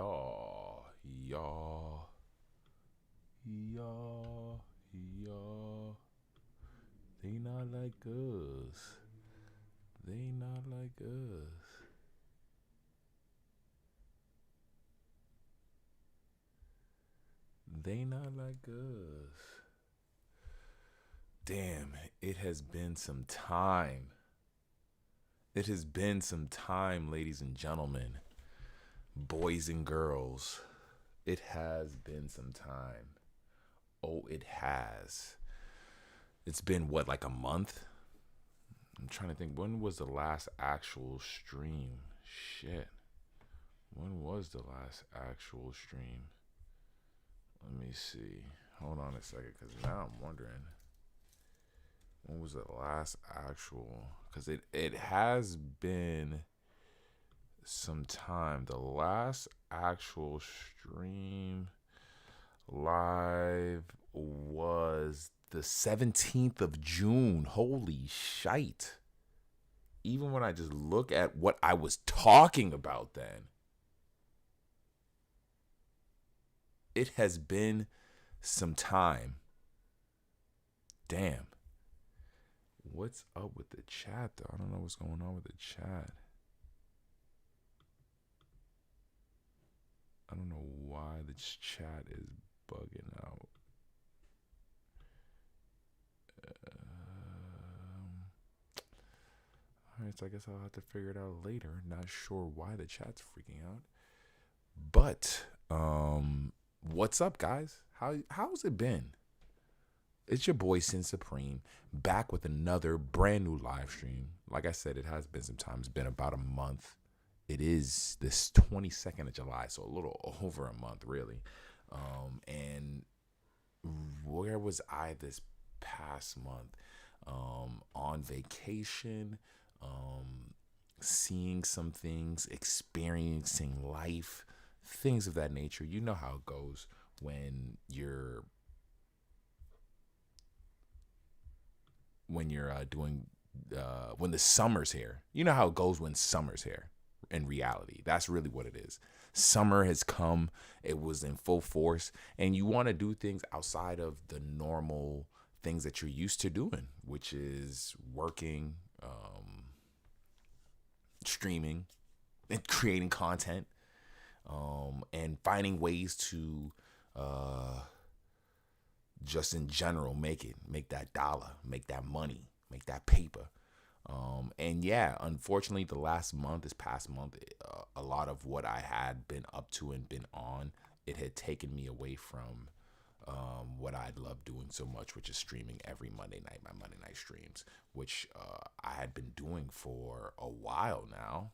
y'all, they not like us. They not like us. They not like us. Damn, it has been some time. It has been some time, ladies and gentlemen, boys and girls. It has been some time. Oh, it has. It's been what, like a month? I'm trying to think. When was the last actual stream? Shit. When was the last actual stream? Let me see. Hold on a second, because now I'm wondering. When was the last actual? Because it has been some time. The last actual stream live was the 17th of June. Holy shite. Even when I just look at what I was talking about then, it has been some time. Damn. What's up with the chat, though? I don't know what's going on with the chat. I don't know why the chat is bugging out. Alright, so I guess I'll have to figure it out later. Not sure why the chat's freaking out. But, what's up, guys? How's it been? It's your boy Sin Supreme, back with another brand new live stream. Like I said, it has been some time. It's been about a month. It is this 22nd of July, so a little over a month, really. And where was I this past month? On vacation, seeing some things, experiencing life, things of that nature. You know how it goes when you're doing when the summer's here. You know how it goes when summer's here. In reality, that's really what it is. Summer has come. It was in full force, and you want to do things outside of the normal things that you're used to doing, which is working, streaming, and creating content, and finding ways to just in general make that dollar, make that money, make that paper. And yeah, unfortunately, this past month, a lot of what I had been up to and been on, it had taken me away from what I'd love doing so much, which is streaming every Monday night, my Monday night streams, which I had been doing for a while now.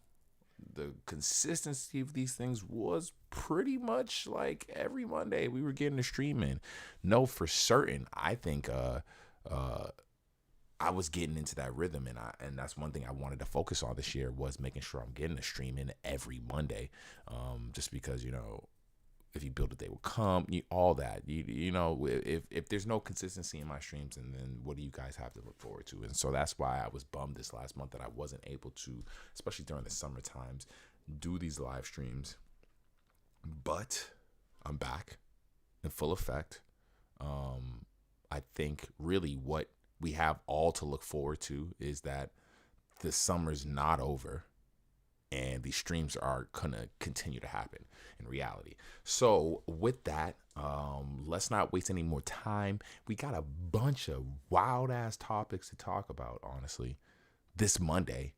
The consistency of these things was pretty much like every Monday we were getting a stream in. No, for certain, I think I was getting into that rhythm, and that's one thing I wanted to focus on this year, was making sure I'm getting a stream in every Monday, just because, if you build it, they will come. All that, if there's no consistency in my streams, and then what do you guys have to look forward to? And so that's why I was bummed this last month that I wasn't able to, especially during the summer times, do these live streams. But I'm back in full effect. I think really what we have all to look forward to is that the summer's not over, and these streams are gonna continue to happen in reality. So with that, let's not waste any more time. We got a bunch of wild ass topics to talk about, honestly, this Monday.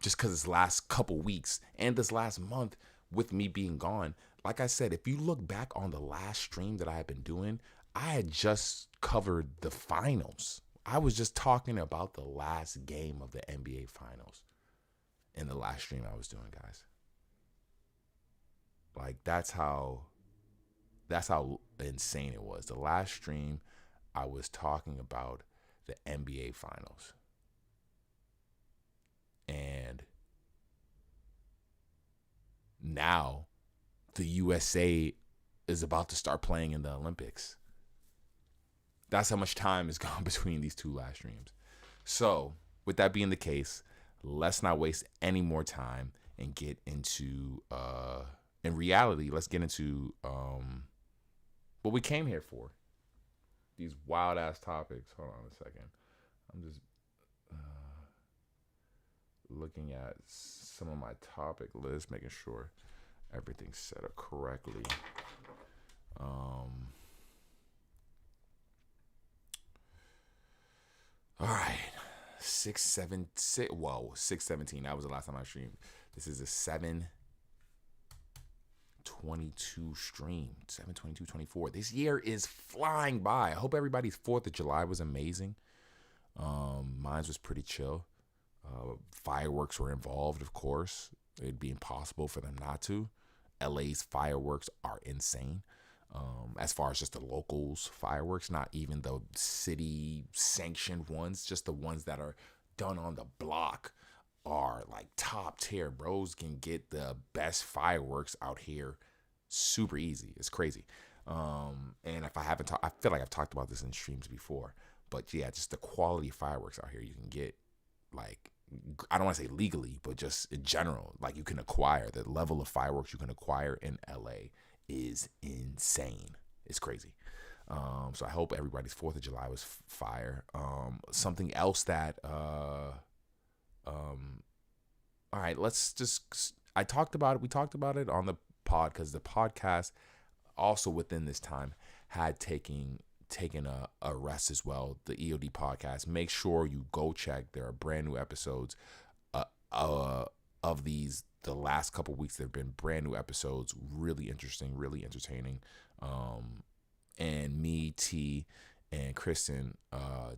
Just because it's last couple weeks and this last month with me being gone. Like I said, if you look back on the last stream that I had been doing, I had just covered the finals. I was just talking about the last game of the NBA finals in the last stream I was doing, guys. Like, that's how insane it was. The last stream, I was talking about the NBA finals. And now the USA is about to start playing in the Olympics. That's how much time has gone between these two live streams. So, with that being the case, let's not waste any more time. and get into in reality, let's get into what we came here for. These wild ass topics. Hold on a second. I'm just looking at some of my topic list, making sure everything's set up correctly. All right. 617. That was the last time I streamed. This is a 7/22 stream. 7/22/24. This year is flying by. I hope everybody's 4th of July was amazing. Mine was pretty chill. Fireworks were involved, of course. It'd be impossible for them not to. LA's fireworks are insane. As far as just the locals fireworks, not even the city sanctioned ones, just the ones that are done on the block are like top tier. Bros can get the best fireworks out here super easy. It's crazy. And if I haven't I feel like I've talked about this in streams before, but yeah, just the quality of fireworks out here you can get, like, I don't want to say legally, but just in general, like, you can acquire. The level of fireworks you can acquire in LA is insane. It's crazy. So I hope everybody's 4th of July was fire. Something else that all right, let's just, we talked about it on the pod, because the podcast also within this time had taken a rest as well. The EOD podcast. Make sure you go check. There are brand new episodes of these. The last couple weeks there have been brand new episodes. Really interesting, really entertaining. And me, T, and Kristen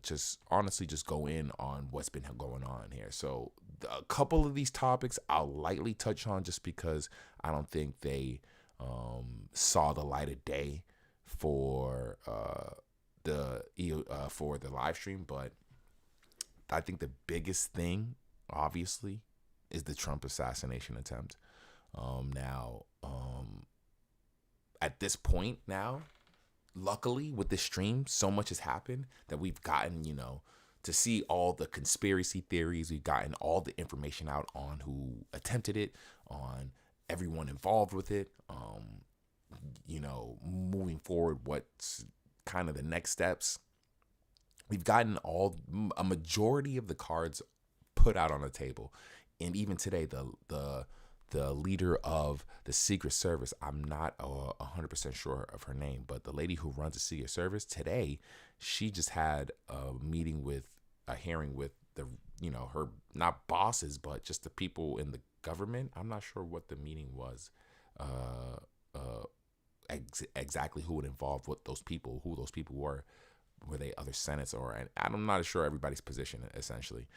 just honestly just go in on what's been going on here. So a couple of these topics I'll lightly touch on, just because I don't think they saw the light of day for the live stream. But I think the biggest thing, obviously, is the Trump assassination attempt. At this point now, luckily with this stream, so much has happened that we've gotten, to see all the conspiracy theories. We've gotten all the information out on who attempted it, on everyone involved with it. Moving forward, what's kind of the next steps. We've gotten a majority of the cards put out on the table. And even today, the leader of the Secret Service, I'm not 100% sure of her name, but the lady who runs the Secret Service today, she just had a hearing with the, her, not bosses, but just the people in the government. I'm not sure what the meeting was, exactly who it involved, who those people were. Were they other senates, or, and I'm not sure everybody's position, essentially.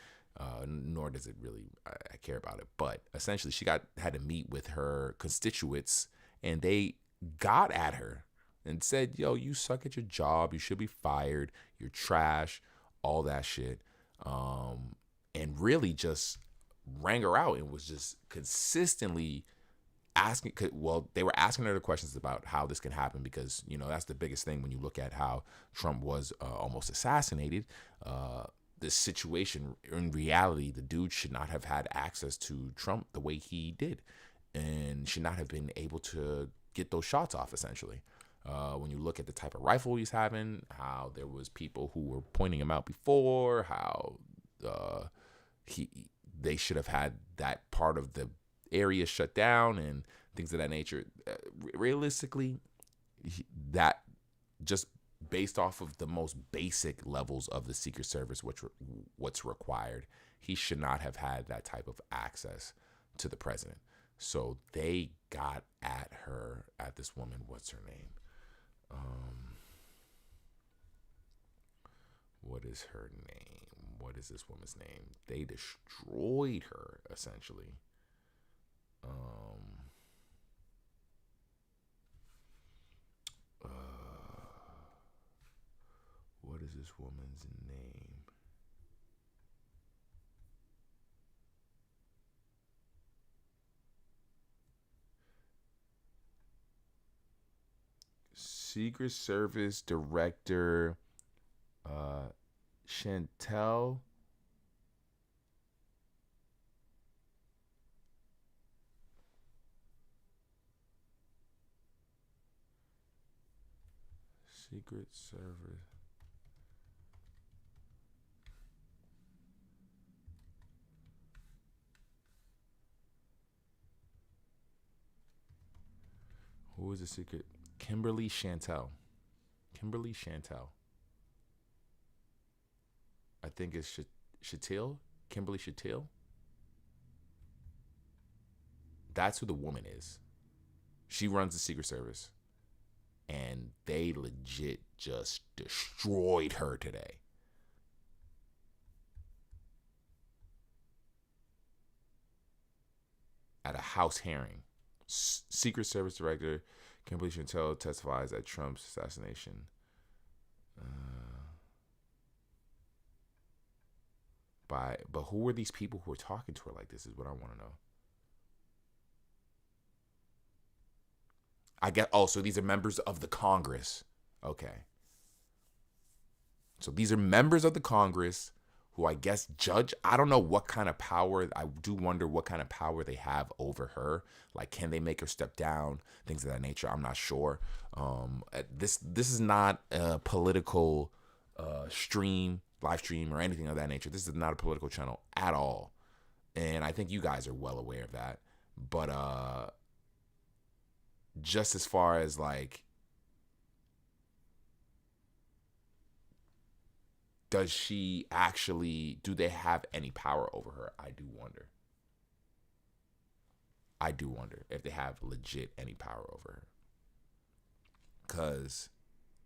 Nor does it really I care about it. But essentially, she had to meet with her constituents, and they got at her and said, "Yo, you suck at your job. You should be fired. You're trash." All that shit, and really just rang her out and was just consistently asking. Well, they were asking her the questions about how this can happen, because that's the biggest thing when you look at how Trump was almost assassinated. This situation, in reality, the dude should not have had access to Trump the way he did, and should not have been able to get those shots off, essentially. When you look at the type of rifle he's having, how there was people who were pointing him out before, how they should have had that part of the area shut down and things of that nature. Realistically, that just based off of the most basic levels of the Secret Service, what's required, he should not have had that type of access to the president. So they got at this woman. What's her name? What is her name? What is this woman's name? They destroyed her, essentially. What is this woman's name? Secret Service Director Chantel Secret Service. Who is the secret? Kimberly Chantel. Kimberly Chantel. I think it's Cheatle. Kimberly Cheatle. That's who the woman is. She runs the Secret Service. And they legit just destroyed her today. At a House hearing. Secret Service Director Kimberly Chantel testifies at Trump's assassination. But who were these people who were talking to her like this is what I want to know. I get, so these are members of the Congress. Okay. So these are members of the Congress who I guess judge. I don't know what kind of power. I do wonder what kind of power they have over her. Like, can they make her step down? Things of that nature. I'm not sure. This is not a political live stream or anything of that nature. This is not a political channel at all. And I think you guys are well aware of that. But just as far as like, do they have any power over her? I do wonder if they have legit any power over her. Because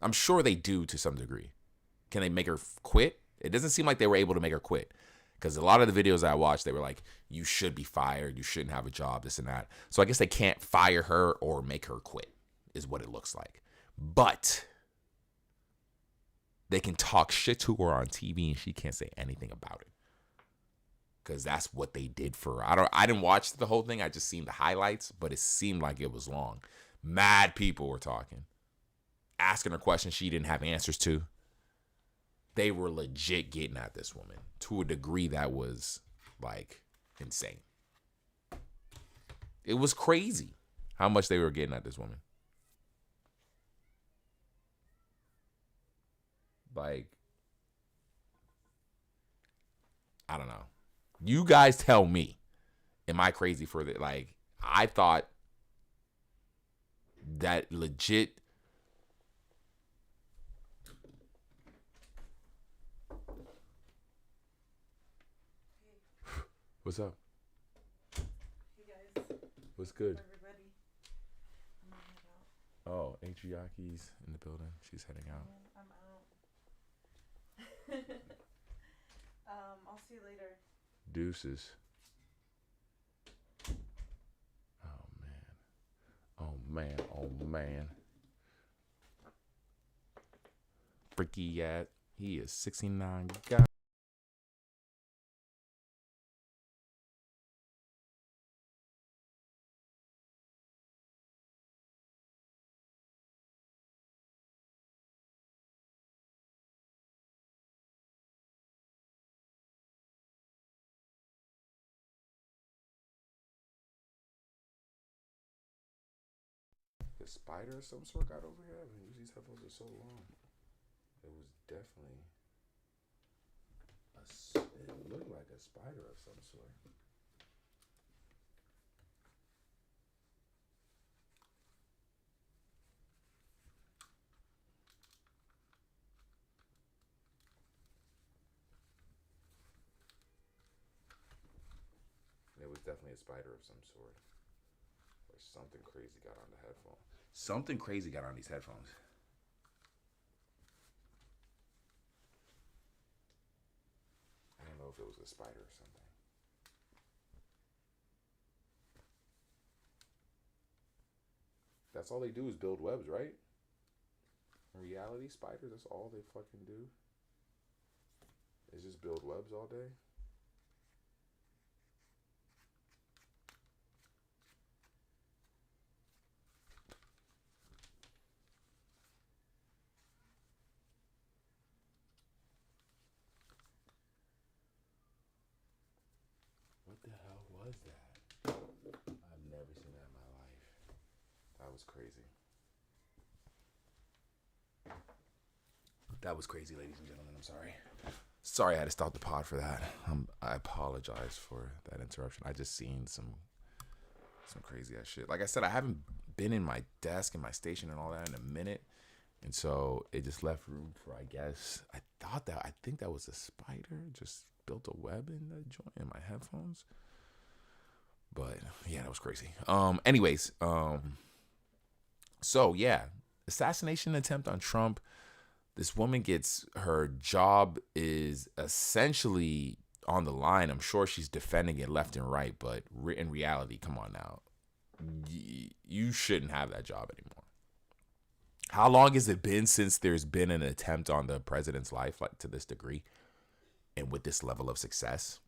I'm sure they do to some degree. Can they make her quit? It doesn't seem like they were able to make her quit. Because a lot of the videos I watched, they were like, you should be fired. You shouldn't have a job, this and that. So I guess they can't fire her or make her quit, is what it looks like. But they can talk shit to her on TV and she can't say anything about it. Because that's what they did for her. I didn't watch the whole thing. I just seen the highlights, but it seemed like it was long. Mad people were talking. Asking her questions she didn't have answers to. They were legit getting at this woman to a degree that was like insane. It was crazy how much they were getting at this woman. Like, I don't know. You guys tell me. Am I crazy for that? Like, I thought that legit. What's up? Hey guys. What's good? Everybody. I'm gonna head out. Oh, Adriaki's in the building. She's heading out. I'm out. I'll see you later. Deuces. Oh man. Oh man. Oh man. Freaky Yat. He is 69 guy. The spider of some sort got over here. I haven't used these headphones for so long. It was definitely it looked like a spider of some sort. It was definitely a spider of some sort. Or something crazy got on the headphone. Something crazy got on these headphones. I don't know if it was a spider or something. That's all they do is build webs, right? In reality, spiders, that's all they fucking do. Is just build webs all day. What the hell was that? I've never seen that in my life. That was crazy. That was crazy, ladies and gentlemen. I'm sorry. Sorry I had to stop the pod for that. I apologize for that interruption. I just seen some crazy ass shit. Like I said, I haven't been in my desk and my station and all that in a minute. And so it just left room for, I guess, I think that was a spider. Just built a web in the joint in my headphones. But yeah, that was crazy. Anyways, so yeah, assassination attempt on Trump. This woman gets, her job is essentially on the line. I'm sure she's defending it left and right, but in reality, come on now, you shouldn't have that job anymore. How long has it been since there's been an attempt on the president's life, like to this degree and with this level of success?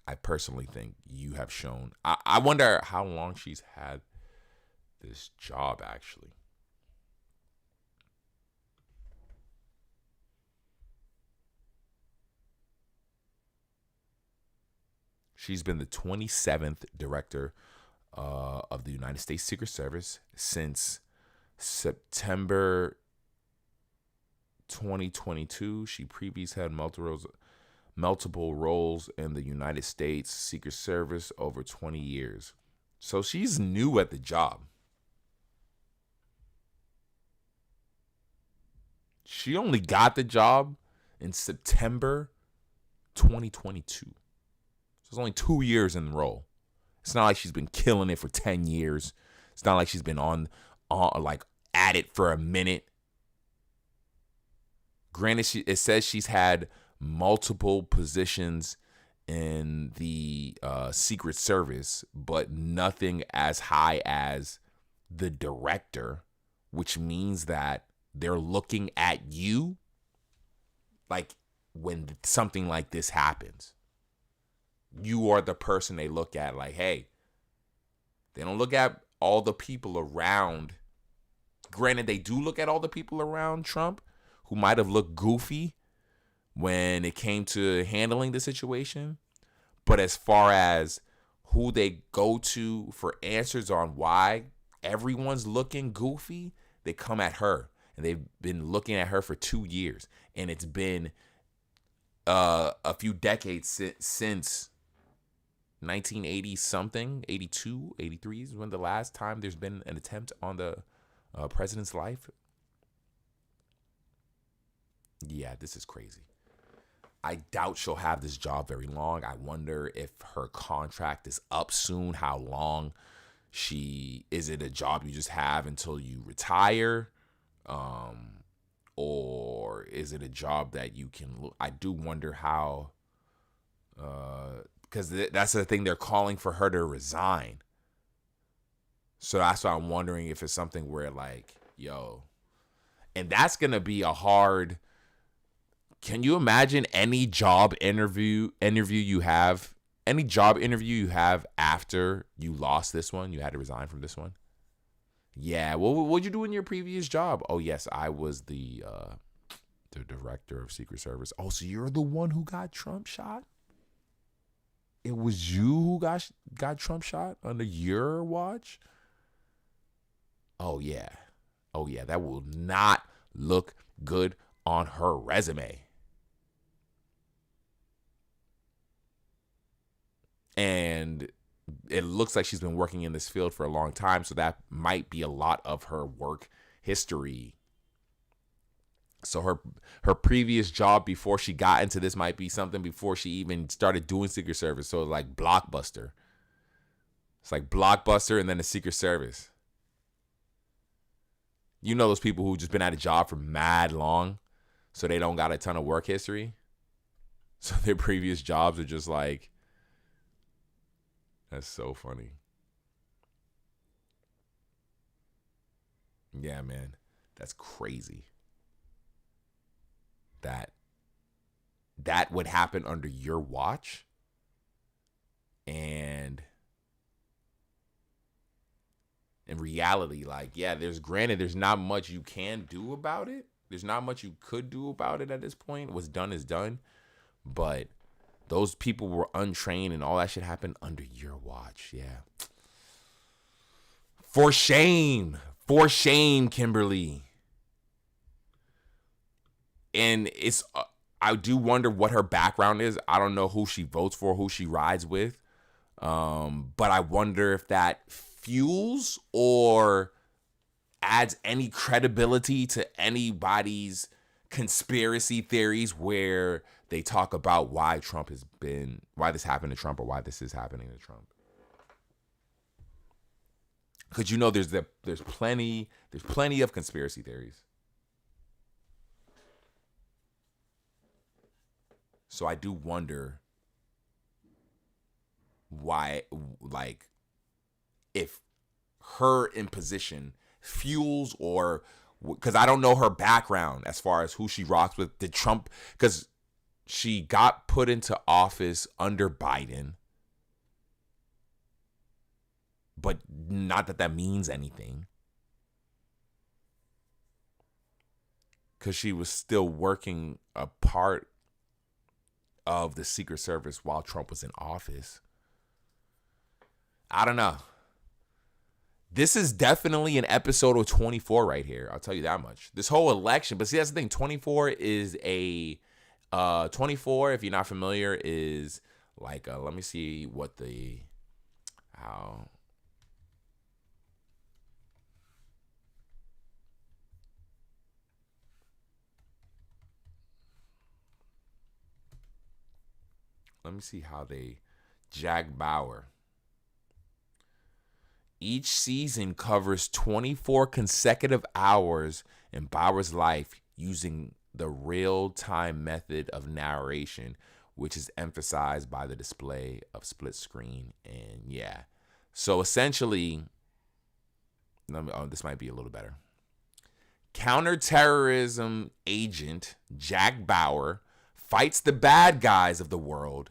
I personally think you have shown. I wonder how long she's had this job, actually. She's been the 27th director of the United States Secret Service since September 2022. She previously had multiple roles in the United States Secret Service over 20 years. So she's new at the job. She only got the job in September 2022. It's only 2 years in the role. It's not like she's been killing it for 10 years. It's not like she's been on like at it for a minute. Granted, it says she's had multiple positions in the Secret Service, but nothing as high as the director, which means that they're looking at you like when something like this happens. You are the person they look at like, hey, they don't look at all the people around. Granted, they do look at all the people around Trump who might have looked goofy when it came to handling the situation. But as far as who they go to for answers on why everyone's looking goofy, they come at her. And they've been looking at her for 2 years. And it's been a few decades since 1980 something, 82, 83 is when the last time there's been an attempt on the president's life. Yeah, this is crazy. I doubt she'll have this job very long. I wonder if her contract is up soon. How long is it a job you just have until you retire? Or is it a job that you can, I do wonder how, because that's the thing, they're calling for her to resign. So that's why I'm wondering if it's something where like, yo, and that's going to be a hard, can you imagine any job interview you have after you lost this one, you had to resign from this one? Yeah, what'd you do in your previous job? Oh, yes, I was the director of Secret Service. Oh, so you're the one who got Trump shot? It was you who got Trump shot under your watch? Oh, yeah. Oh, yeah, that will not look good on her resume. And it looks like she's been working in this field for a long time, so that might be a lot of her work history. So her previous job before she got into this might be something before she even started doing Secret Service. So like Blockbuster. It's like Blockbuster and then the Secret Service. You know those people who just been at a job for mad long, so they don't got a ton of work history. So their previous jobs are just like, that's so funny. Yeah, man. That's crazy. That would happen under your watch. And in reality, like, yeah, there's not much you can do about it. There's not much you could do about it at this point. What's done is done. But those people were untrained and all that shit happened under your watch. Yeah. For shame. For shame, Kimberly. and it's I do wonder what her background is. I don't know who she votes for, who she rides with, but I wonder if that fuels or adds any credibility to anybody's conspiracy theories where they talk about why this happened to Trump or why this is happening to Trump. Because there's plenty of conspiracy theories. So I do wonder why, like, if her imposition fuels or, because I don't know her background as far as who she rocks with. Did Trump, because she got put into office under Biden, but not that means anything, because she was still working a part of the Secret Service while Trump was in office. I don't know. This is definitely an episode of 24 right here. I'll tell you that much. This whole election, but see, that's the thing. 24 is 24, if you're not familiar, is like, let me see what how. Let me see how Jack Bauer. Each season covers 24 consecutive hours in Bauer's life using the real-time method of narration, which is emphasized by the display of split screen. And yeah, so essentially, this might be a little better. Counterterrorism agent Jack Bauer fights the bad guys of the world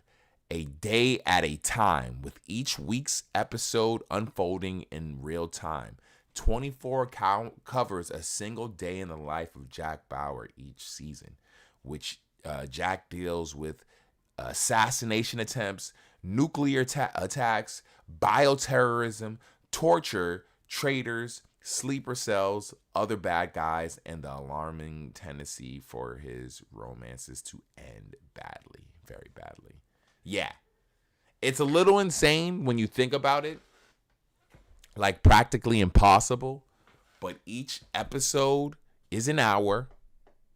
a day at a time, with each week's episode unfolding in real time. 24 covers a single day in the life of Jack Bauer each season, which Jack deals with assassination attempts, nuclear attacks, bioterrorism, torture, traitors, sleeper cells, other bad guys, and the alarming tendency for his romances to end badly, very badly. Yeah, it's a little insane when you think about it, like practically impossible, but each episode is an hour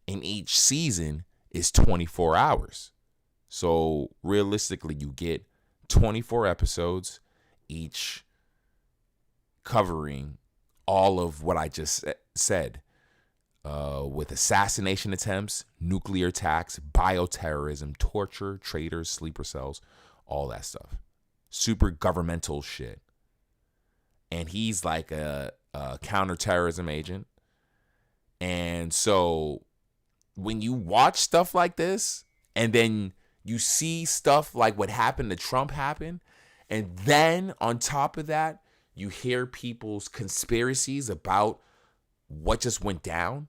and each season is 24 hours. So realistically, you get 24 episodes, each covering all of what I just said, with assassination attempts, nuclear attacks, bioterrorism, torture, traitors, sleeper cells, all that stuff. Super governmental shit. And he's like a counterterrorism agent. And so when you watch stuff like this, and then you see stuff like what happened to Trump happen, and then on top of that, you hear people's conspiracies about what just went down.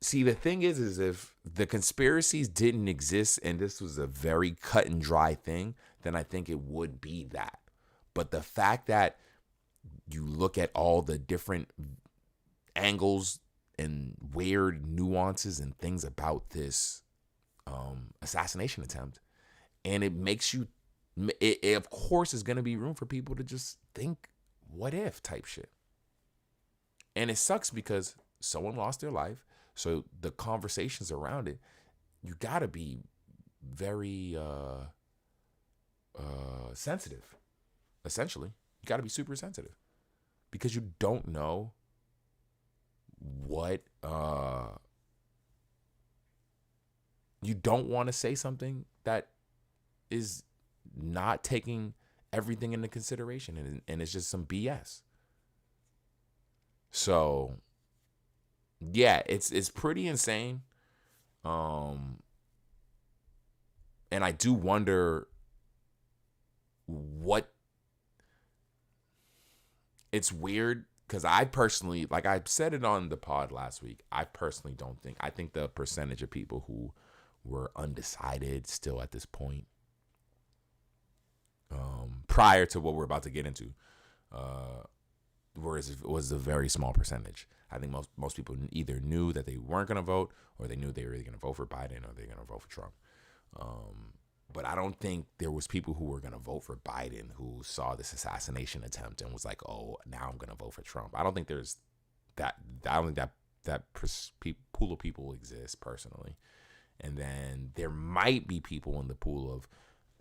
See, the thing is if the conspiracies didn't exist and this was a very cut and dry thing, then I think it would be that. But the fact that you look at all the different angles and weird nuances and things about this assassination attempt, and it makes you, it of course is going to be room for people to just think, what if type shit. And it sucks because someone lost their life. So the conversations around it, you got to be very sensitive, essentially. You got to be super sensitive because you don't know what, you don't want to say something that is not taking everything into consideration, and it's just some BS. So yeah, it's pretty insane. And I do wonder what, it's weird because I personally, like I said it on the pod last week, I personally don't think, I think the percentage of people who were undecided still at this point, prior to what we're about to get into, whereas it was a very small percentage. I think most people either knew that they weren't going to vote, or they knew they were either going to vote for Biden or they're going to vote for Trump. But I don't think there was people who were going to vote for Biden who saw this assassination attempt and was like, oh, now I'm going to vote for Trump. I don't think there's that. I don't think that pool of people exists personally. And then there might be people in the pool of,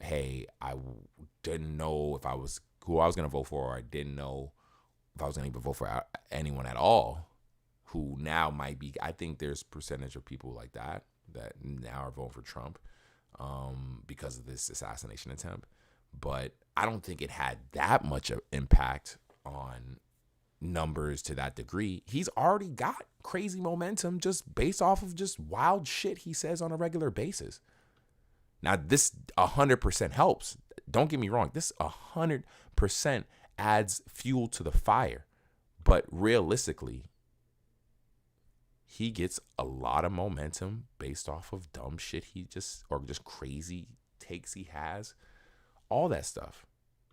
hey, I didn't know if I was who I was going to vote for, or I didn't know if I was going to even vote for anyone at all, who now might be. I think there's a percentage of people like that now are voting for Trump because of this assassination attempt. But I don't think it had that much of impact on numbers to that degree. He's already got crazy momentum just based off of just wild shit he says on a regular basis. Now, this 100% helps. Don't get me wrong. This 100% adds fuel to the fire. But realistically, he gets a lot of momentum based off of dumb shit or just crazy takes he has. All that stuff,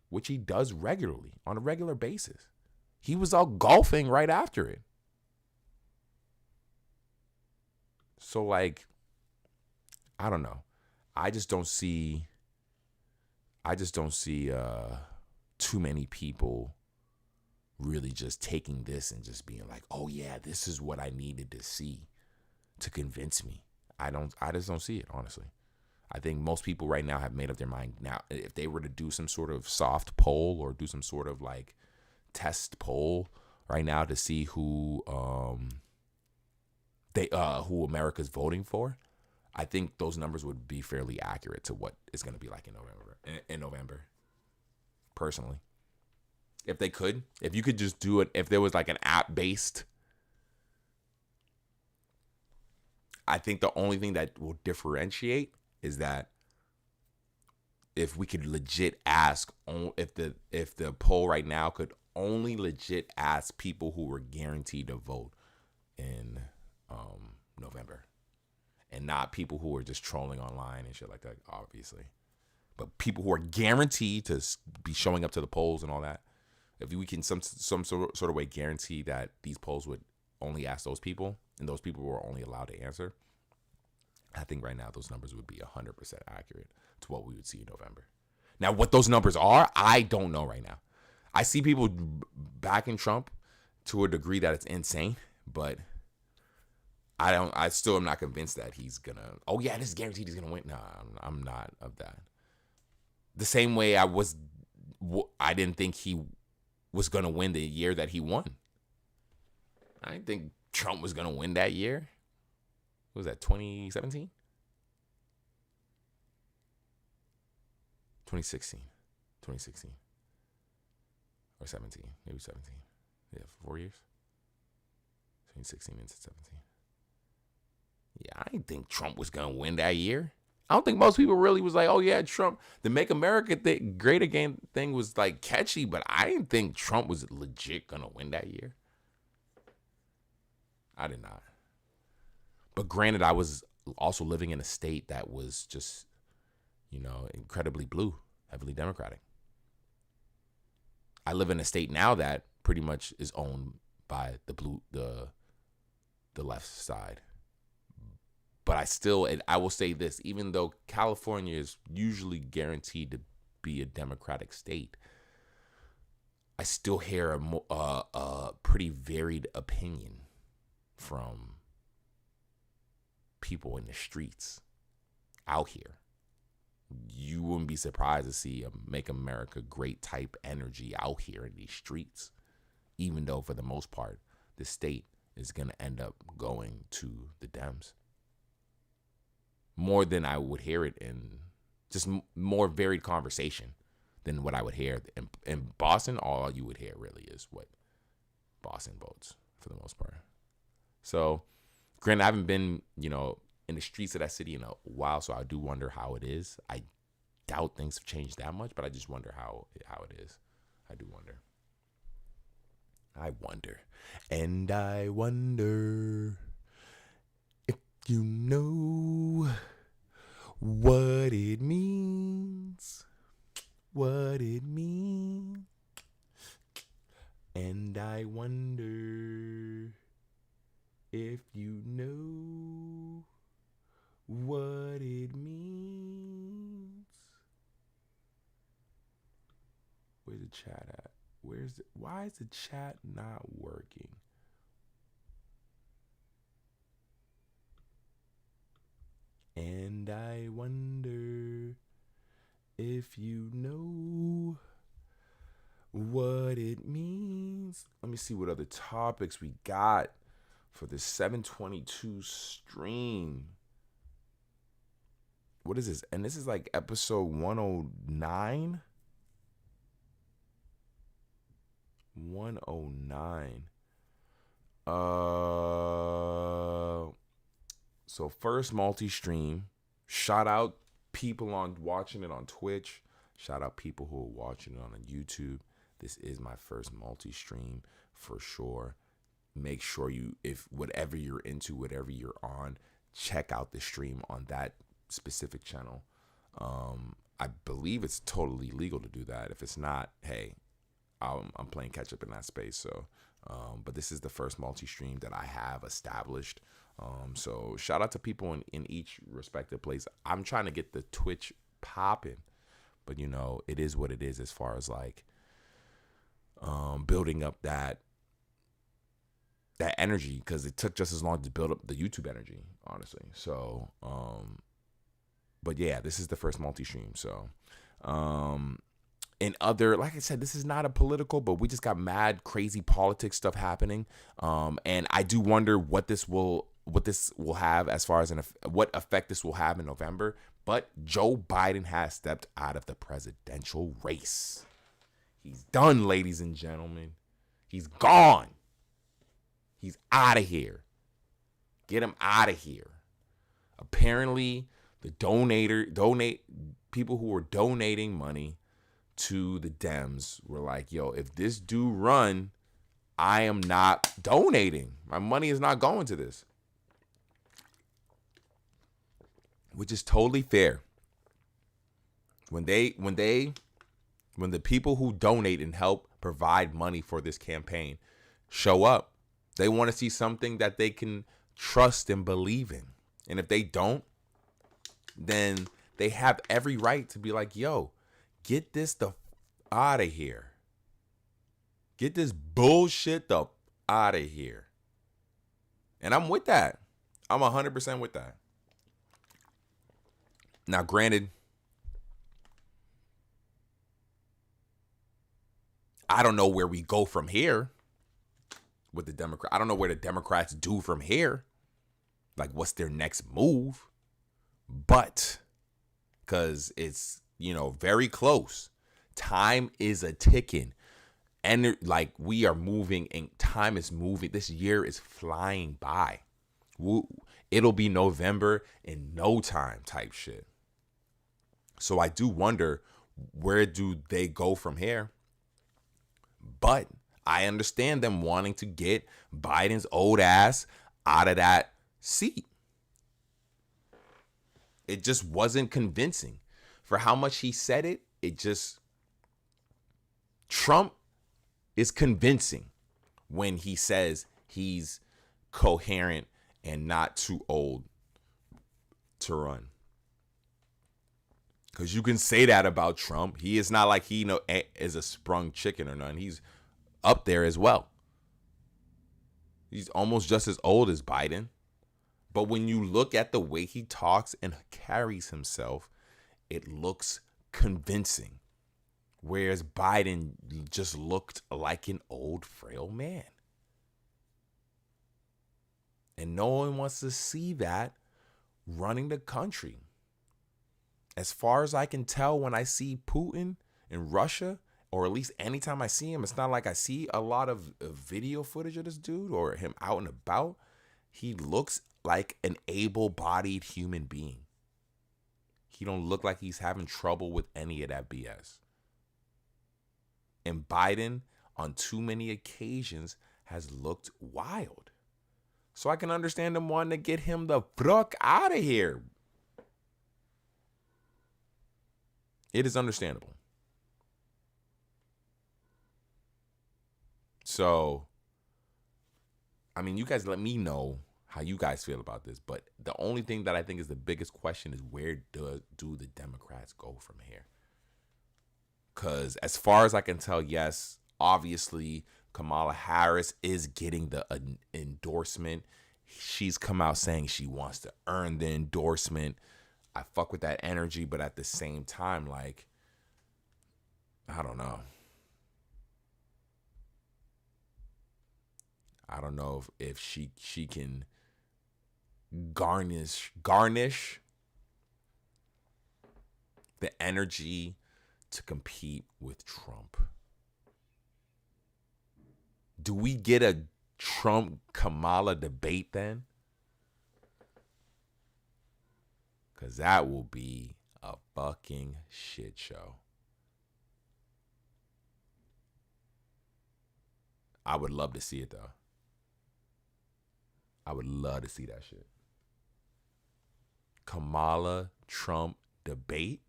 which he does regularly on a regular basis. He was out golfing right after it. So, like, I don't know. I just don't see too many people really just taking this and just being like, oh yeah, this is what I needed to see to convince me. I just don't see it, honestly. I think most people right now have made up their mind. Now, if they were to do some sort of soft poll or do some sort of like test poll right now to see who America's voting for, I think those numbers would be fairly accurate to what it's going to be like in November. Personally, if you could just do it, if there was like an app based, I think the only thing that will differentiate is that if we could legit ask, if the poll right now could only legit ask people who were guaranteed to vote in November, and not people who are just trolling online and shit like that, obviously, but people who are guaranteed to be showing up to the polls and all that. If we can some sort of way guarantee that these polls would only ask those people, and those people were only allowed to answer, I think right now those numbers would be 100% accurate to what we would see in November. Now, what those numbers are, I don't know right now. I see people backing Trump to a degree that it's insane, but I still am not convinced that he's gonna. Oh yeah, this is guaranteed he's gonna win. No, I'm not of that. The same way I didn't think he was gonna win the year that he won. I didn't think Trump was gonna win that year. What was that, 2017? 2016. Or 17. Maybe 17. Yeah, 4 years. 2016 into 17. Yeah, I didn't think Trump was going to win that year. I don't think most people really was like, oh yeah, Trump, the Make America Great Again thing was like catchy, but I didn't think Trump was legit going to win that year. I did not. But granted, I was also living in a state that was just, incredibly blue, heavily Democratic. I live in a state now that pretty much is owned by the left side. But I will say this, even though California is usually guaranteed to be a Democratic state, I still hear a pretty varied opinion from people in the streets out here. You wouldn't be surprised to see a Make America Great type energy out here in these streets, even though for the most part, the state is going to end up going to the Dems. More than I would hear it in just more varied conversation than what I would hear in Boston. All you would hear really is what Boston votes for the most part. So, granted, I haven't been, in the streets of that city in a while, so I do wonder how it is. I doubt things have changed that much, but I just wonder how it is. I do wonder. And I wonder if you know what it means. And I wonder if you know what it means. Where's the chat at? Why is the chat not working? And I wonder if you know what it means. Let me see what other topics we got for the 722 stream. What is this? And this is like episode 109. 109. So first multi-stream. Shout out people on watching it on Twitch. Shout out people who are watching it on YouTube. This is my first multi-stream for sure. Make sure you, if whatever you're into, whatever you're on, check out the stream on that specific channel. I believe it's totally legal to do that. If it's not, hey, I'm playing catch up in that space. So, but this is the first multi-stream that I have established. So shout out to people in each respective place. I'm trying to get the Twitch popping, but you know, it is what it is as far as like building up that energy, because it took just as long to build up the YouTube energy, honestly. So, but yeah, this is the first multi-stream. So, and other, like I said, this is not a political, but we just got mad crazy politics stuff happening. And I do wonder what this will have as far as what effect this will have in November. But Joe Biden has stepped out of the presidential race. He's done, ladies and gentlemen. He's gone. He's out of here. Get him out of here. Apparently, the people who were donating money to the Dems were like, yo, if this dude run, I am not donating. My money is not going to this. Which is totally fair. When the people who donate and help provide money for this campaign show up, they want to see something that they can trust and believe in. And if they don't, then they have every right to be like, yo, get this the out of here. Get this bullshit the out of here. And I'm with that. I'm 100% with that. Now, granted, I don't know where we go from here with the Democrats. I don't know where the Democrats do from here. Like, what's their next move? But, because it's, very close. Time is a ticking. And, like, we are moving and time is moving. This year is flying by. It'll be November in no time type shit. So I do wonder, where do they go from here? But I understand them wanting to get Biden's old ass out of that seat. It just wasn't convincing. For how much he said it, Trump is convincing when he says he's coherent and not too old to run. Because you can say that about Trump. He is not like he is a sprung chicken or nothing. He's up there as well. He's almost just as old as Biden. But when you look at the way he talks and carries himself, it looks convincing. Whereas Biden just looked like an old, frail man. And no one wants to see that running the country. As far as I can tell, when I see Putin in Russia, or at least anytime I see him, it's not like I see a lot of video footage of this dude or him out and about. He looks like an able-bodied human being. He don't look like he's having trouble with any of that BS. And Biden, on too many occasions, has looked wild. So I can understand them wanting to get him the fuck out of here. It is understandable. So, I mean, you guys let me know how you guys feel about this. But the only thing that I think is the biggest question is where do the Democrats go from here? Because as far as I can tell, yes, obviously Kamala Harris is getting the endorsement. She's come out saying she wants to earn the endorsement. I fuck with that energy, but at the same time, like, I don't know. I don't know if she can garnish the energy to compete with Trump. Do we get a Trump Kamala debate then? Because that will be a fucking shit show. I would love to see it though. I would love to see that shit. Kamala Trump debate.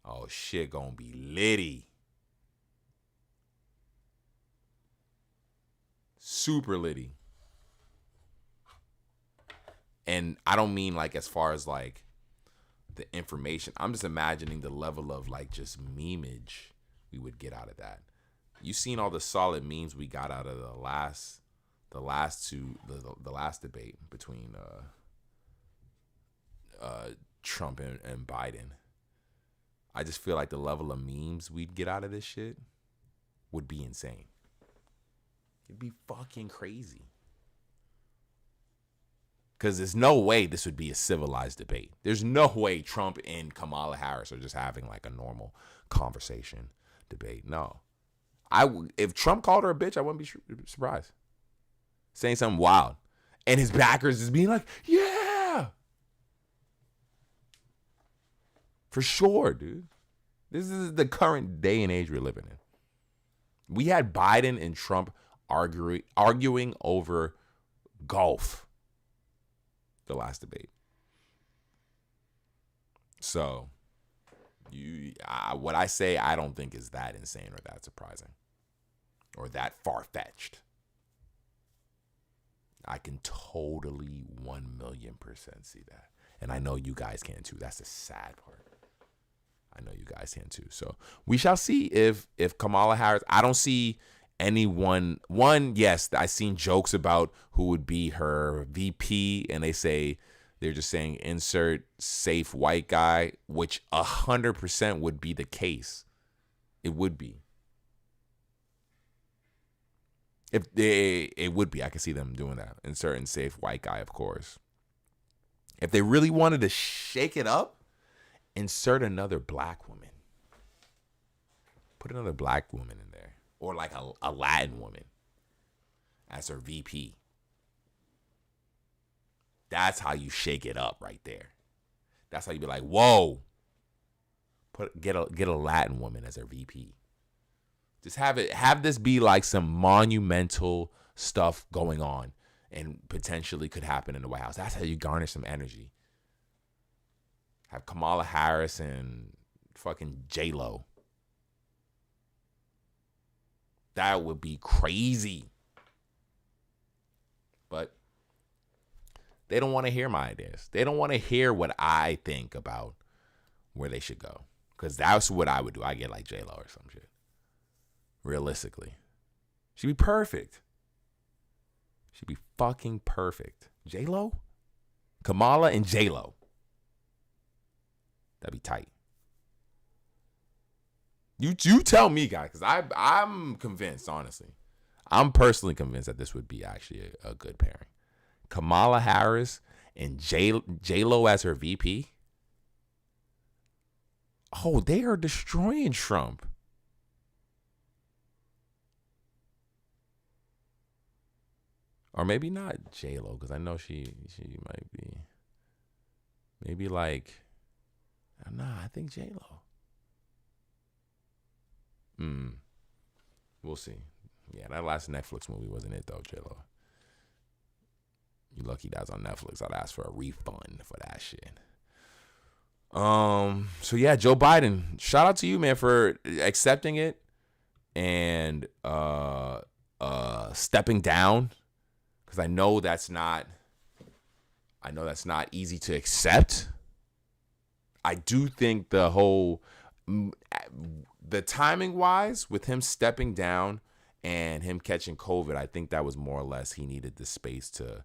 Oh shit, gonna be litty. Super litty. And I don't mean like as far as like the information. I'm just imagining the level of like just memeage we would get out of that. You seen all the solid memes we got out of the last debate between Trump and Biden. I just feel like the level of memes we'd get out of this shit would be insane. It'd be fucking crazy. Because there's no way this would be a civilized debate. There's no way Trump and Kamala Harris are just having like a normal conversation debate. No. If Trump called her a bitch, I wouldn't be surprised. Saying something wild. And his backers is being like, yeah. For sure, dude. This is the current day and age we're living in. We had Biden and Trump arguing over golf the last debate. So, what I say, I don't think is that insane or that surprising or that far-fetched. I can totally 1,000,000% see that. And I know you guys can too. That's the sad part. I know you guys can too. So we shall see if Kamala Harris, I don't see anyone. Yes, I've seen jokes about who would be her VP, and they're just saying insert safe white guy, which 100% would be the case. It would be. It would be. I can see them doing that. Insert safe white guy, of course. If they really wanted to shake it up, insert another black woman. Put another black woman in there. Or like a Latin woman as her VP. That's how you shake it up right there. That's how you be like, whoa. Get a Latin woman as her VP. Just have this be like some monumental stuff going on and potentially could happen in the White House. That's how you garnish some energy. Have Kamala Harris and fucking J-Lo. That would be crazy. But they don't want to hear my ideas. They don't want to hear what I think about where they should go. Because that's what I would do. I get like J-Lo or some shit. Realistically. She'd be perfect. She'd be fucking perfect. J-Lo? Kamala and J-Lo. That'd be tight. You tell me, guys, because I'm convinced, honestly. I'm personally convinced that this would be actually a good pairing. Kamala Harris and J-Lo as her VP. Oh, they are destroying Trump. Or maybe not J-Lo, because I know she might be. Maybe like, nah, I think J-Lo. We'll see. Yeah, that last Netflix movie wasn't it though, J-Lo. You lucky that's on Netflix. I'd ask for a refund for that shit. So yeah, Joe Biden. Shout out to you, man, for accepting it and stepping down, because I know that's not easy to accept. I do think the timing wise with him stepping down and him catching COVID, I think that was more or less he needed the space to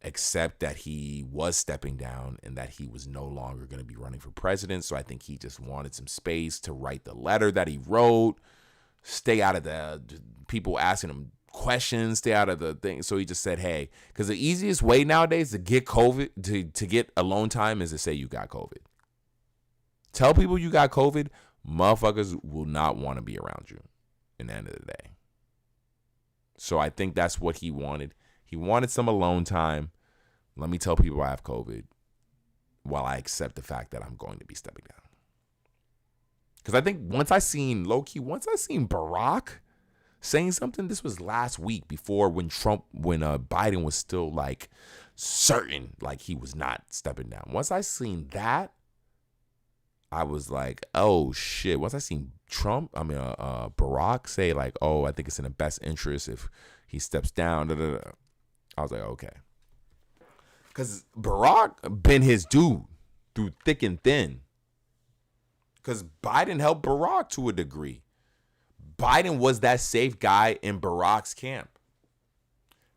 accept that he was stepping down and that he was no longer going to be running for president. So I think he just wanted some space to write the letter that he wrote, stay out of the people asking him questions, stay out of the thing. So he just said, hey, because the easiest way nowadays to get COVID, to get alone time, is to say you got COVID. Tell people you got COVID, motherfuckers will not want to be around you in the end of the day. So I think that's what he wanted. He wanted some alone time. Let me tell people I have COVID while I accept the fact that I'm going to be stepping down. Because I think once I seen Barack saying something, this was last week before when Biden was still like certain, like he was not stepping down. Once I seen that, I was like, oh shit. Once I seen Barack say like, oh, I think it's in the best interest if he steps down. I was like, okay. Because Barack been his dude through thick and thin. Because Biden helped Barack to a degree. Biden was that safe guy in Barack's camp.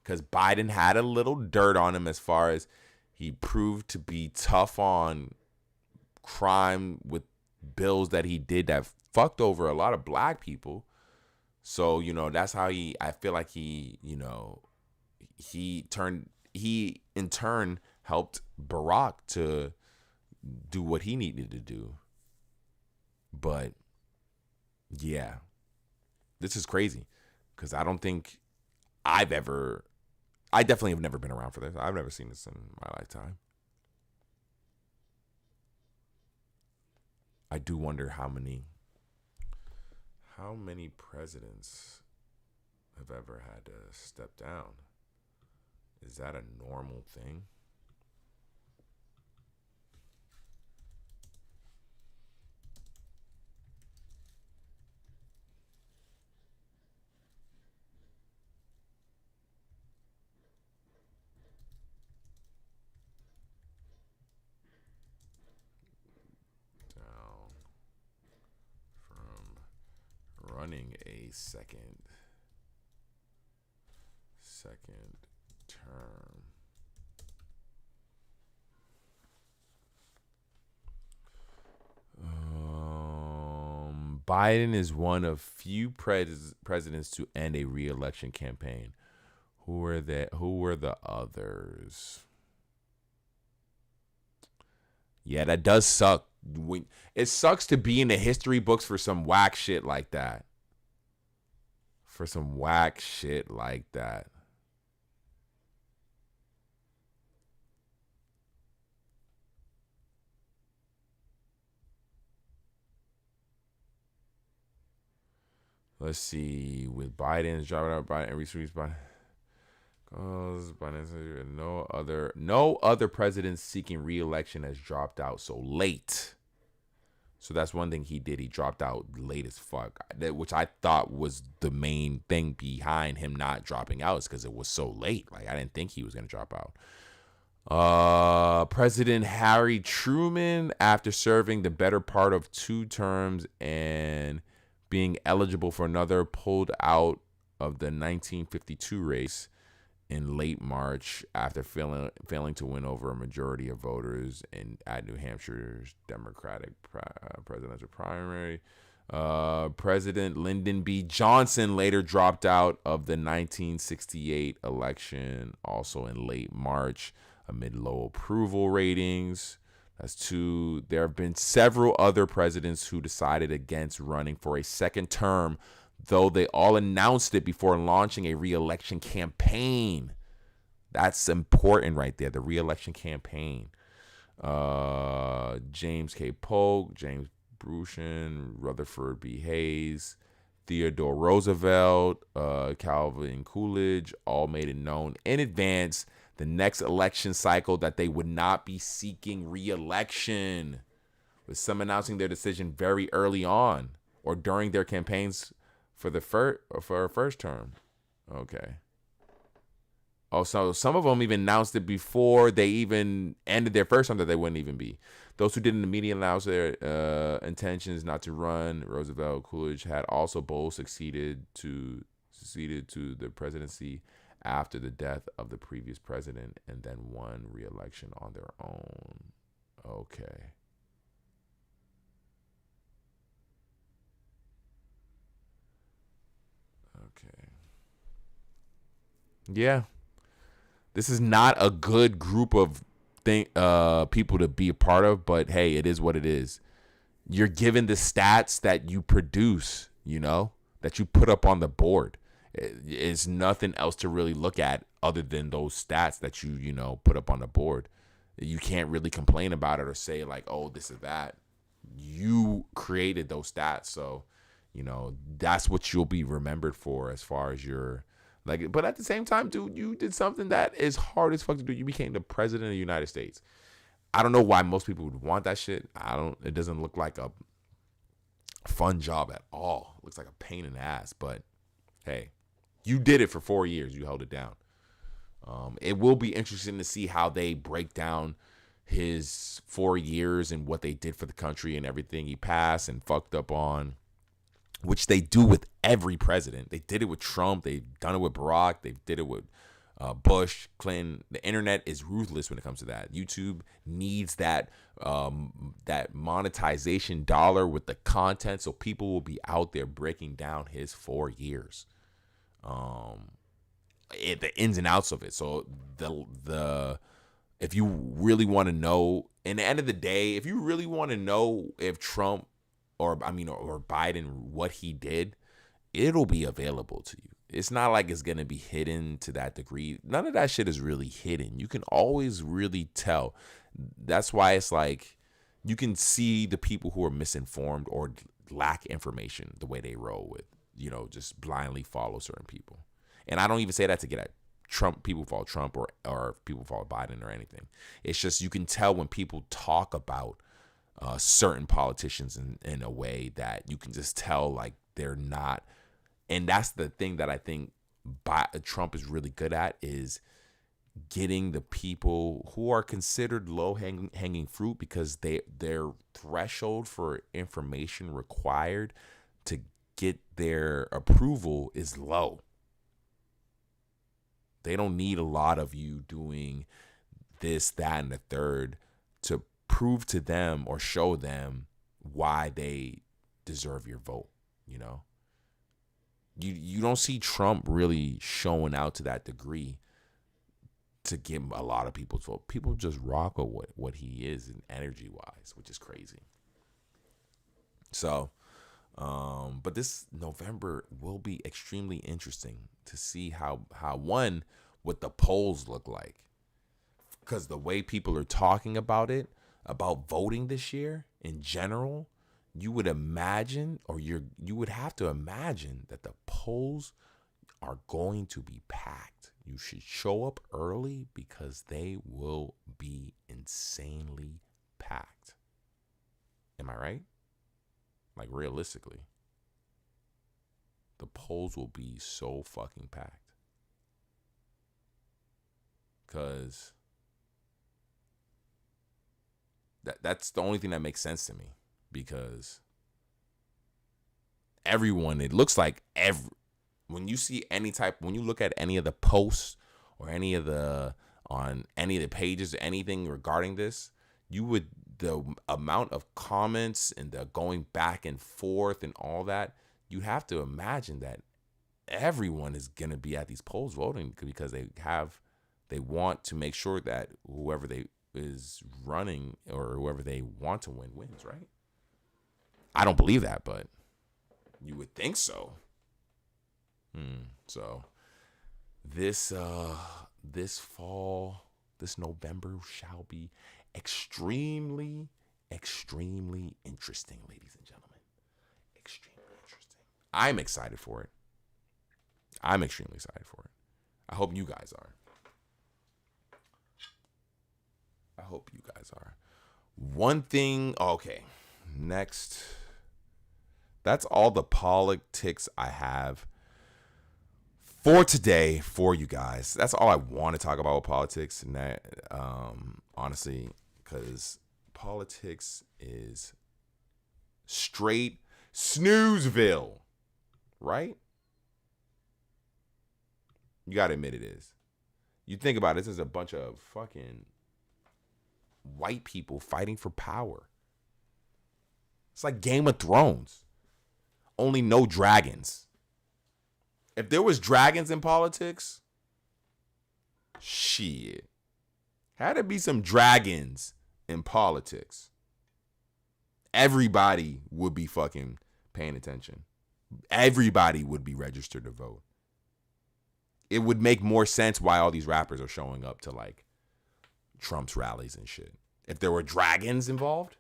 Because Biden had a little dirt on him as far as he proved to be tough on crime with bills that he did that fucked over a lot of black people. So, that's how I feel like he in turn helped Barack to do what he needed to do. But yeah, this is crazy because I definitely have never been around for this. I've never seen this in my lifetime. I do wonder how many presidents have ever had to step down. Is that a normal thing? Down from running a second term. Biden is one of few presidents to end a re-election campaign. Who were the others? Yeah, that does suck. It sucks to be in the history books for some whack shit like that. Let's see. With Biden's dropping out, Biden and research Biden. No other president seeking re-election has dropped out so late. So that's one thing he did. He dropped out late as fuck, which I thought was the main thing behind him not dropping out, is because it was so late. Like, I didn't think he was gonna drop out. President Harry Truman, after serving the better part of 2 terms and being eligible for another, pulled out of the 1952 race in late March after failing to win over a majority of voters at New Hampshire's Democratic presidential primary. President Lyndon B. Johnson later dropped out of the 1968 election, also in late March, amid low approval ratings. That's 2. There have been several other presidents who decided against running for a second term, though they all announced it before launching a re-election campaign. That's important right there, the re-election campaign. James K. Polk, James Brushin, Rutherford B. Hayes, Theodore Roosevelt, Calvin Coolidge, all made it known in advance the next election cycle that they would not be seeking re-election, with some announcing their decision very early on or during their campaigns for her first term. Okay. Oh, so some of them even announced it before they even ended their first term that they wouldn't even be. Those who didn't immediately announce their intentions not to run, Roosevelt, Coolidge had also both succeeded to the presidency after the death of the previous president and then won re-election on their own. Okay. Okay. Yeah. This is not a good group of people to be a part of, but hey, it is what it is. You're given the stats that you produce, that you put up on the board. It's nothing else to really look at other than those stats that you put up on the board. You can't really complain about it or say like, oh, this is that. You created those stats, so that's what you'll be remembered for as far as your like. But at the same time, dude, you did something that is hard as fuck to do. You became the president of the United States. I don't know why most people would want that shit. It doesn't look like a fun job at all. It looks like a pain in the ass. But hey, you did it for 4 years. You held it down. It will be interesting to see how they break down his 4 years and what they did for the country and everything he passed and fucked up on, which they do with every president. They did it with Trump. They've done it with Barack. They did it with Bush, Clinton. The internet is ruthless when it comes to that. YouTube needs that monetization dollar with the content, so people will be out there breaking down his 4 years, the ins and outs of it. So the if you really want to know, in the end of the day, if you really want to know if Trump or Biden, what he did, it'll be available to you. It's not like it's going to be hidden to that degree. None of that shit is really hidden. You can always really tell. That's why it's like you can see the people who are misinformed or lack information the way they roll with, just blindly follow certain people. And I don't even say that to get at Trump. People follow Trump or people follow Biden or anything. It's just you can tell when people talk about certain politicians in a way that you can just tell like they're not. And that's the thing that I think Trump is really good at, is getting the people who are considered low hanging fruit because their threshold for information required to get their approval is low. They don't need a lot of you doing this, that, and the third to prove to them or show them why they deserve your vote. You don't see Trump really showing out to that degree to get a lot of people's vote. People just rock with what he is and energy wise, which is crazy. So, but this November will be extremely interesting to see how what the polls look like, because the way people are talking about it, about voting this year in general, you would imagine, or you would have to imagine, that the polls are going to be packed. You should show up early because they will be insanely packed. Am I right? Like, realistically, the polls will be so fucking packed. Because that's the only thing that makes sense to me. Because everyone, it looks like when you look at any of the posts or on any of the pages or anything regarding this, the amount of comments and the going back and forth and all that, you have to imagine that everyone is going to be at these polls voting because they want to make sure that whoever they is running or whoever they want to win wins, right? I don't believe that, but you would think so. So this November shall be extremely, extremely interesting, ladies and gentlemen. Extremely interesting. I'm excited for it. I'm extremely excited for it. I hope you guys are. One thing, okay. Next, that's all the politics I have for today for you guys. That's all I want to talk about with politics, and that honestly, because politics is straight snoozeville, right? You gotta admit it is. You think about it, this is a bunch of fucking white people fighting for power. It's like Game of Thrones, only no dragons. If there was dragons in politics, shit. Had to be some dragons in politics. Everybody would be fucking paying attention. Everybody would be registered to vote. It would make more sense why all these rappers are showing up to like Trump's rallies and shit. If there were dragons involved,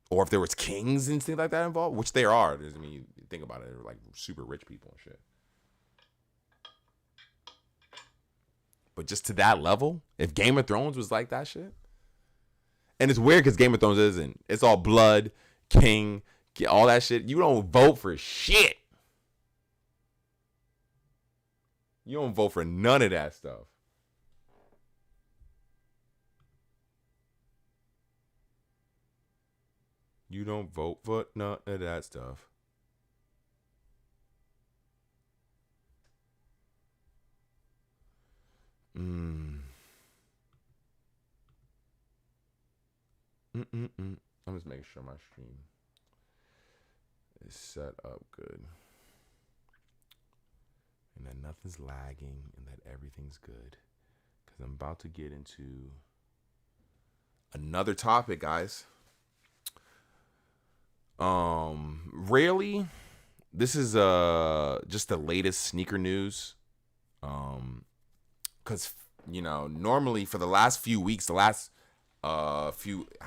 or if there was kings and things like that involved, which there are. I mean, you think about it, they're like super rich people and shit. But just to that level, if Game of Thrones was like that shit, and it's weird because Game of Thrones isn't. It's all blood, king, all that shit. You don't vote for shit. You don't vote for none of that stuff. You don't vote for none of that stuff. I'm just making sure my stream is set up good. And that nothing's lagging and that everything's good. Because I'm about to get into another topic, guys. Rarely, this is just the latest sneaker news. Because you know, normally for the last few weeks, the last how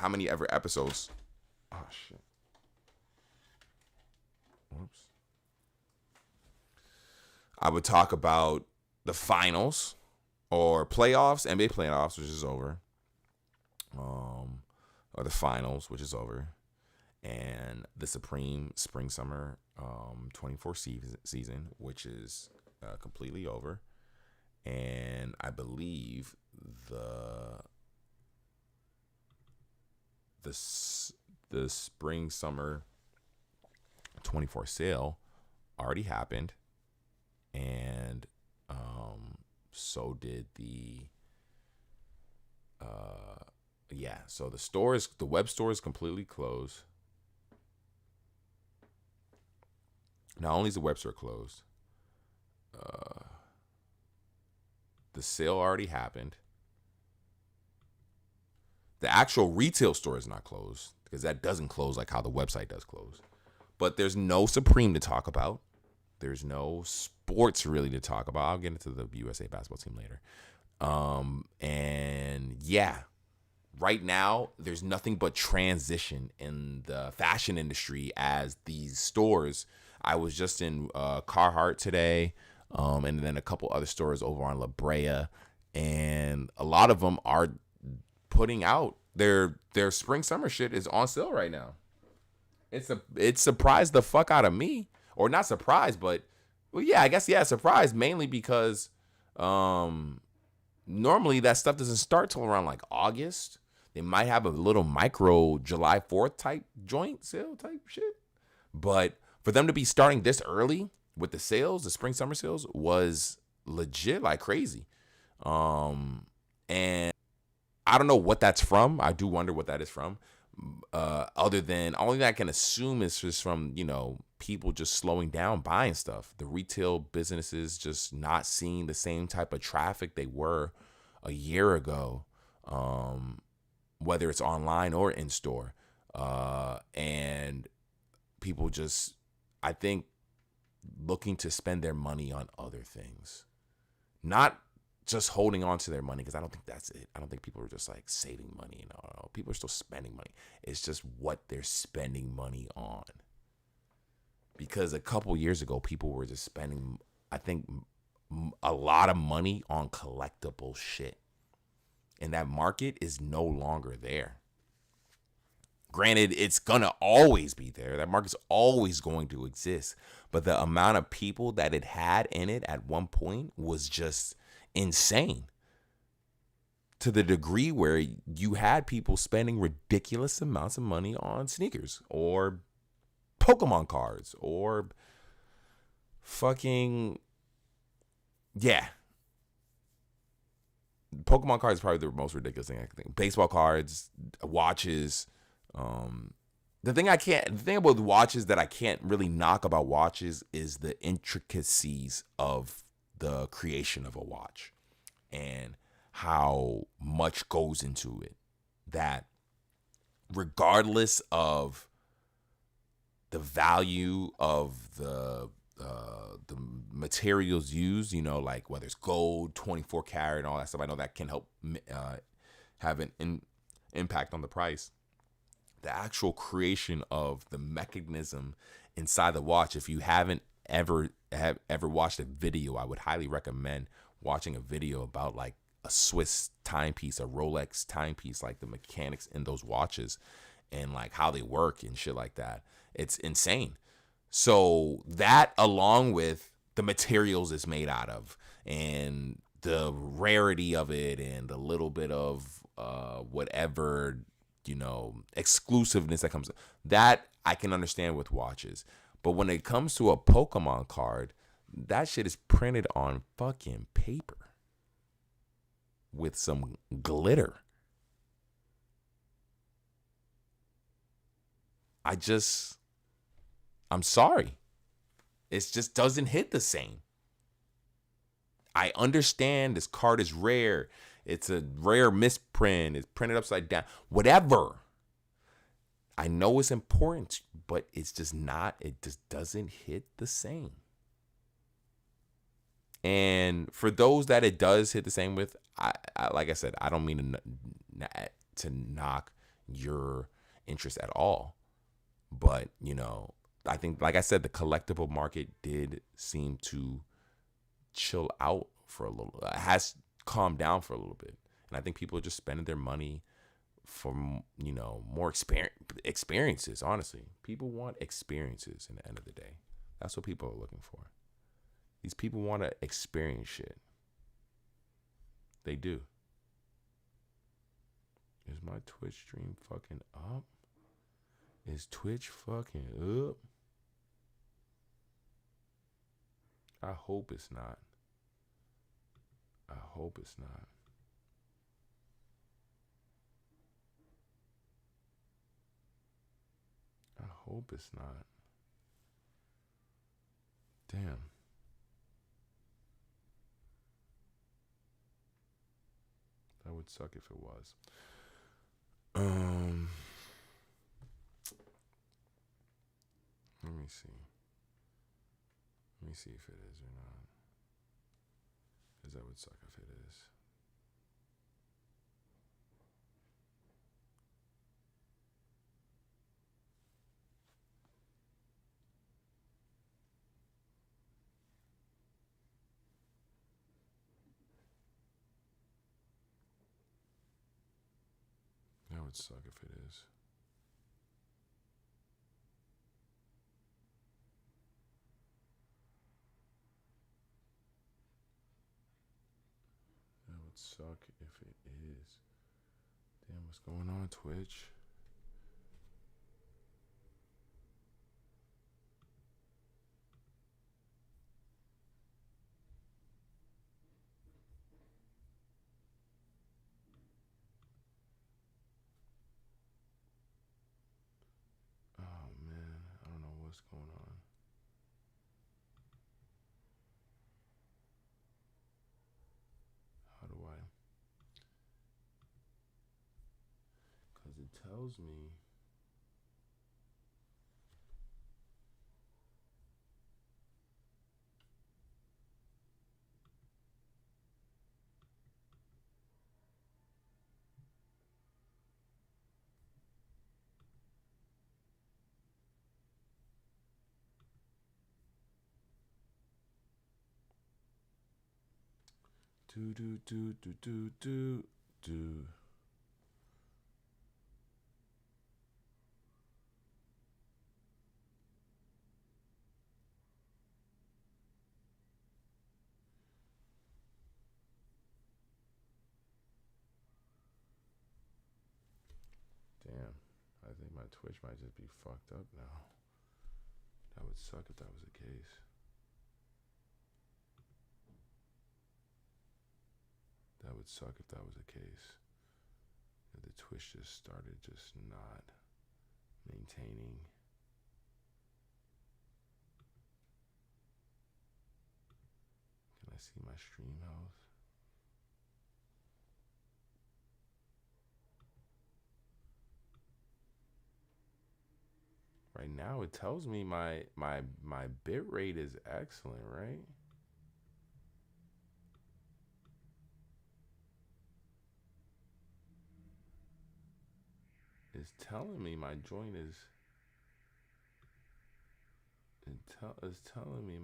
many ever episodes? Oh shit. Whoops. I would talk about the finals or playoffs, NBA playoffs, which is over. Or the finals, which is over. And the Supreme Spring Summer 24 season, which is completely over. And I believe the Spring Summer 24 sale already happened. And so did so the web store is completely closed. Not only is the web store closed, the sale already happened. The actual retail store is not closed because that doesn't close like how the website does close. But there's no Supreme to talk about. There's no sports really to talk about. I'll get into the USA basketball team later. And yeah, right now there's nothing but transition in the fashion industry as these stores. I was just in Carhartt today, and then a couple other stores over on La Brea, and a lot of them are putting out their spring summer shit is on sale right now. It surprised the fuck out of me. Or not surprised, but well, yeah, I guess surprised mainly because normally that stuff doesn't start till around like August. They might have a little micro July 4th type joint sale type shit. But for them to be starting this early with the sales, the spring summer sales was legit like crazy. And I don't know what that's from. I do wonder what that is from. Other than only that I can assume is just from, you know, people just slowing down buying stuff. The retail businesses just not seeing the same type of traffic they were a year ago, whether it's online or in store. And people just, I think, looking to spend their money on other things. Not just holding on to their money, because I don't think that's it. I don't think people are just like saving money. No, people are still spending money. It's just what they're spending money on. Because a couple years ago, people were just spending, I think, a lot of money on collectible shit. And that market is no longer there. Granted, it's gonna always be there. That market's always going to exist. But the amount of people that it had in it at one point was just insane. To the degree where you had people spending ridiculous amounts of money on sneakers or Pokemon cards or fucking, yeah. Pokemon cards is probably the most ridiculous thing I can think. Baseball cards, watches. The thing about watches that I can't really knock about watches is the intricacies of the creation of a watch and how much goes into it. That regardless of the value of the materials used, like whether it's gold, 24 karat, and all that stuff, I know that can help have an impact on the price. The actual creation of the mechanism inside the watch, if you haven't ever watched a video, I would highly recommend watching a video about like a Swiss timepiece, a Rolex timepiece, like the mechanics in those watches and like how they work and shit like that. It's insane. So that, along with the materials it's made out of and the rarity of it and the little bit of whatever, exclusiveness that comes, that I can understand with watches. But when it comes to a Pokemon card, that shit is printed on fucking paper with some glitter. I'm sorry. It just doesn't hit the same. I understand this card is rare. It's a rare misprint. It's printed upside down. Whatever. I know it's important, but it's just not. It just doesn't hit the same. And for those that it does hit the same with, I like I said, I don't mean to knock your interest at all. But, I think, like I said, the collectible market did seem to chill out for a little. Has calmed down for a little bit. And I think people are just spending their money for, more experiences, honestly. People want experiences in the end of the day. That's what people are looking for. These people want to experience shit. They do. Is my Twitch stream fucking up? Is Twitch fucking up? I hope it's not. I hope it's not. I hope it's not. Damn. That would suck if it was. Let me see. Let me see if it is or not. Because that would suck if it is. That would suck if it is. That would suck if it is. Damn, what's going on, Twitch? Oh man, I don't know what's going on. How do I? Because it tells me. Do. think my Twitch might just be fucked up now. That would suck if that was the case. That would suck if that was the case. If the Twitch just started just not maintaining. Can I see my stream health? Right now it tells me my bit rate is excellent, right? It's telling me my joint is it's telling me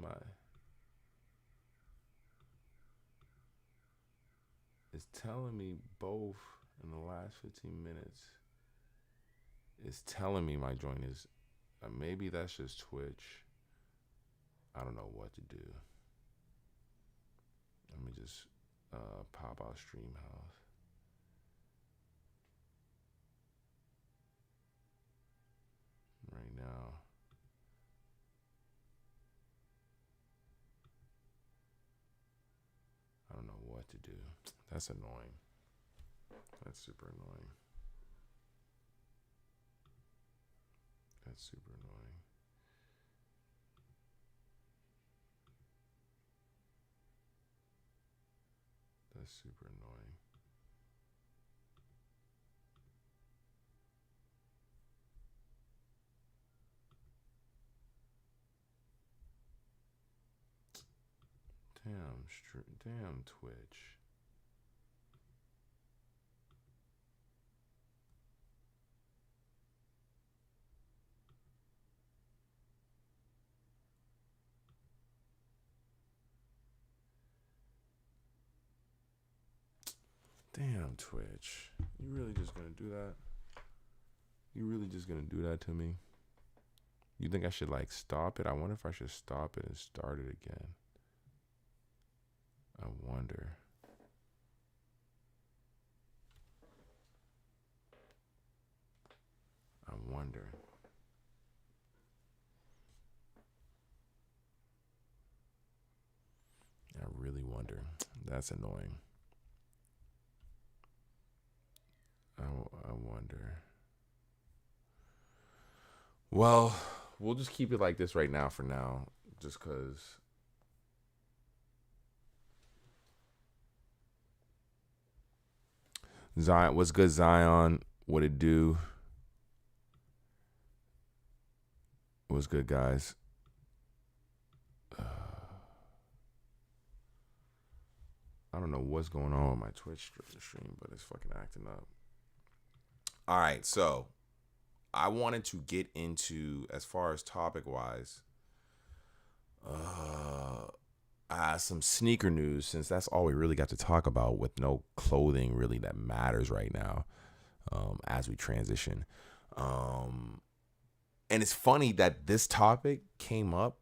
it's telling me both in the last 15 minutes. It's telling me my joint is maybe that's just Twitch. I don't know what to do. Let me just pop out stream health. Right now. I don't know what to do. That's annoying. That's super annoying. That's super annoying. That's super annoying. Damn Twitch. Damn Twitch. You really just gonna do that? You really just gonna do that to me? You think I should like stop it? I wonder if I should stop it and start it again. I wonder. I wonder. I really wonder. That's annoying. I wonder. Well, we'll just keep it like this right now for now. Just because. Zion, what's good, Zion? What it do? What's good, guys? I don't know what's going on with my Twitch stream, but it's fucking acting up. All right, so I wanted to get into, as far as topic-wise, some sneaker news, since that's all we really got to talk about with no clothing really that matters right now as we transition. And it's funny that this topic came up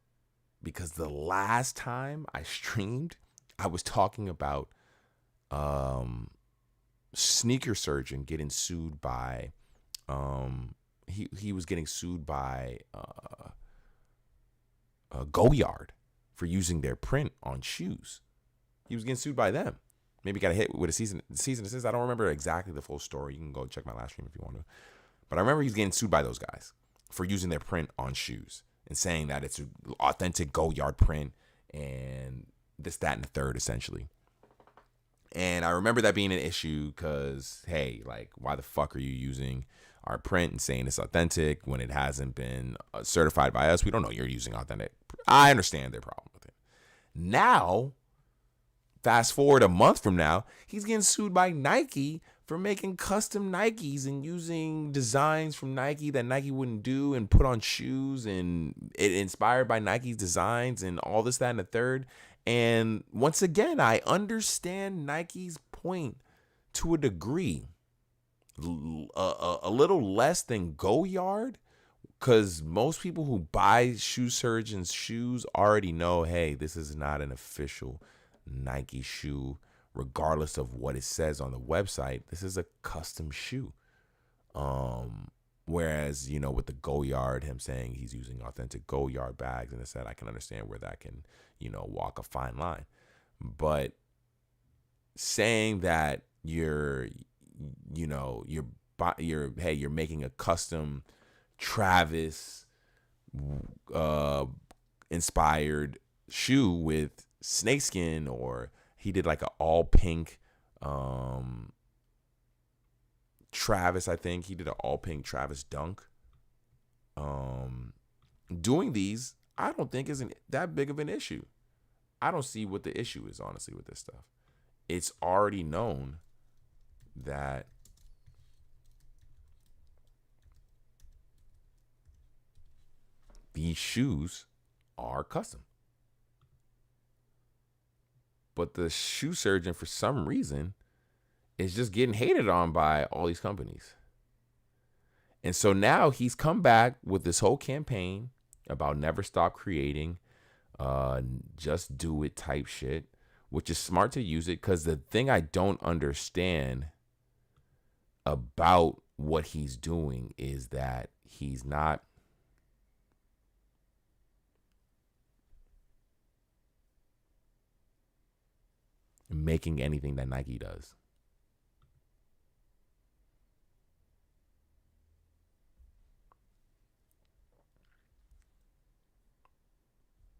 because the last time I streamed, I was talking about Sneaker Surgeon getting sued by he was getting sued by Goyard for using their print on shoes. He was getting sued by them. Maybe got a hit with a cease and desist. I don't remember exactly the full story. You can go check my last stream if you want to. But I remember he's getting sued by those guys for using their print on shoes and saying that it's an authentic Goyard print and this, that, and the third, essentially. And I remember that being an issue because, hey, like, why the fuck are you using our print and saying it's authentic when it hasn't been certified by us? We don't know you're using authentic. I understand their problem with it. Now, fast forward a month from now, he's getting sued by Nike for making custom Nikes and using designs from Nike that Nike wouldn't do and put on shoes, and it inspired by Nike's designs and all this, that, and the third. And once again, I understand Nike's point to a degree. A little less than Goyard, because most people who buy Shoe Surgeon's shoes already know, hey, this is not an official Nike shoe, regardless of what it says on the website. This is a custom shoe. Whereas, you know, with the Go Yard, him saying he's using authentic Go Yard bags and said, I can understand where that can, you know, walk a fine line. But saying that you're making a custom Travis inspired shoe with snakeskin, or he did like an all pink Travis, I think he did an all pink Travis dunk. Doing these, I don't think isn't that big of an issue. I don't see what the issue is, honestly, with this stuff. It's already known that these shoes are custom. But the shoe surgeon, for some reason, is just getting hated on by all these companies. And so now he's come back with this whole campaign about never stop creating, just do it type shit, which is smart to use it, because the thing I don't understand about what he's doing is that he's not making anything that Nike does.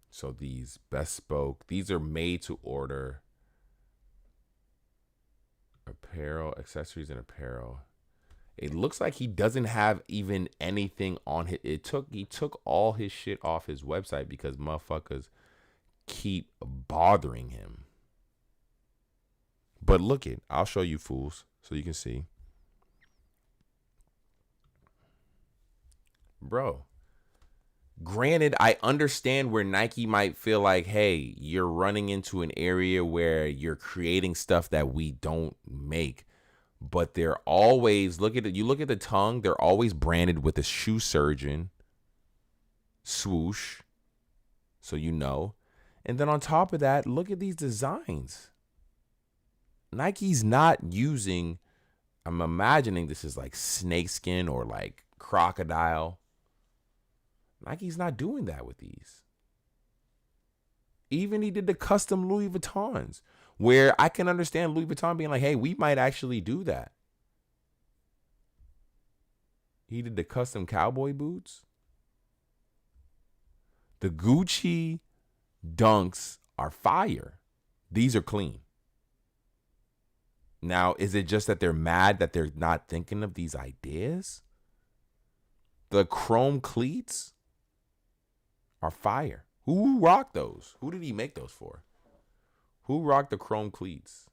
So these bespoke, these are made to order apparel, accessories, and apparel. It looks like he doesn't have even anything on it. He took all his shit off his website because motherfuckers keep bothering him. But look it, I'll show you fools so you can see. Bro, granted, I understand where Nike might feel like, hey, you're running into an area where you're creating stuff that we don't make. But they're always, look at it, you look at the tongue, they're always branded with a shoe surgeon swoosh. So you know. And then on top of that, look at these designs. Nike's not using, I'm imagining this is like snakeskin or like crocodile. Nike's not doing that with these. Even he did the custom Louis Vuittons, where I can understand Louis Vuitton being like, hey, we might actually do that. He did the custom cowboy boots. The Gucci dunks are fire. These are clean. Now, is it just that they're mad that they're not thinking of these ideas? The chrome cleats are fire. Who rocked those? Who did he make those for? Who rocked the chrome cleats?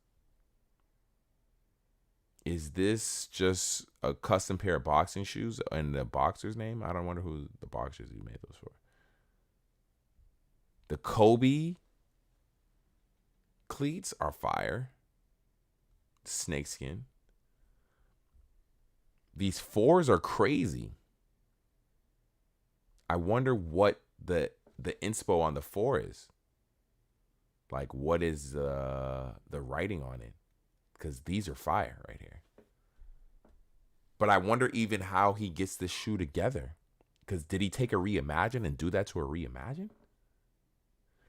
Is this just a custom pair of boxing shoes and the boxer's name? I don't wonder who the boxers he made those for. The Kobe cleats are fire. Snakeskin. These fours are crazy. I wonder what the inspo on the four is. Like, what is the writing on it? Because these are fire right here. But I wonder even how he gets this shoe together. Because did he take a Reimagine and do that to a Reimagine?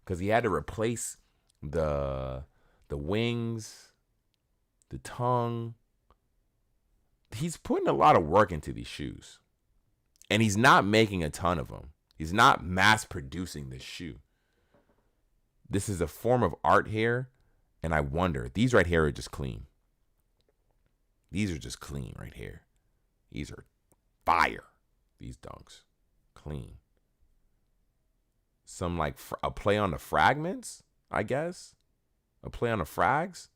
Because he had to replace the wings, the tongue. He's putting a lot of work into these shoes. And he's not making a ton of them. He's not mass producing this shoe. This is a form of art here. And I wonder, these right here are just clean. These are just clean right here. These are fire. These dunks. Clean. Some like a play on the fragments, I guess. A play on the frags.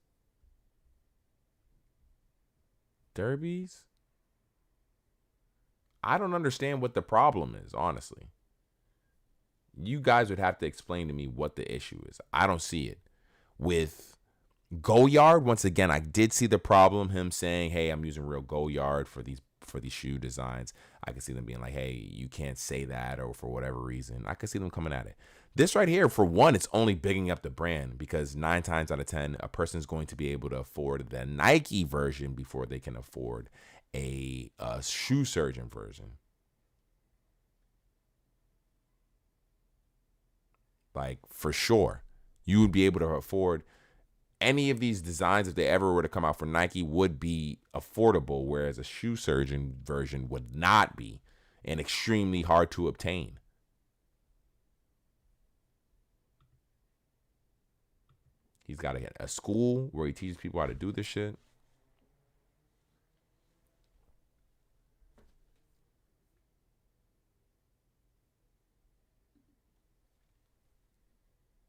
Derbies. I don't understand what the problem is, honestly. You guys would have to explain to me what the issue is. I don't see it. With Goyard, once again, I did see the problem. Him saying, hey, I'm using real Goyard for these shoe designs. I can see them being like, hey, you can't say that, or for whatever reason. I can see them coming at it. This right here, for one, it's only bigging up the brand because 9 times out of 10, a person's going to be able to afford the Nike version before they can afford a shoe surgeon version. Like, for sure, you would be able to afford any of these designs if they ever were to come out for Nike would be affordable, whereas a shoe surgeon version would not be and extremely hard to obtain. He's got a school where he teaches people how to do this shit.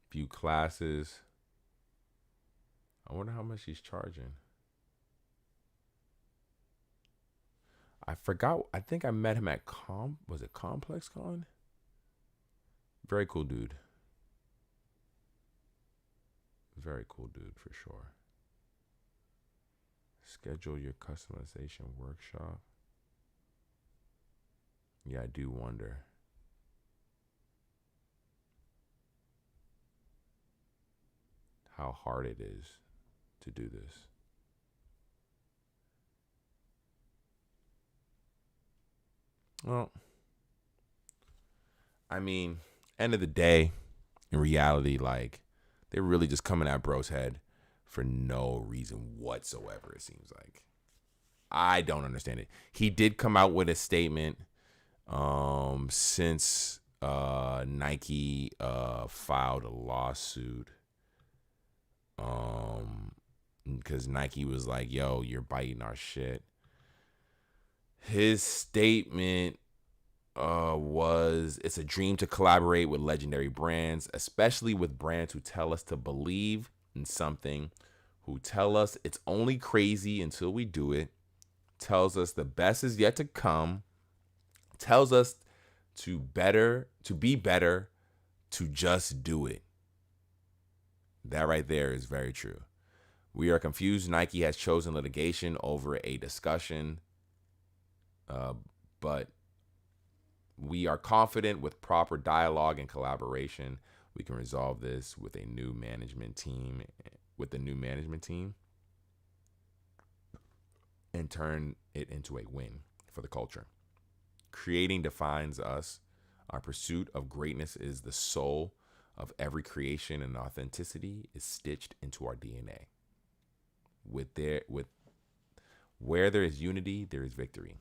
Few classes. I wonder how much he's charging. I forgot. I think I met him at was it Complex Con? Very cool dude. Very cool dude for sure. Schedule your customization workshop. Yeah, I do wonder. How hard it is to do this. Well, I mean, end of the day, in reality, like, they're really just coming at bro's head for no reason whatsoever, it seems like. I don't understand it. He did come out with a statement since Nike filed a lawsuit because Nike was like, yo, you're biting our shit. His statement was, it's a dream to collaborate with legendary brands, especially with brands who tell us to believe in something, who tell us it's only crazy until we do it, tells us the best is yet to come, tells us to be better, to just do it. That right there is very true. We are confused. Nike has chosen litigation over a discussion, but we are confident with proper dialogue and collaboration, we can resolve this with a new management team, and turn it into a win for the culture. Creating defines us. Our pursuit of greatness is the soul of every creation, and authenticity is stitched into our DNA. Where there is unity, there is victory.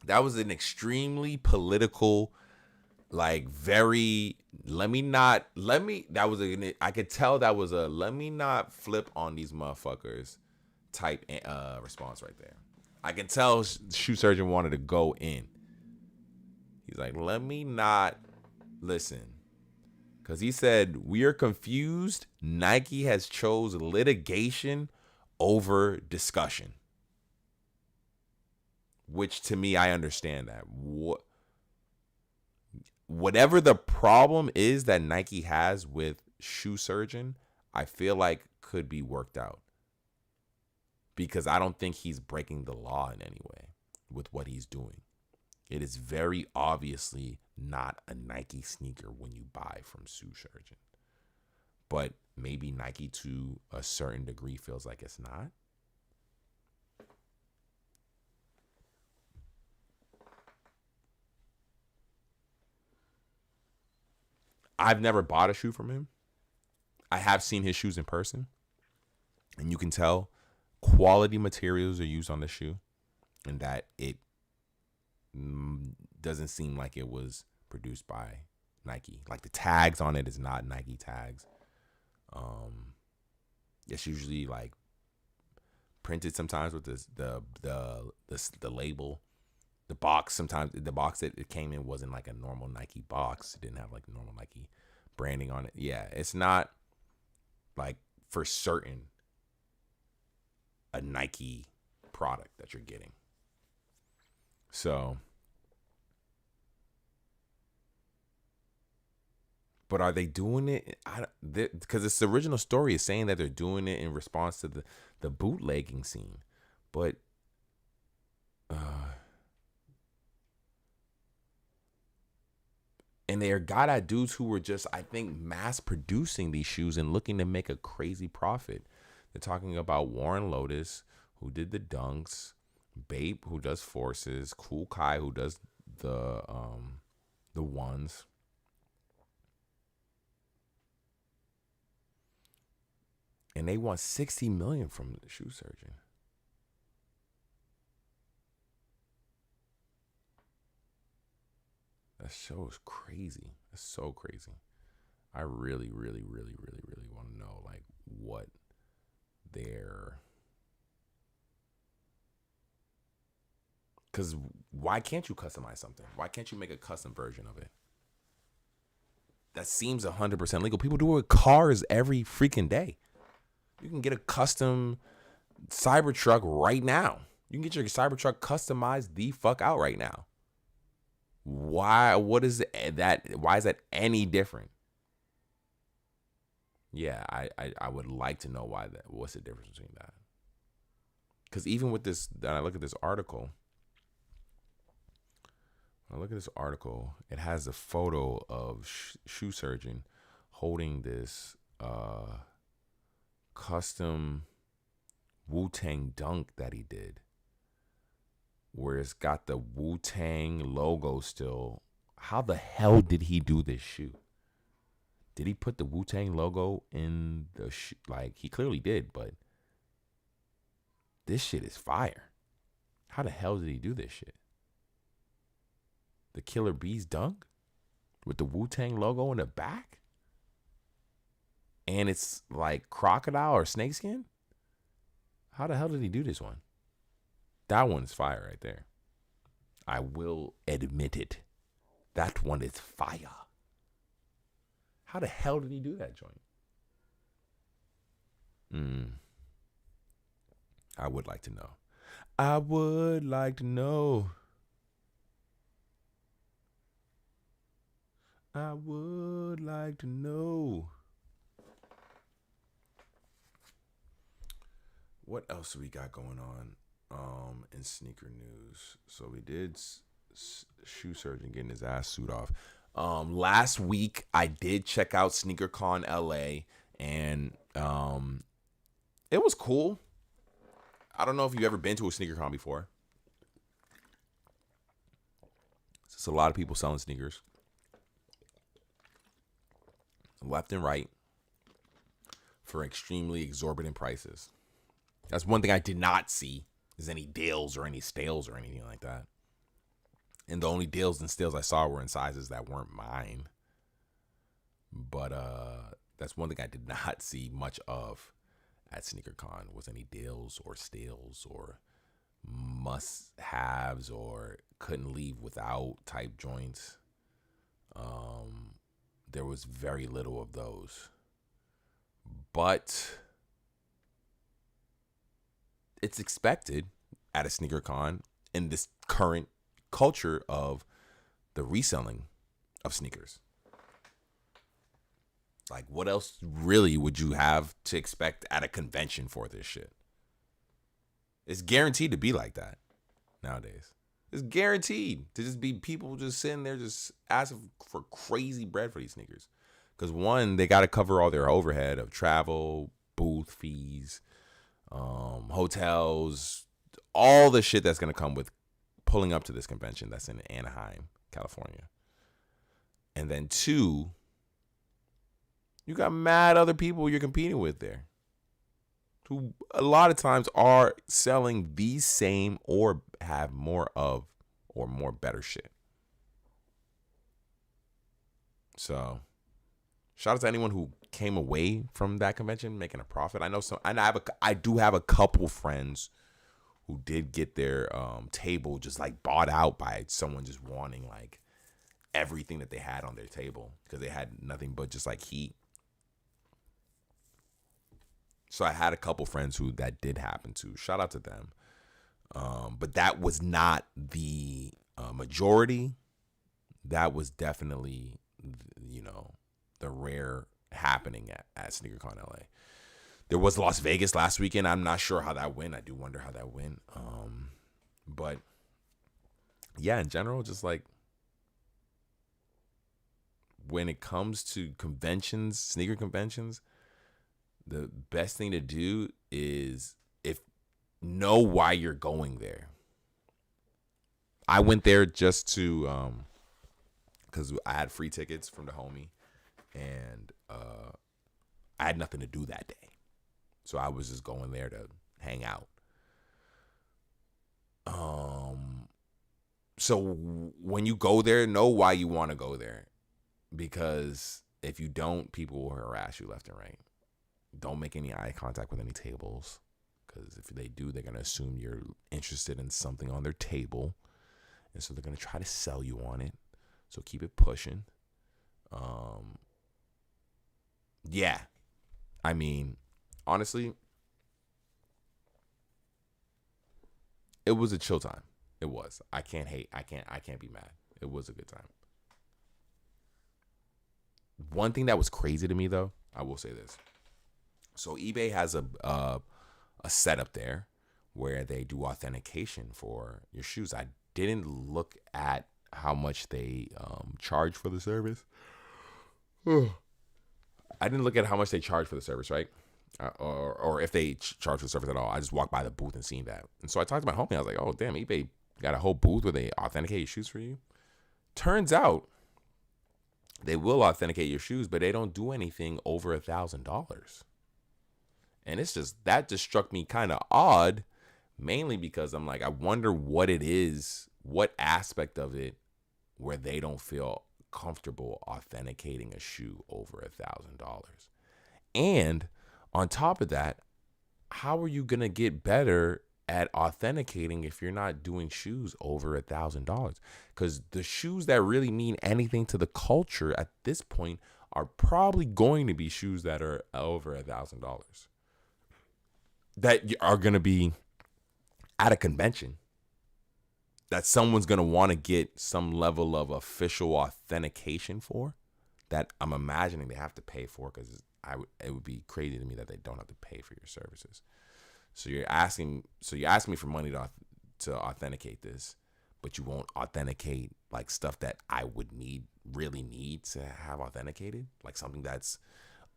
That was an extremely political, like, very, I could tell that was a let me not flip on these motherfuckers type response right there. I can tell shoe surgeon wanted to go in. He's like, let me not listen. Because he said, we are confused. Nike has chose litigation over discussion. Which, to me, I understand that. Whatever the problem is that Nike has with shoe surgeon, I feel like could be worked out. Because I don't think he's breaking the law in any way with what he's doing. It is very obviously not a Nike sneaker when you buy from shoe surgeon. But maybe Nike, to a certain degree, feels like it's not. I've never bought a shoe from him. I have seen his shoes in person, and you can tell quality materials are used on the shoe, and that it doesn't seem like it was produced by Nike. Like, the tags on it is not Nike tags. It's usually like printed sometimes with the label. The box, sometimes the box that it came in wasn't like a normal Nike box. It didn't have like normal Nike branding on it. Yeah, it's not like for certain a Nike product that you're getting. So, but are they doing it? Because this original story is saying that they're doing it in response to the bootlegging scene. But And they got at dudes who were just, I think, mass producing these shoes and looking to make a crazy profit. They're talking about Warren Lotus, who did the dunks, Bape, who does forces, Cool Kai, who does the ones. And they want $60 million from the shoe surgeon. That show is crazy. That's so crazy. I really, really, really, really, really want to know like what their. Because why can't you customize something? Why can't you make a custom version of it? That seems 100% legal. People do it with cars every freaking day. You can get a custom Cybertruck right now. You can get your Cybertruck customized the fuck out right now. Why? What is that? Why is that any different? Yeah, I would like to know why that. What's the difference between that? Because even with this, I look at this article. It has a photo of shoe surgeon holding this custom Wu-Tang dunk that he did, where it's got the Wu-Tang logo still. How the hell did he do this shoe? Did he put the Wu-Tang logo in the shoe? Like, he clearly did, but this shit is fire. How the hell did he do this shit? The Killer Bees dunk with the Wu-Tang logo in the back? And it's like crocodile or snakeskin? How the hell did he do this one? That one's fire right there. I will admit it. That one is fire. How the hell did he do that joint? I would like to know. I would like to know. I would like to know. What else do we got going on in sneaker news? So we did shoe surgeon getting his ass suit off. Last week I did check out SneakerCon LA, and it was cool. I don't know if you've ever been to a SneakerCon before. It's just a lot of people selling sneakers left and right for extremely exorbitant prices. That's one thing I did not see is any deals or any stales or anything like that. And the only deals and stales I saw were in sizes that weren't mine. But that's one thing I did not see much of at SneakerCon was any deals or stales or must-haves or couldn't leave without type joints. There was very little of those. But it's expected at a SneakerCon in this current culture of the reselling of sneakers. Like, what else really would you have to expect at a convention for this shit? It's guaranteed to be like that nowadays. It's guaranteed to just be people just sitting there just asking for crazy bread for these sneakers. Because one, they got to cover all their overhead of travel, booth fees, hotels, all the shit that's going to come with pulling up to this convention that's in Anaheim, California. And then two, you got mad other people you're competing with there who a lot of times are selling the same or have more of or more better shit. So shout out to anyone who came away from that convention making a profit. I know some, and I do have a couple friends who did get their table just like bought out by someone just wanting like everything that they had on their table because they had nothing but just like heat. So I had a couple friends who that did happen to. Shout out to them. But that was not the majority. That was definitely, the rare happening at SneakerCon LA. There was Las Vegas last weekend. I'm not sure how that went. I do wonder how that went. But yeah, in general, just like when it comes to conventions, sneaker conventions, the best thing to do is know why you're going there. I went there just to because I had free tickets from the homie, and I had nothing to do that day, so I was just going there to hang out. So when you go there, know why you want to go there, because if you don't, people will harass you left and right. Don't make any eye contact with any tables, because if they do, they're gonna assume you're interested in something on their table, and so they're gonna try to sell you on it. So keep it pushing. Yeah, I mean, honestly, it was a chill time. It was. I can't hate. I can't be mad. It was a good time. One thing that was crazy to me, though, I will say this. So eBay has a setup there where they do authentication for your shoes. I didn't look at how much they charge for the service. I didn't look at how much they charge for the service, right? Or if they charge for the service at all. I just walked by the booth and seen that. And so I talked to my homie. I was like, oh, damn, eBay got a whole booth where they authenticate your shoes for you. Turns out they will authenticate your shoes, but they don't do anything over $1,000. And that just struck me kind of odd, mainly because I'm like, I wonder what it is, what aspect of it where they don't feel comfortable authenticating a shoe over $1,000. And on top of that, how are you going to get better at authenticating if you're not doing shoes over $1,000? Because the shoes that really mean anything to the culture at this point are probably going to be shoes that are over $1,000, that are going to be at a convention, that someone's going to want to get some level of official authentication for, that I'm imagining they have to pay for, because it would be crazy to me that they don't have to pay for your services. So you're asking me for money to authenticate this, but you won't authenticate like stuff that I would really need to have authenticated, like something that's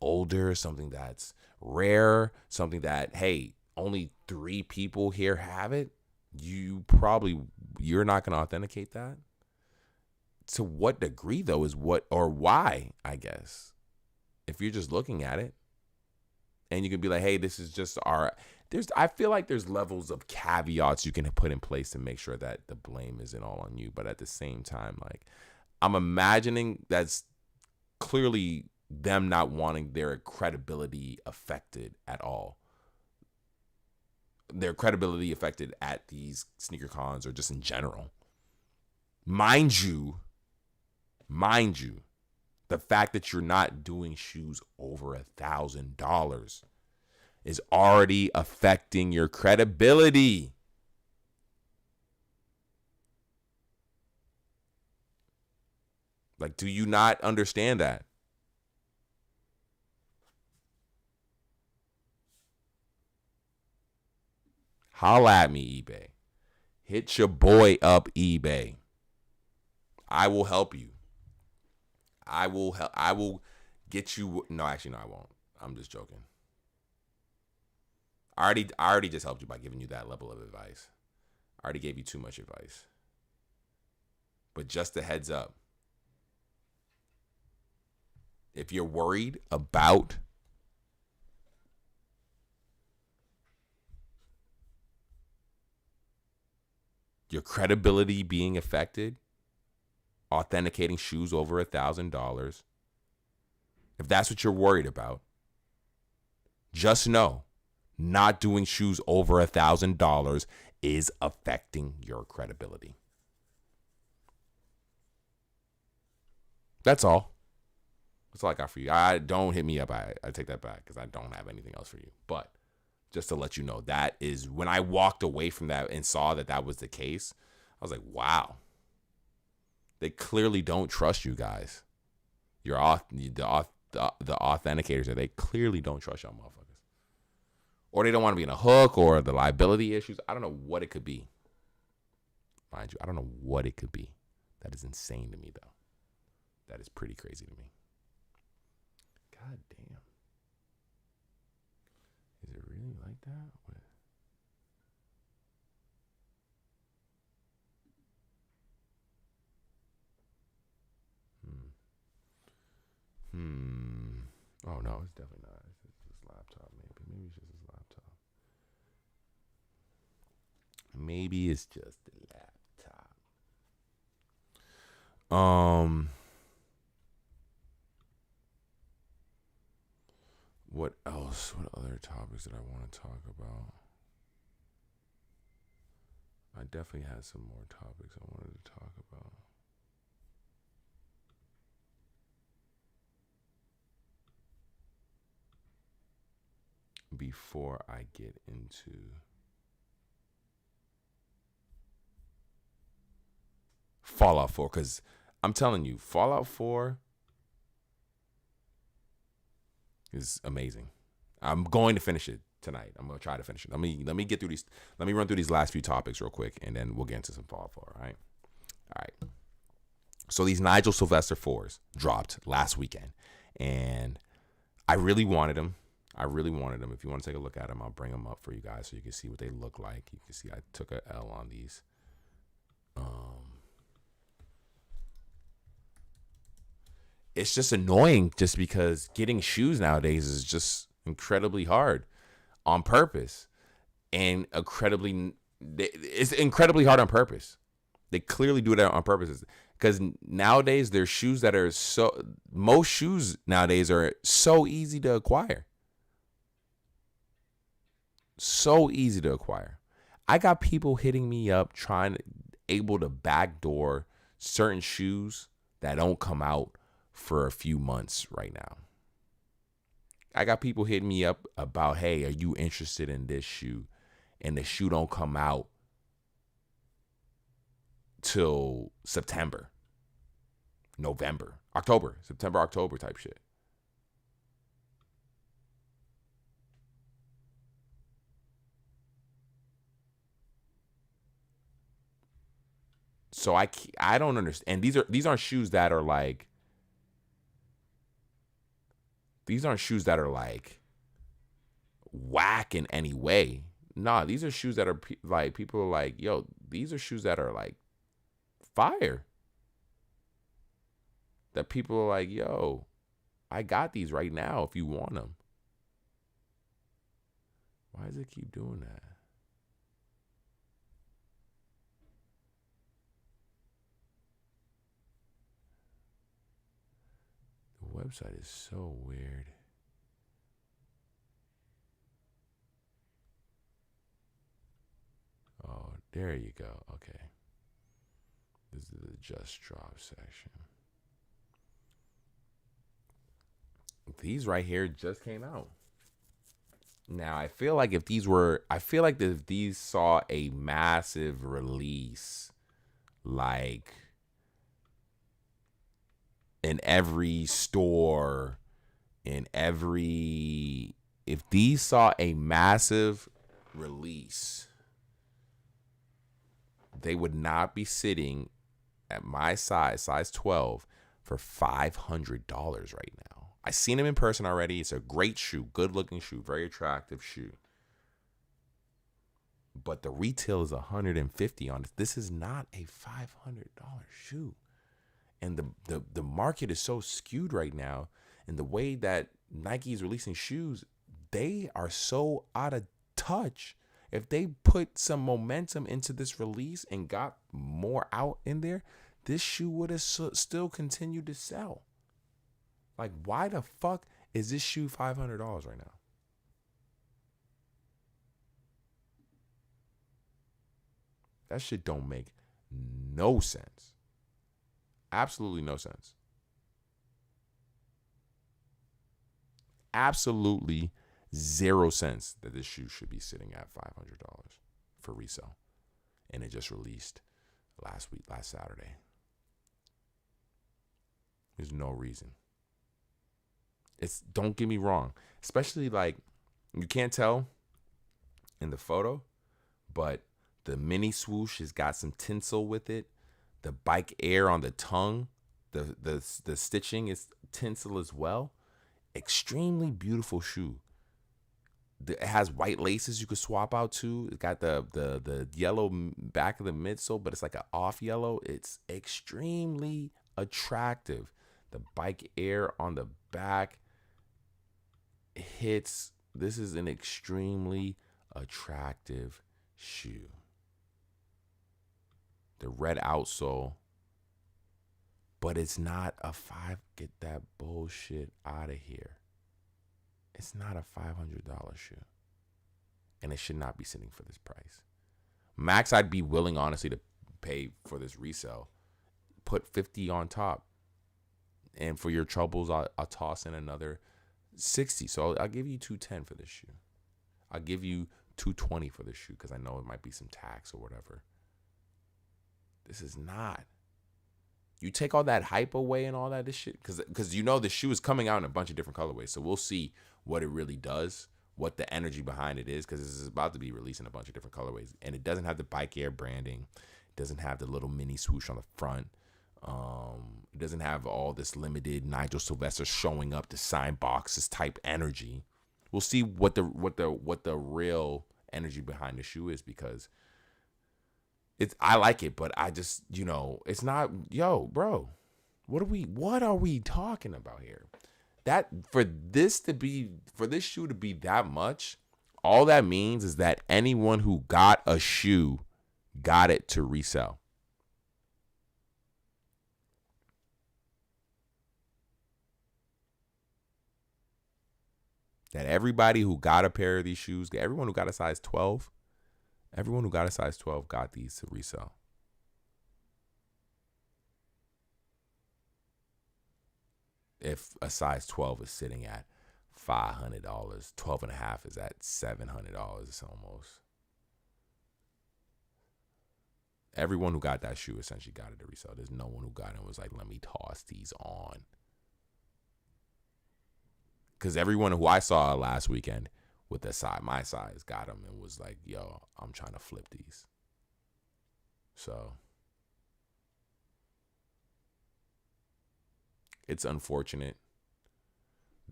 older, something that's rare, something that, hey, only 3 people here have it. You're not going to authenticate that. To what degree, though, is what, or why, I guess, if you're just looking at it and you can be like, hey, this is just I feel like there's levels of caveats you can put in place to make sure that the blame isn't all on you. But at the same time, like, I'm imagining that's clearly them not wanting their credibility affected at all. Their credibility affected at these sneaker cons or just in general. Mind you, the fact that you're not doing shoes over $1,000 is already affecting your credibility. Like, do you not understand that? Holla at me, eBay. Hit your boy up, eBay. I will help you. I will get you. No, actually, no, I won't. I'm just joking. I already just helped you by giving you that level of advice. I already gave you too much advice. But just a heads up. If you're worried about your credibility being affected, authenticating shoes over $1,000, if that's what you're worried about, just know not doing shoes over $1,000 is affecting your credibility. That's all. That's all I got for you. Don't hit me up. I take that back because I don't have anything else for you. But just to let you know, that is when I walked away from that and saw that was the case, I was like, wow. They clearly don't trust you guys. The authenticators, they clearly don't trust y'all motherfuckers. Or they don't want to be in a hook, or the liability issues. I don't know what it could be. Mind you, I don't know what it could be. That is insane to me, though. That is pretty crazy to me. God damn. Is it really like that? What? Oh no, it's definitely not. It's just this laptop, maybe. Maybe it's just this laptop. Maybe it's just the laptop. What else? What other topics did I want to talk about? I definitely had some more topics I wanted to talk about. Before I get into Fallout 4, because I'm telling you, Fallout 4 is amazing. I'm going to finish it tonight. I'm gonna try to finish it. Let me get through these. Let me run through these last few topics real quick, and then we'll get into some Fallout 4. All right. So these Nigel Sylvester 4s dropped last weekend, and I really wanted them. If you want to take a look at them, I'll bring them up for you guys so you can see what they look like. You can see I took a L on these. It's just annoying just because getting shoes nowadays is just incredibly hard on purpose, and it's incredibly hard on purpose. They clearly do that on purpose because nowadays there's shoes that are most shoes nowadays are so easy to acquire. So easy to acquire. I got people hitting me up able to backdoor certain shoes that don't come out for a few months right now. I got people hitting me up about, hey, are you interested in this shoe? And the shoe don't come out till September, November, October, September, October type shit. So I don't understand. And these aren't shoes that are like. These aren't shoes that are like whack in any way. Nah, these are shoes that are like people are like, yo, these are shoes that are like fire. That people are like, yo, I got these right now if you want them. Why does it keep doing that? The website is so weird. Oh, there you go. Okay. This is the just drop section. These right here just came out. Now, I feel like if these saw a massive release, like in every store, if these saw a massive release, they would not be sitting at my size 12, for $500 right now. I seen them in person already. It's a great shoe, good looking shoe, very attractive shoe. But the retail is $150 on it. This is not a $500 shoe. And the market is so skewed right now. And the way that Nike is releasing shoes, they are so out of touch. If they put some momentum into this release and got more out in there, this shoe would have still continued to sell. Like, why the fuck is this shoe $500 right now? That shit don't make no sense. Absolutely no sense. Absolutely 0 cents that this shoe should be sitting at $500 for resale. And it just released last Saturday. There's no reason. Don't get me wrong, especially like you can't tell in the photo, but the mini swoosh has got some tinsel with it. The bike air on the tongue The stitching is tinsel as well. Extremely beautiful shoe. It has white laces you could swap out to. It got the yellow back of the midsole, but it's like an off yellow. It's extremely attractive. The bike air on the back hits. This is an extremely attractive shoe. The red outsole, but it's not a five. Get that bullshit out of here. It's not a $500 shoe. And it should not be sitting for this price. Max, I'd be willing, honestly, to pay for this resale. Put 50 on top. And for your troubles, I'll toss in another 60. So I'll give you 210 for this shoe. I'll give you 220 for this shoe because I know it might be some tax or whatever. This is not. You take all that hype away and all that this shit, because you know the shoe is coming out in a bunch of different colorways. So we'll see what it really does, what the energy behind it is, because this is about to be released in a bunch of different colorways. And it doesn't have the Bike Air branding. It doesn't have the little mini swoosh on the front. It doesn't have all this limited Nigel Sylvester showing up to sign boxes type energy. We'll see what the real energy behind the shoe is, because I like it, but I just, it's not, bro, what are we talking about here? That for this shoe to be that much, all that means is that anyone who got a shoe got it to resell. That everybody who got a pair of these shoes, everyone who got a size 12, got these to resell. If a size 12 is sitting at $500, 12 and a half is at $700. It's almost. Everyone who got that shoe essentially got it to resell. There's no one who got it and was like, let me toss these on. Because everyone who I saw last weekend with my size got them and was like, yo, I'm trying to flip these. So it's unfortunate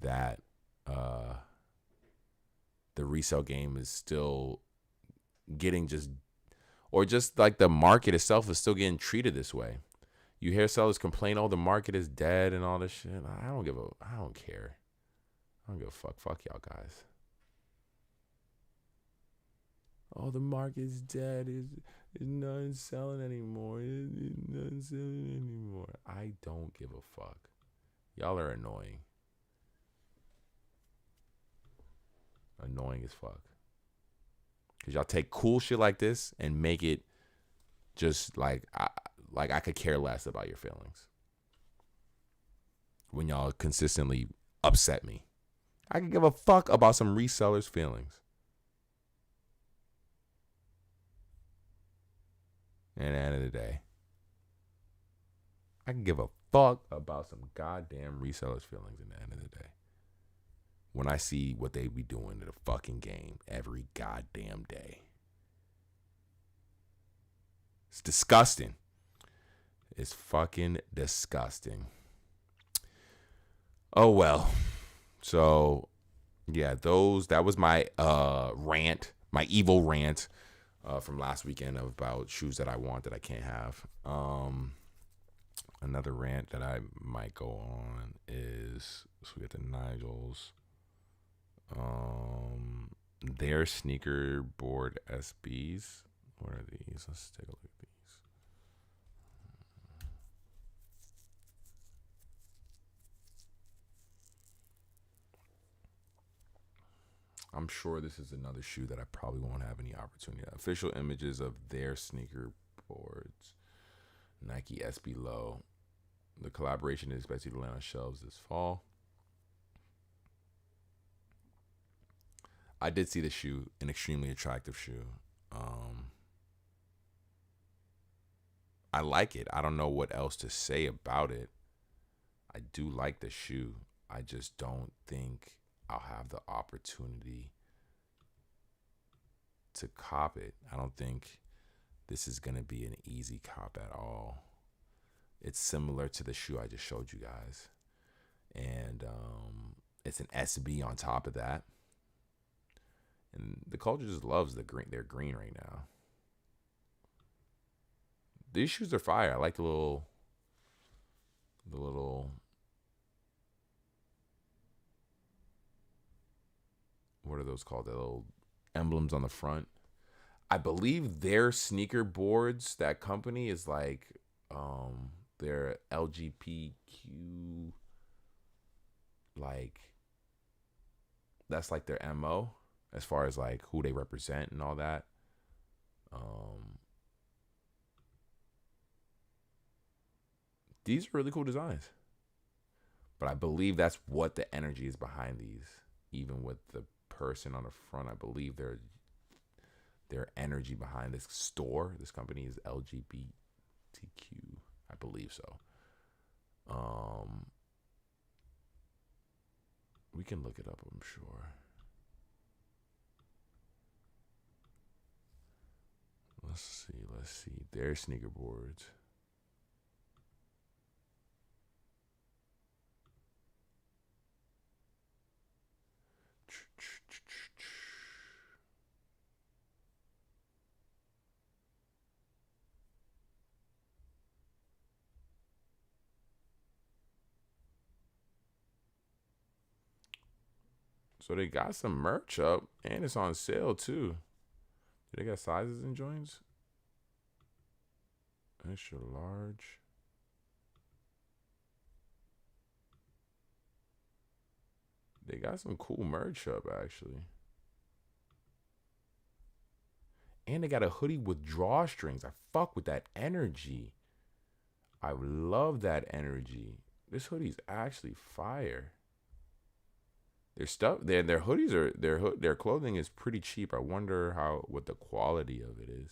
that the resale game is still getting just like the market itself is still getting treated this way. You hear sellers complain, oh, the market is dead and all this shit. I don't care. I don't give a fuck. Fuck y'all guys. Oh, the market's dead. It's nothing selling anymore. It's nothing selling anymore. I don't give a fuck. Y'all are annoying. Annoying as fuck. Because y'all take cool shit like this and make it just like I could care less about your feelings. When y'all consistently upset me. I could give a fuck about some resellers' feelings. And at the end of the day, I can give a fuck about some goddamn resellers' feelings at the end of the day. When I see what they be doing to the fucking game every goddamn day. It's disgusting. It's fucking disgusting. Oh well. So yeah, that was my rant, my evil rant from last weekend about shoes that I want that I can't have. Another rant that I might go on is, so we got the Nigels. Their sneaker board SBs. What are these? Let's take a look at these. I'm sure this is another shoe that I probably won't have any opportunity. Official images of their sneaker boards. Nike SB Low. The collaboration is expected to land on shelves this fall. I did see the shoe, an extremely attractive shoe. I like it. I don't know what else to say about it. I do like the shoe. I just don't think I'll have the opportunity to cop it. I don't think this is going to be an easy cop at all. It's similar to the shoe I just showed you guys. And it's an SB on top of that. And the culture just loves they're green right now. These shoes are fire. I like the little what are those called? The little emblems on the front. I believe their sneaker boards, that company is like their LGBTQ, like that's like their MO as far as like who they represent and all that. These are really cool designs. But I believe that's what the energy is behind these. Even with the person on the front, I believe their energy behind this store, this company, is LGBTQ. I believe so. We can look it up, I'm sure. Let's see. Their sneaker boards. So they got some merch up, and it's on sale too. Do they got sizes and joints? Extra large. They got some cool merch up actually. And they got a hoodie with drawstrings. I fuck with that energy. I love that energy. This hoodie's actually fire. Their stuff, their hoodies are their clothing is pretty cheap. I wonder what the quality of it is.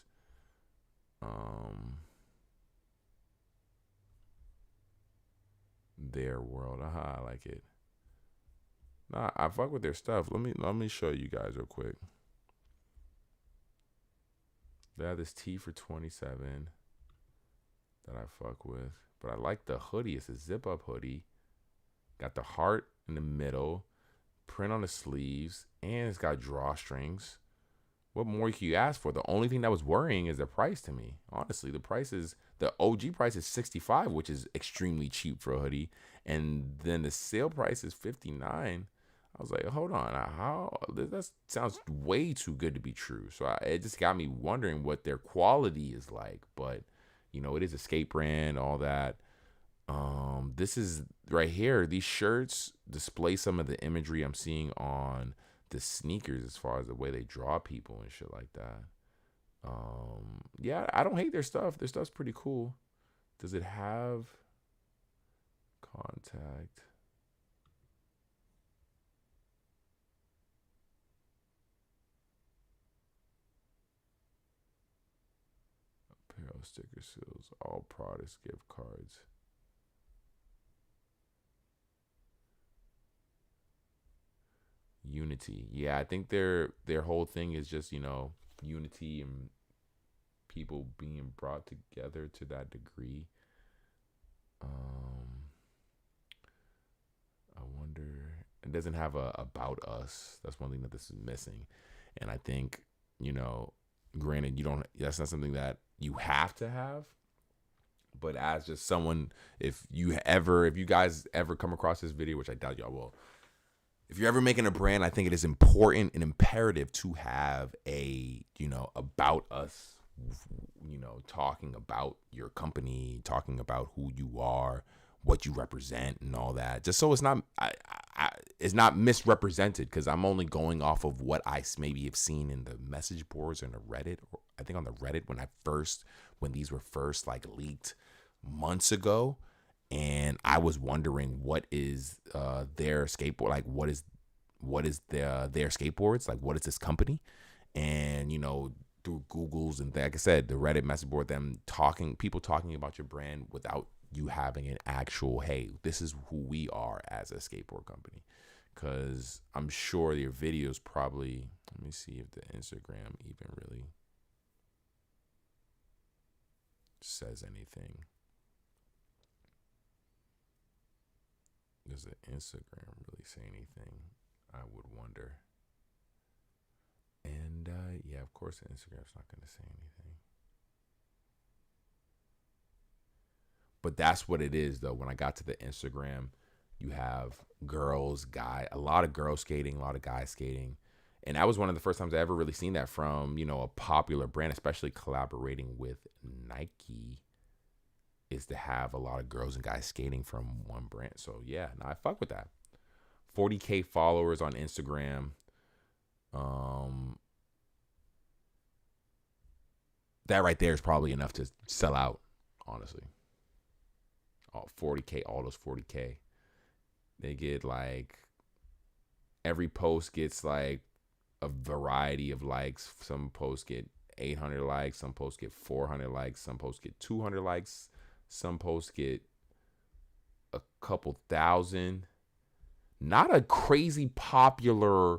Their world, I like it. Nah, I fuck with their stuff. Let me show you guys real quick. They have this tee for $27 that I fuck with, but I like the hoodie. It's a zip up hoodie. Got the heart in the middle. Print on the sleeves, and it's got drawstrings. What more can you ask for? The only thing that was worrying is the price to me. Honestly, the OG price is $65, which is extremely cheap for a hoodie, and then the sale price is $59. I was like, hold on, that sounds way too good to be true. So it just got me wondering what their quality is like. But it is a skate brand, all that. This is right here. These shirts display some of the imagery I'm seeing on the sneakers as far as the way they draw people and shit like that. Yeah, I don't hate their stuff. Their stuff's pretty cool. Does it have contact? Apparel, sticker seals, all products, gift cards. Unity. Yeah, I think their whole thing is just, unity and people being brought together to that degree. I wonder, it doesn't have a about us. That's one thing that this is missing. And I think, granted, that's not something that you have to have, but as just someone, if you guys ever come across this video, which I doubt y'all will, if you're ever making a brand, I think it is important and imperative to have a, about us, talking about your company, talking about who you are, what you represent and all that, just so it's not misrepresented, because I'm only going off of what I maybe have seen in the message boards and the Reddit. Or I think on the Reddit when these were first like leaked months ago. And I was wondering what is their skateboard, like what is their skateboards, like what is this company? And through Google's and like I said, the Reddit message board, people talking about your brand without you having an actual, hey, this is who we are as a skateboard company. Because I'm sure your videos probably, let me see if the Instagram even really says anything. Does the Instagram really say anything? I would wonder. And yeah, of course the Instagram's not going to say anything. But that's what it is, though. When I got to the Instagram, you have girls, a lot of girls skating, a lot of guys skating. And that was one of the first times I ever really seen that from, a popular brand, especially collaborating with Nike, is to have a lot of girls and guys skating from one brand. So yeah, I fuck with that. 40K followers on Instagram. That right there is probably enough to sell out, honestly. 40K, all those 40K. They get like, every post gets like a variety of likes. Some posts get 800 likes. Some posts get 400 likes. Some posts get 200 likes. Some posts get a couple thousand. Not a crazy popular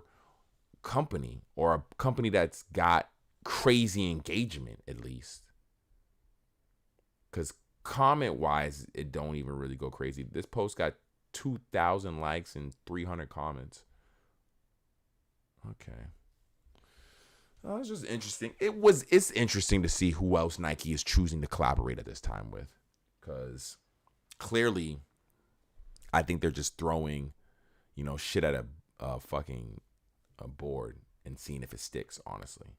company, or a company that's got crazy engagement, at least. Because comment wise, it don't even really go crazy. This post got 2,000 likes and 300 comments. Okay. It's just interesting. It's interesting to see who else Nike is choosing to collaborate at this time with. Because clearly, I think they're just throwing, shit at a fucking board and seeing if it sticks, honestly.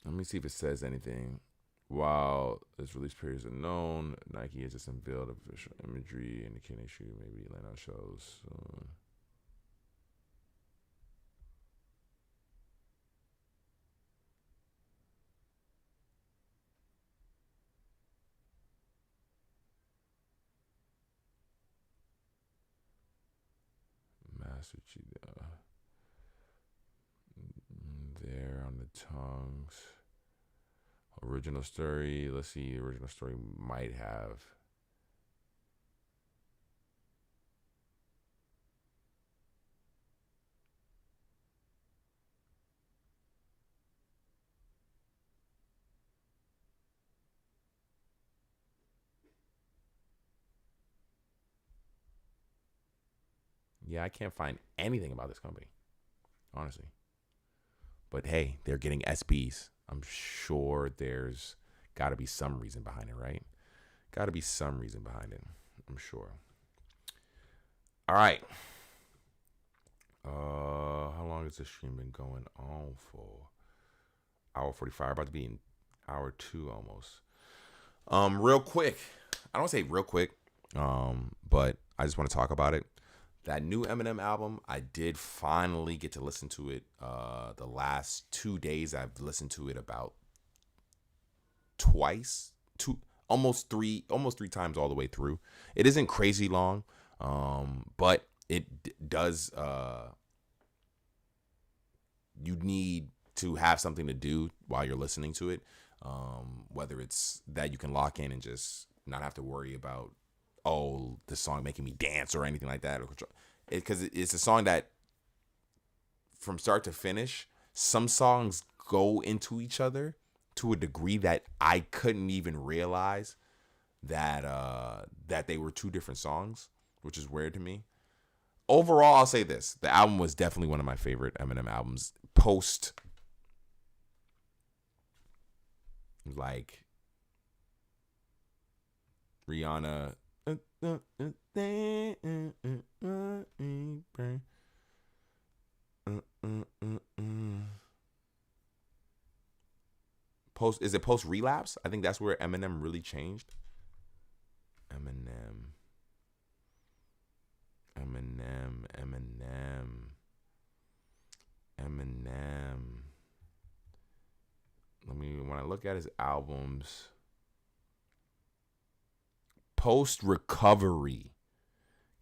Let me see if it says anything. While this release period is unknown, Nike has just unveiled official imagery indicating shoe maybe land on shows. Master Cheatle. There on the tongues. Original story. Let's see. Original story might have. Yeah, I can't find anything about this company, honestly. But hey, they're getting SBs. I'm sure there's got to be some reason behind it, right? Got to be some reason behind it. I'm sure. All right. How long has this stream been going on for? Hour 45. About to be in hour 2 almost. Real quick. I don't say real quick. But I just want to talk about it. That new Eminem album, I did finally get to listen to it. The last 2 days, I've listened to it about twice, almost three times all the way through. It isn't crazy long, but it does. You need to have something to do while you're listening to it, whether it's that you can lock in and just not have to worry about, oh, the song making me dance or anything like that, because it's a song that from start to finish, some songs go into each other to a degree that I couldn't even realize that they were two different songs, which is weird to me. Overall, I'll say this: the album was definitely one of my favorite Eminem albums post, like, Rihanna. Post relapse? I think that's where Eminem really changed. Eminem. When I look at his albums, post recovery,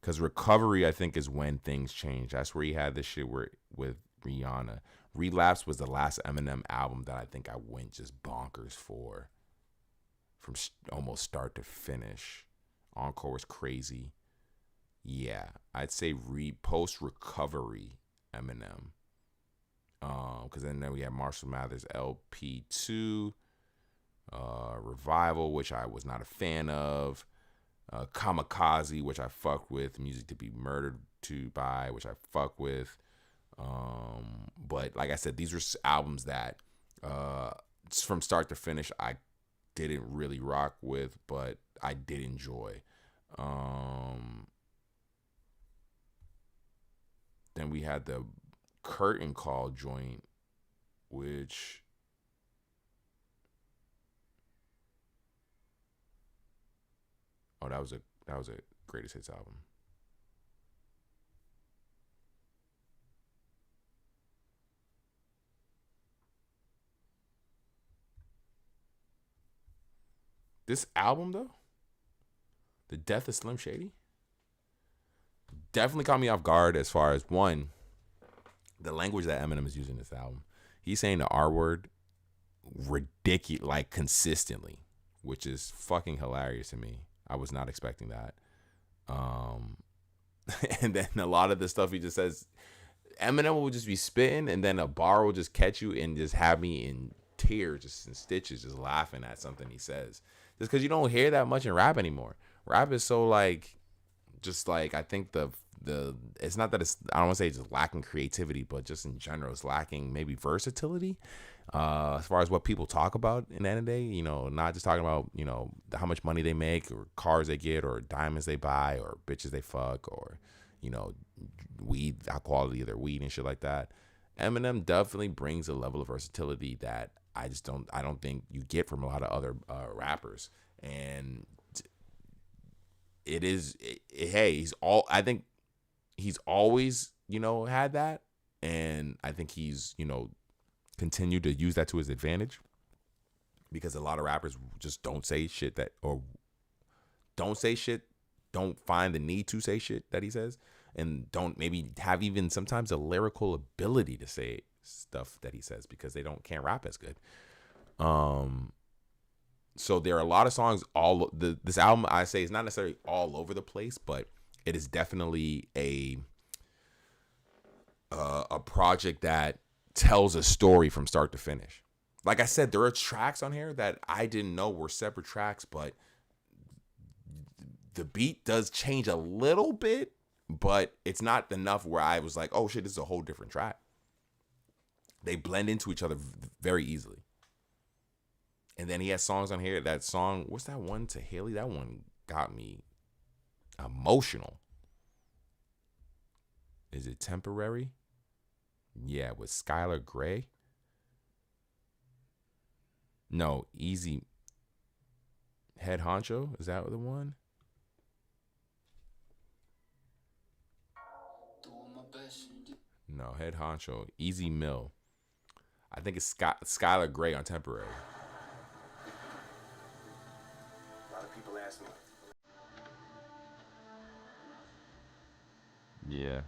because recovery I think is when things change. That's where he had this shit with Rihanna. Relapse was the last Eminem album that I think I went just bonkers for, from almost start to finish. Encore was crazy. Yeah, I'd say post recovery Eminem. Because then we had Marshall Mathers LP2. Revival, which I was not a fan of. Kamikaze, which I fucked with. Music to be Murdered to by, which I fuck with. But like I said, these were albums that from start to finish I didn't really rock with, but I did enjoy. Then we had the Curtain Call joint, which that was a greatest hits album. This album though, The Death of Slim Shady, definitely caught me off guard as far as one, the language that Eminem is using in this album. He's saying the R word ridiculous, like consistently, which is fucking hilarious to me. I was not expecting that. And then a lot of the stuff he just says, Eminem will just be spitting, and then a bar will just catch you and just have me in tears, just in stitches, just laughing at something he says. Just because you don't hear that much in rap anymore. Rap is so like, just like, I think the it's not that it's, I don't want to say it's just lacking creativity, but just in general it's lacking maybe versatility as far as what people talk about in the end of the day. You know, not just talking about, you know, how much money they make or cars they get or diamonds they buy or bitches they fuck or, you know, weed, how quality of their weed and shit like that. Eminem definitely brings a level of versatility that I don't think you get from a lot of other rappers. And I think he's always, you know, had that. And I think he's, you know, continued to use that to his advantage, because a lot of rappers just don't say shit don't find the need to say shit that he says, and don't maybe have even sometimes a lyrical ability to say stuff that he says because they can't rap as good. So there are a lot of songs. This album, I say, is not necessarily all over the place, but it is definitely a project that tells a story from start to finish. Like I said, there are tracks on here that I didn't know were separate tracks, but the beat does change a little bit, but it's not enough where I was like, oh shit, this is a whole different track. They blend into each other very easily. And then he has songs on here. That song, what's that one to Haley? That one got me emotional. Is it Temporary? Yeah, with Skylar Grey. No, Easy. Head Honcho? Is that the one? No, Head Honcho. Easy Mill. I think it's Skylar Grey on Temporary. A lot of people ask me. Yeah.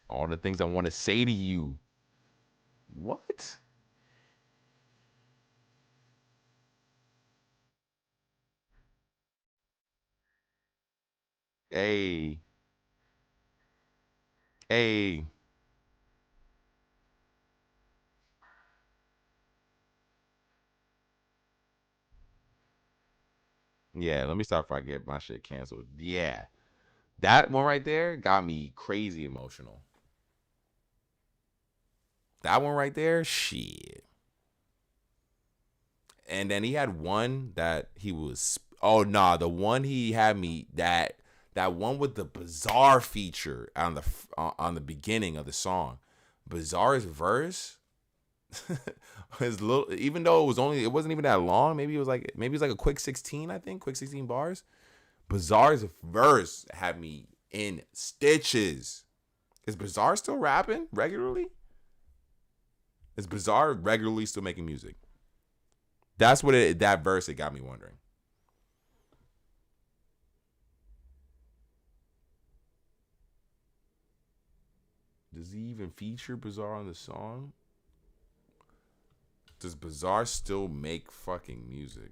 All the things I want to say to you. What? Hey. Hey. Yeah, let me stop before I get my shit canceled. Yeah. That one right there got me crazy emotional. That one right there, shit. And then he had one that he was, oh nah, the one he had me, that one with the Bizarre feature on the beginning of the song. Bizarre's verse is little, even though it wasn't even that long. Maybe it was like a quick 16, I think, quick 16 bars. Bizarre's verse had me in stitches. Is Bizarre still rapping regularly? Is Bizarre regularly still making music? That's what that verse, it got me wondering. Does he even feature Bizarre on the song? Does Bizarre still make fucking music?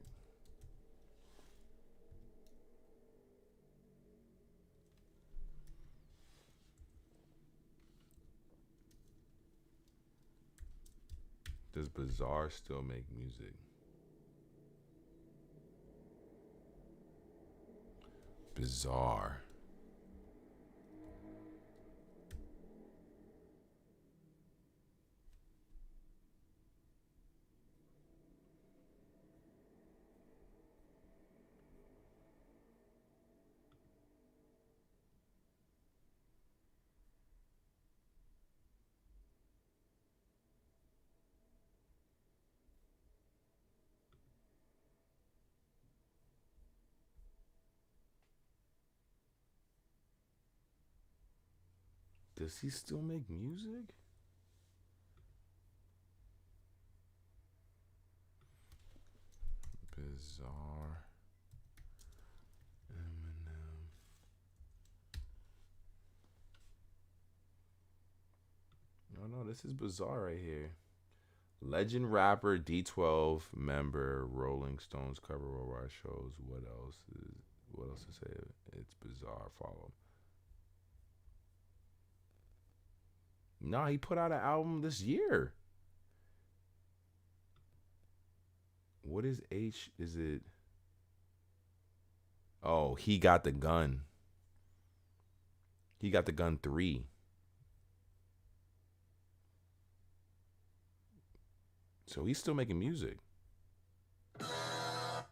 Does Bizarre still make music? Bizarre. Does he still make music? Bizarre. Eminem. No, this is Bizarre right here. Legend rapper, D12 member, Rolling Stones cover worldwide shows. What else to say? It's Bizarre. Follow. No, he put out an album this year. What is H? Is it? Oh, He Got the Gun. He Got the Gun 3. So he's still making music. Duck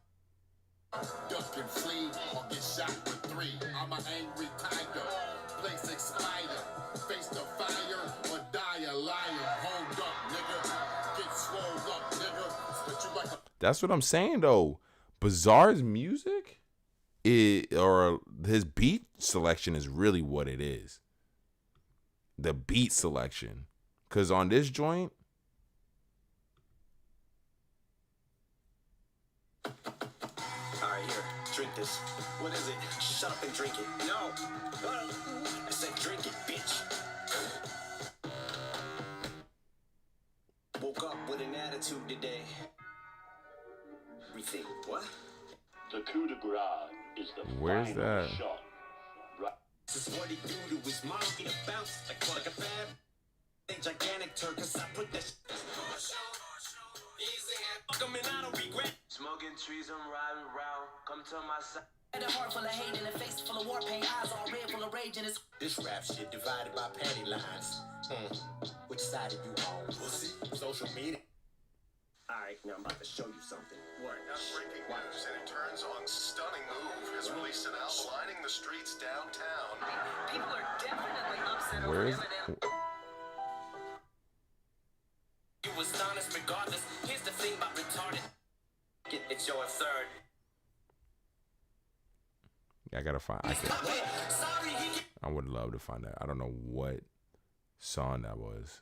and flee or get shot with 3. I'm an angry tiger. Place expire. Face the fire or die a liar. Hold up, nigga. Get swole up, nigga. Spit you like a... That's what I'm saying though. Bizarre's music, or his beat selection is really what it is. The beat selection, cause on this joint. Drink this. What is it? Shut up and drink it. No. I said drink it, bitch. Woke up with an attitude today. We think, what? The coup de grace is the Where's final that? shot. Right. This is what he do to his mom. He bounce like a fab. A gigantic turd, cause I put that easy and fuck him and I don't regret. Smoking trees, I'm riding around. Come to my side. Had a heart full of hate and a face full of war paint, eyes all red full of rage and it's This rap shit divided by panty lines. Which side are you on? Pussy? Social media? Alright, now I'm about to show you something. What? Now breaking news, and it turns on Stunning Move has released an album lining the streets downtown. people are definitely upset Where over is? Eminem. You was honest regardless. Here's the thing about retarded. It's your third. I gotta find. I would love to find that. I don't know what song that was.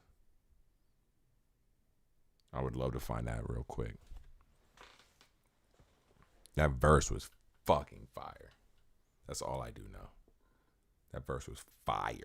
I would love to find that real quick. That verse was fucking fire. That's all I do know. That verse was fire.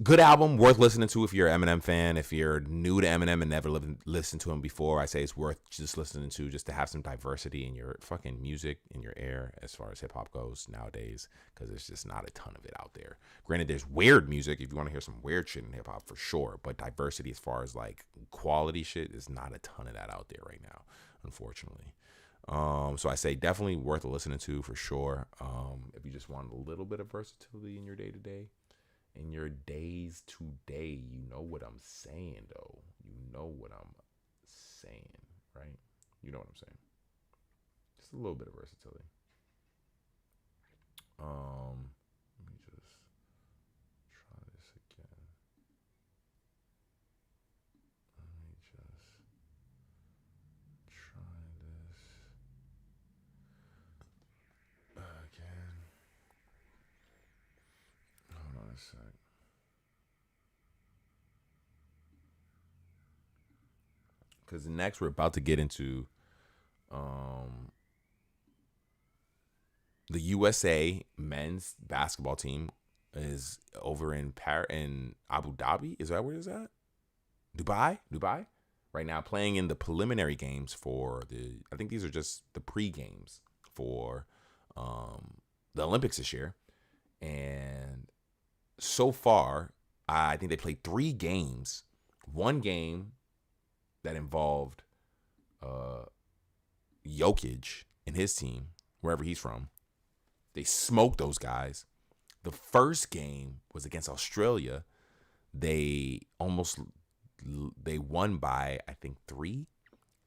Good album, worth listening to if you're an Eminem fan. If you're new to Eminem and never listened to him before, I say it's worth just listening to, just to have some diversity in your fucking music, in your air, as far as hip hop goes nowadays, because there's just not a ton of it out there. Granted, there's weird music if you want to hear some weird shit in hip hop for sure, but diversity as far as like quality shit, is not a ton of that out there right now, unfortunately. So I say definitely worth listening to for sure. If you just want a little bit of versatility in your day to day. In your days to day, you know what I'm saying, though. You know what I'm saying, right? You know what I'm saying. Just a little bit of versatility. Let me just try this again. Let me just try this again. Hold on a sec. Because next we're about to get into the USA men's basketball team is over in Abu Dhabi. Is that where it's at? Dubai? Right now playing in the preliminary games for I think these are just the pre-games for the Olympics this year. And so far, I think they played 3 games. One game that involved Jokic and his team, wherever he's from. They smoked those guys. The first game was against Australia. They won by, I think, 3.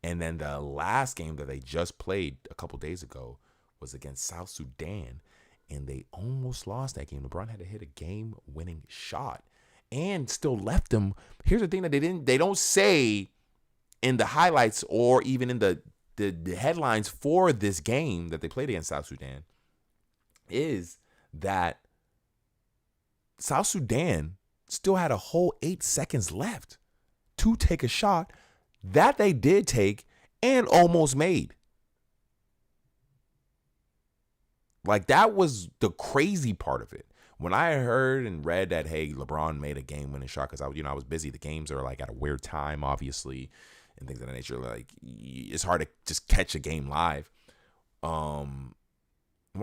And then the last game that they just played a couple days ago was against South Sudan, and they almost lost that game. LeBron had to hit a game-winning shot and still left them. Here's the thing that they don't say in the highlights or even in the headlines for this game that they played against South Sudan is that South Sudan still had a whole 8 seconds left to take a shot that they did take and almost made. Like, that was the crazy part of it. When I heard and read that, hey, LeBron made a game-winning shot, because I was busy. The games are like at a weird time, obviously, and things of that nature. Like, it's hard to just catch a game live. When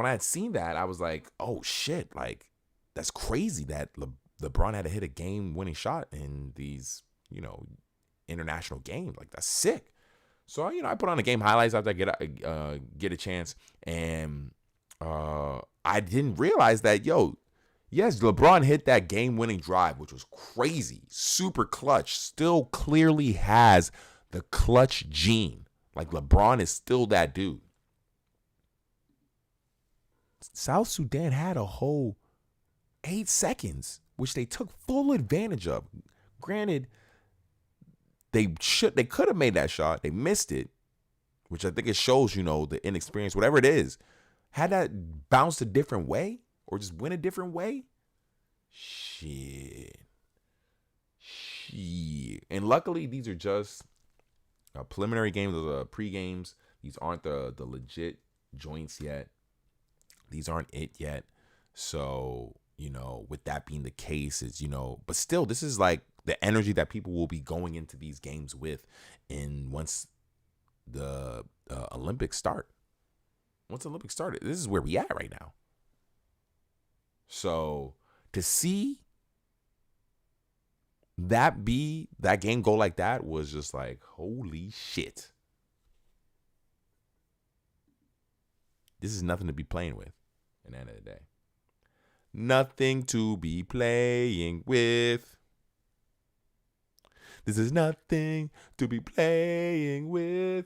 I had seen that, I was like, oh shit, like, that's crazy that LeBron had to hit a game-winning shot in these, international games. Like, that's sick. So, I put on the game highlights after I get a chance, and I didn't realize that, yes, LeBron hit that game-winning drive, which was crazy, super clutch, still clearly has the clutch gene. Like, LeBron is still that dude. South Sudan had a whole 8 seconds, which they took full advantage of. Granted, they could have made that shot. They missed it, which I think it shows, the inexperience, whatever it is. Had that bounced a different way or just went a different way, shit. And luckily, these are just preliminary games, pre-games. These aren't the legit joints yet. These aren't it yet. So, with that being the case, it's, but still, this is like the energy that people will be going into these games with. And once the Olympics start, once the Olympics started, this is where we at right now. So to see that game go like that was just like, holy shit. This is nothing to be playing with at the end of the day. Nothing to be playing with. This is nothing to be playing with.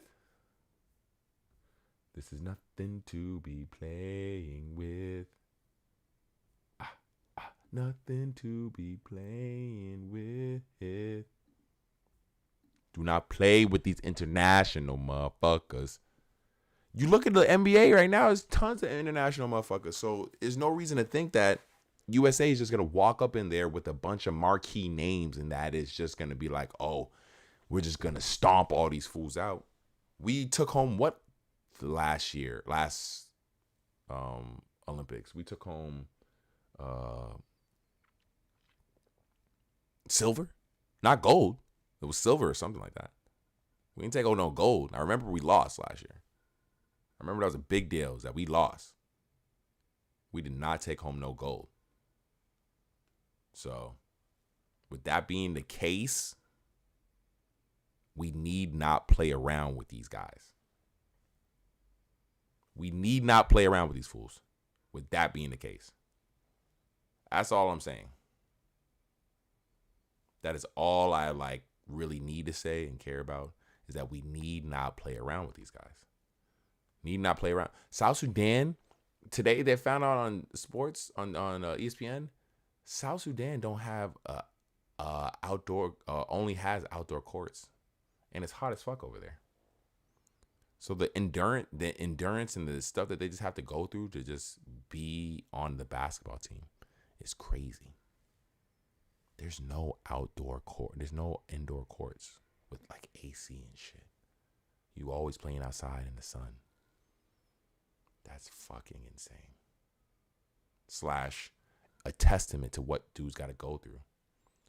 This is nothing to be playing with. Nothing to be playing with. Do not play with these international motherfuckers. You look at the NBA right now, there's tons of international motherfuckers. So there's no reason to think that USA is just going to walk up in there with a bunch of marquee names and that is just going to be like, oh, we're just going to stomp all these fools out. We took home what last Olympics? We took home silver, not gold. It was silver or something like that. We didn't take home no gold. I remember we lost last year. I remember that was a big deal, is that we lost. We did not take home no gold. So, with that being the case, we need not play around with these guys. We need not play around with these fools. With that being the case. That's all I'm saying. That is all I really need to say and care about, is that we need not play around with these guys. Need not play around. South Sudan, today they found out on sports on ESPN, South Sudan don't have outdoor, only has outdoor courts, and it's hot as fuck over there. So the endurance and the stuff that they just have to go through to just be on the basketball team is crazy. There's no outdoor court. There's no indoor courts with like AC and shit. You always playing outside in the sun. That's fucking insane. / a testament to what dudes got to go through.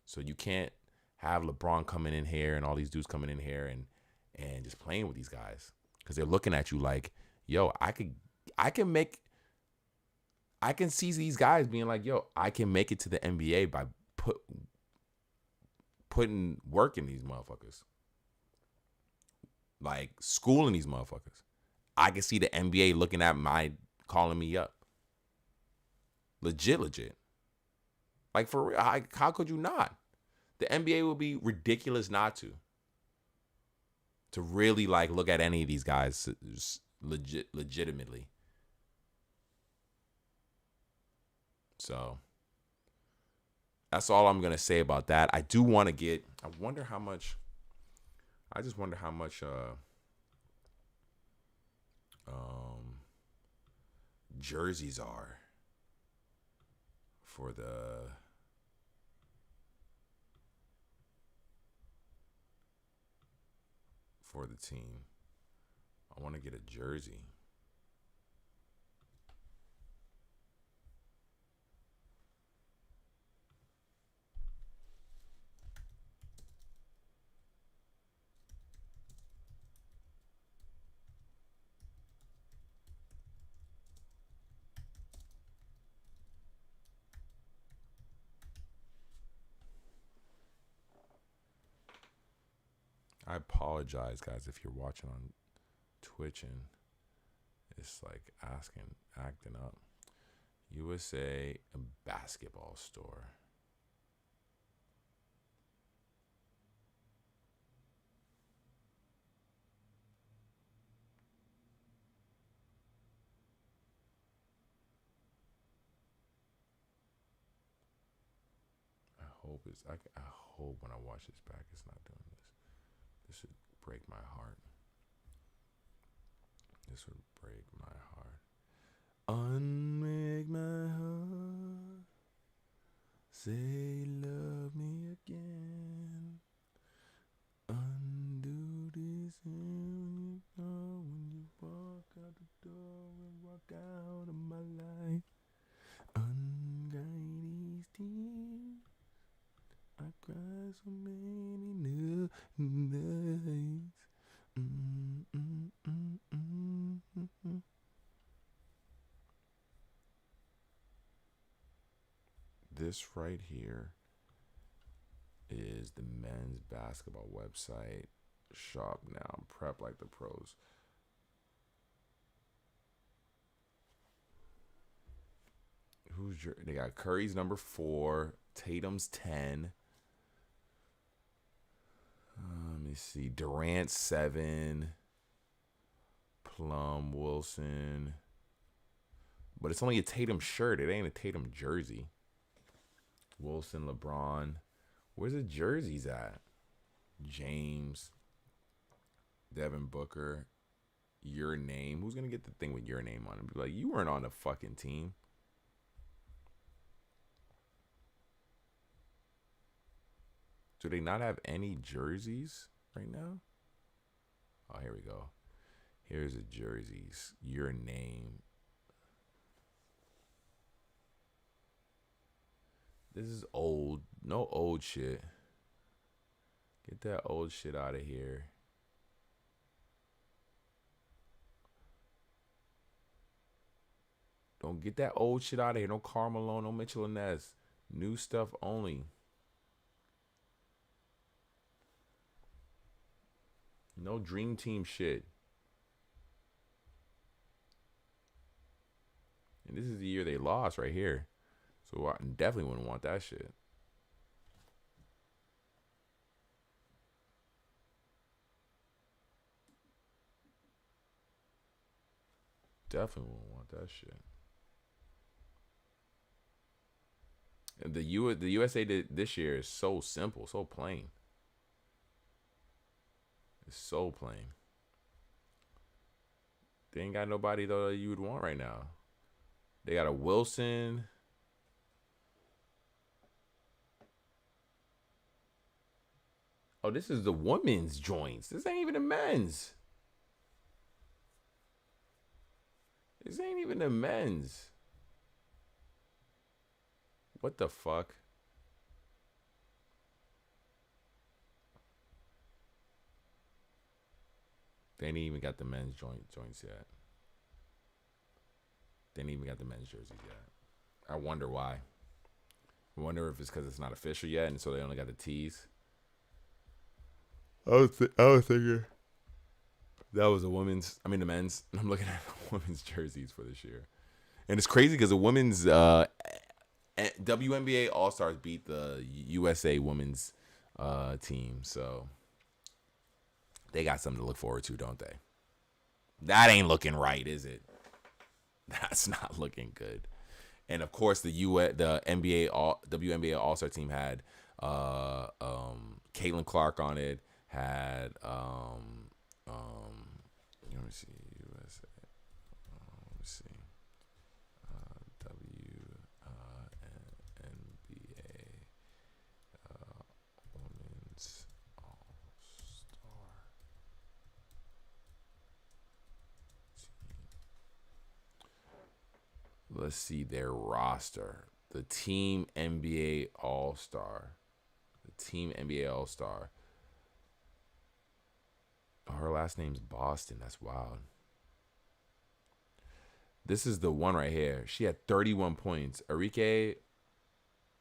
So you can't have LeBron coming in here and all these dudes coming in here and just playing with these guys, because they're looking at you like, yo, I can see these guys being like, yo, I can make it to the NBA by putting work in these motherfuckers. like schooling these motherfuckers. I can see the NBA looking at calling me up. Legit. Like, for real, how could you not? The NBA would be ridiculous not to. To really, like, look at any of these guys legitimately. So, that's all I'm going to say about that. I do want to get, I just wonder how much jerseys are for the team. I want to get a jersey. I apologize, guys, if you're watching on Twitch and it's like acting up. USA basketball store. I hope when I watch this back, it's not doing this. This would break my heart. This would break my heart. Unmake my heart. Say love me again. Undo this when you walk out the door and walk out of my life. Unguide these tears. I cry so many nights. This right here is the men's basketball website. Shop now. Prep like the pros. They got Curry's number 4, Tatum's 10. Let me see. Durant 7. Plum, Wilson. But it's only a Tatum shirt. It ain't a Tatum jersey. Wilson, LeBron. Where's the jerseys at? James. Devin Booker. Your name. Who's going to get the thing with your name on it? Be like, you weren't on the fucking team. Do they not have any jerseys right now? Oh, here we go. Here's the jerseys. Your name. This is old. No old shit. Get that old shit out of here. Don't get that old shit out of here. No Karl Malone, no Mitchell and Ness. New stuff only. No Dream Team shit. And this is the year they lost right here. So I definitely wouldn't want that shit. Definitely wouldn't want that shit. And the USA this year is so simple, so plain. It's so plain. They ain't got nobody though that you would want right now. They got a Wilson. Oh, this is the women's joints. This ain't even the men's. This ain't even the men's. What the fuck? They ain't even got the men's joints yet. They ain't even got the men's jerseys yet. I wonder why. I wonder if it's because it's not official yet, and so they only got the tees. I was thinking. That was the men's. I'm looking at the women's jerseys for this year. And it's crazy because the women's WNBA All-Stars beat the USA women's team. So they got something to look forward to, don't they? That ain't looking right, is it? That's not looking good. And of course, the WNBA All-Star team had Caitlin Clark on it. Had let me see, USA. Let me see. WNBA Women's All-Star team. Let's see their roster. The Team NBA All-Star. Her last name's Boston. That's wild. This is the one right here. She had 31 points. Arike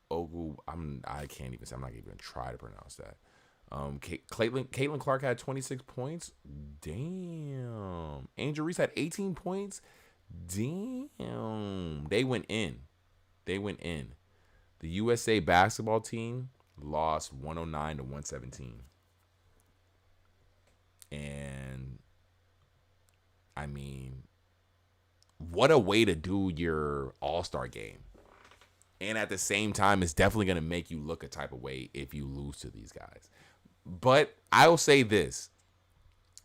Ogu. I can't even say. I'm not even gonna try to pronounce that. Caitlin Clark had 26 points. Damn. Angel Reese had 18 points. Damn. They went in. The USA basketball team lost 109 to 117. And I mean, what a way to do your All-Star game. And at the same time, it's definitely going to make you look a type of way if you lose to these guys. But I will say this.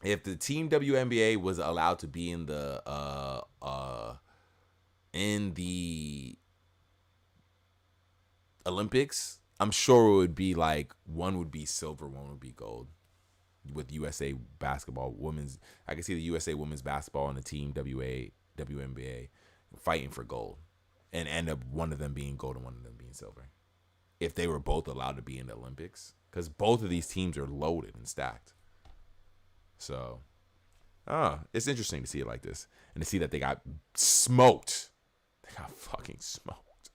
If the Team WNBA was allowed to be in the Olympics, I'm sure it would be like one would be silver, one would be gold. With USA basketball, I can see the USA women's basketball and the Team WNBA fighting for gold, and end up one of them being gold and one of them being silver, if they were both allowed to be in the Olympics, because both of these teams are loaded and stacked. So, it's interesting to see it like this, and to see that they got smoked. They got fucking smoked.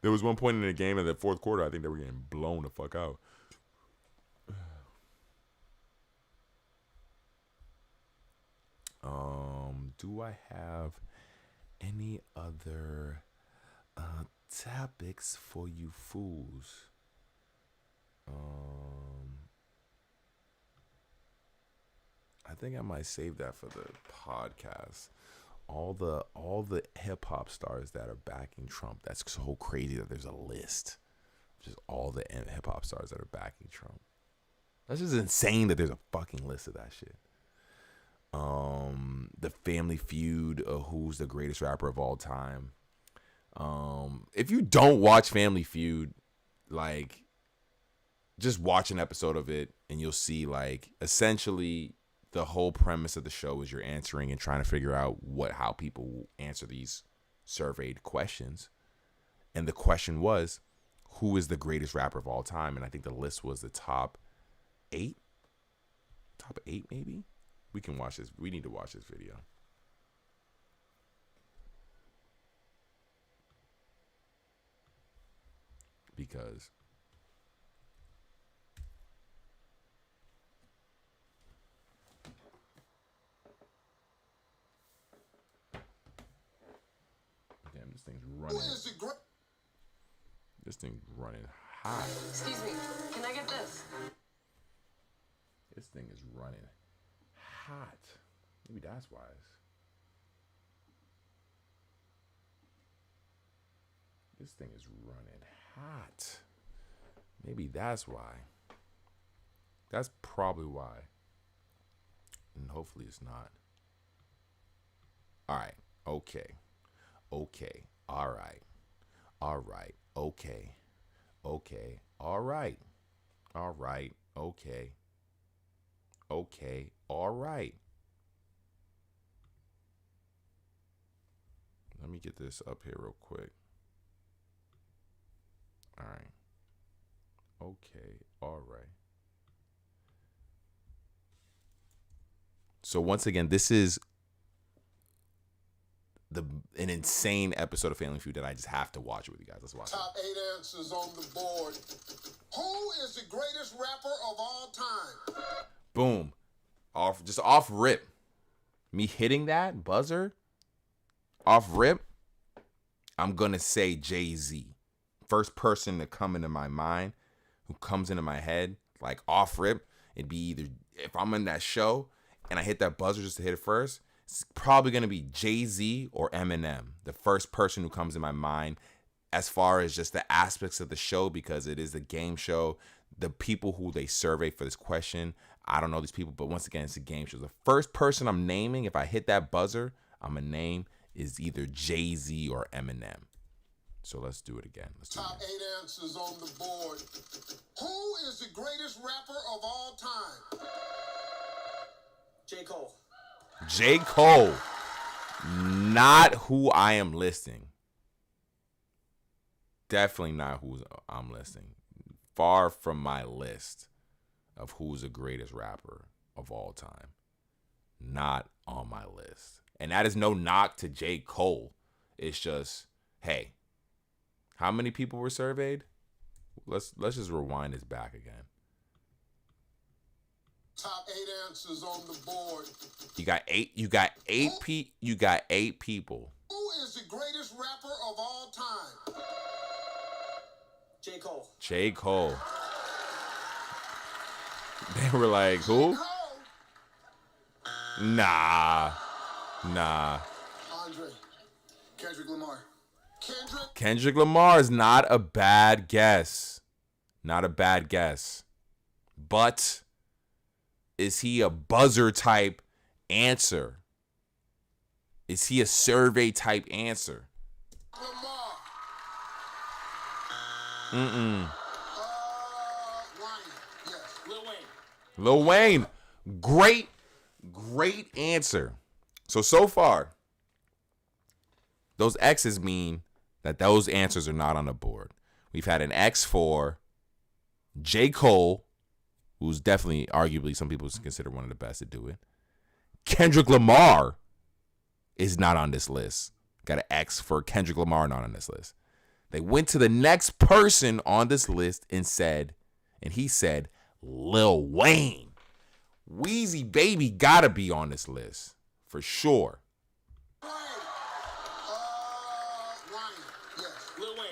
There was one point in the game in the fourth quarter, I think they were getting blown the fuck out. Do I have any other topics for you fools? I think I might save that for the podcast. All the hip hop stars that are backing Trump. That's so crazy that there's a list. Just all the hip hop stars that are backing Trump. That's just insane that there's a fucking list of that shit. The Family Feud, who's the greatest rapper of all time. If you don't watch Family Feud, like, just watch an episode of it and you'll see, like, essentially the whole premise of the show is you're answering and trying to figure out how people answer these surveyed questions. And the question was, who is the greatest rapper of all time? And I think the list was the top 8 maybe. We can watch this. We need to watch this video. Because damn, this thing's running. This thing's running hot. Excuse me, can I get this? This thing is running hot. Maybe that's why. This thing is running hot. Maybe that's why. That's probably why. And hopefully it's not. All right. Okay. Okay. All right. All right. Okay. Okay. All right. All right. Okay. Okay. All right. Let me get this up here real quick. All right. Okay. All right. So once again, this is an insane episode of Family Feud that I just have to watch it with you guys. Let's watch Top 8 answers on the board. Who is the greatest rapper of all time? Boom. off rip. Me hitting that buzzer off rip, I'm going to say Jay-Z. First person to come into my mind, who comes into my head, like off rip, it'd be either, if I'm in that show and I hit that buzzer just to hit it first, it's probably going to be Jay-Z or Eminem, the first person who comes in my mind as far as just the aspects of the show, because it is a game show. The people who they survey for this question, I don't know these people, but once again, it's a game show. The first person I'm naming, if I hit that buzzer, I'm going to name is either Jay-Z or Eminem. So let's do it again. Top 8 answers on the board. Who is the greatest rapper of all time? J. Cole. J. Cole. Not who I am listing. Definitely not who I'm listing. Far from my list of who's the greatest rapper of all time. Not on my list. And that is no knock to J. Cole. It's just, hey, how many people were surveyed? Let's just rewind this back again. Top 8 answers on the board. You got eight people. Who is the greatest rapper of all time? J. Cole. J. Cole. They were like, who? Nah. Andre. Kendrick Lamar. Kendrick Lamar is not a bad guess. Not a bad guess. But is he a buzzer type answer? Is he a survey type answer? Lamar. Mm-mm. Yes. Lil Wayne. Lil Wayne. Great answer. So far, those X's mean that those answers are not on the board. We've had an X for J. Cole, who's definitely, arguably, some people consider one of the best to do it. Kendrick Lamar is not on this list. Got an X for Kendrick Lamar not on this list. They went to the next person on this list and he said, Lil Wayne. Weezy Baby gotta be on this list for sure.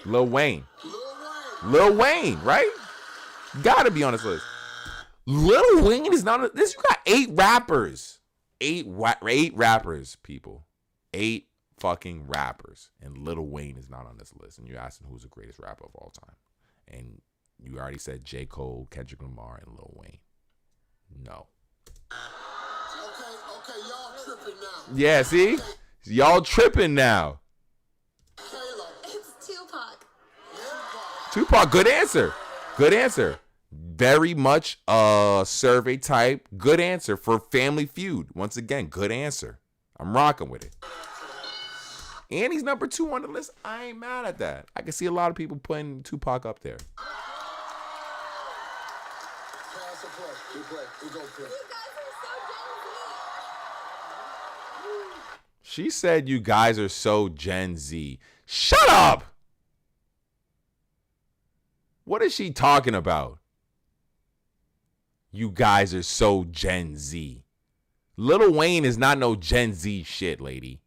Lil Wayne. Lil Wayne, right? Gotta be on this list. Lil Wayne is not on this. You got 8 rappers. 8 rappers, people. 8 fucking rappers. And Lil Wayne is not on this list. And you're asking who's the greatest rapper of all time. And you already said J. Cole, Kendrick Lamar, and Lil Wayne. No. Okay, y'all tripping now. Yeah, see? Y'all tripping now. It's Tupac. Tupac, good answer. Good answer. Very much a survey type. Good answer for Family Feud. Once again, good answer. I'm rocking with it. And he's number 2 on the list. I ain't mad at that. I can see a lot of people putting Tupac up there. Pass or play? We play. We go play. She said you guys are so Gen Z. Shut up! What is she talking about? You guys are so Gen Z. Lil Wayne is not no Gen Z shit, lady.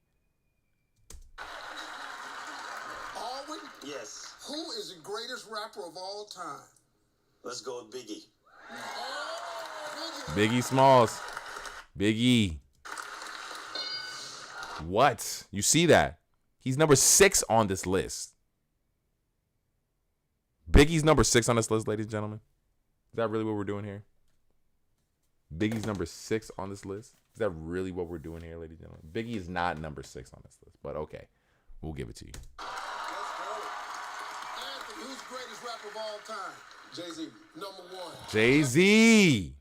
Alwyn? Yes. Who is the greatest rapper of all time? Let's go with Biggie. Biggie Smalls. Biggie. What? You see that? He's number 6 on this list. Biggie's number 6 on this list, ladies and gentlemen. Is that really what we're doing here? Biggie's number 6 on this list. Is that really what we're doing here, ladies and gentlemen? Biggie is not number 6 on this list, but okay. We'll give it to you. Anthony, who's the greatest rapper of all time? Jay-Z, number 1. Jay-Z.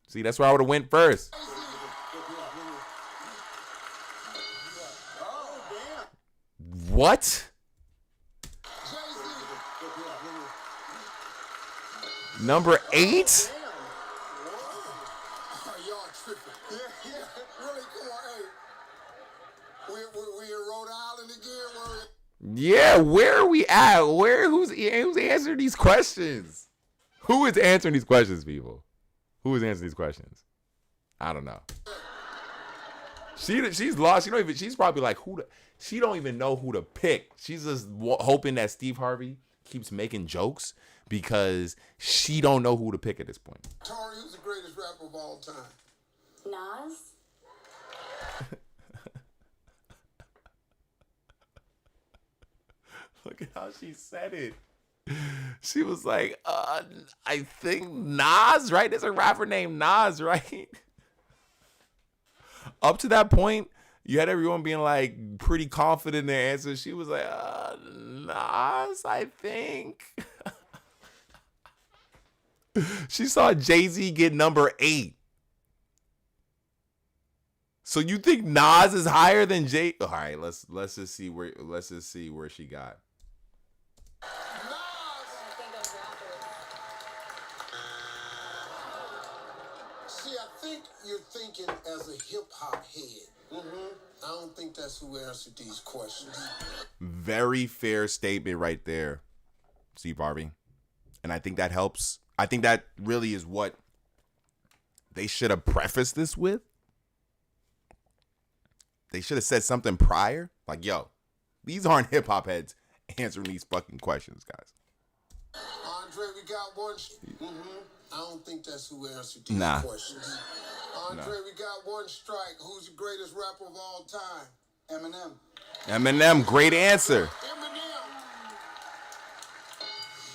See, that's where I would have went first. What? Number 8? Y'all tripping. Yeah. Really, come on, hey. We in Rhode Island again? Yeah, where are we at? Who's answering these questions? Who is answering these questions, people? Who is answering these questions? I don't know. She's lost. She's probably like she don't even know who to pick. She's just hoping that Steve Harvey keeps making jokes because she don't know who to pick at this point. Tari, who's the greatest rapper of all time? Nas? Look at how she said it. She was like, I think Nas, right? There's a rapper named Nas, right? Up to that point, you had everyone being like pretty confident in their answer. She was like, Nas, I think. She saw Jay-Z get number 8. So you think Nas is higher than Jay? All right, let's just see where she got. See, I think you're thinking as a hip-hop head. I don't think that's who answered these questions. Very fair statement right there, Steve Harvey. And I think that helps. I think that really is what they should have prefaced this with. They should have said something prior. Like, yo, these aren't hip-hop heads answering these fucking questions, guys. Andre, we got one. I don't think that's who answered these questions. Andre, we got one strike. Who's the greatest rapper of all time? Eminem. Eminem, great answer. Eminem.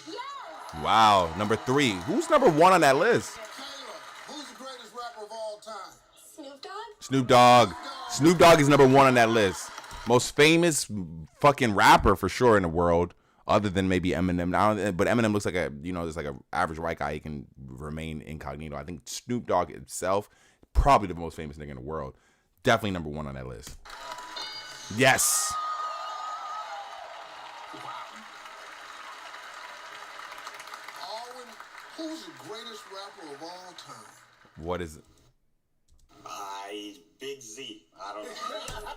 Yes! Wow, number 3. Who's number 1 on that list? Kayla, who's the greatest rapper of all time? Snoop Dogg? Snoop Dogg. Snoop Dogg is number 1 on that list. Most famous fucking rapper for sure in the world, other than maybe Eminem. Now, but Eminem looks like there's like an average white guy. He can remain incognito. I think Snoop Dogg himself, probably the most famous nigga in the world. Definitely number 1 on that list. Yes. Alwyn, who's the greatest rapper of all time? What is it? He's Big Z. I don't know.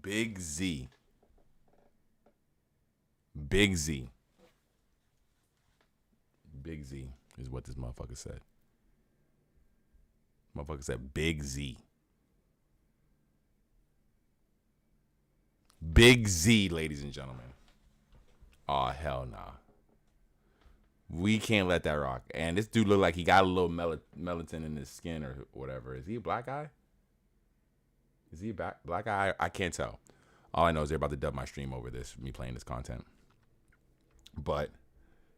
Big Z. Big Z. Big Z is what this motherfucker said. Motherfucker said Big Z. Big Z, ladies and gentlemen. Oh, hell nah. We can't let that rock. And this dude look like he got a little melatonin in his skin or whatever. Is he a black guy? Is he a black guy? I can't tell. All I know is they're about to dub my stream over this, me playing this content. But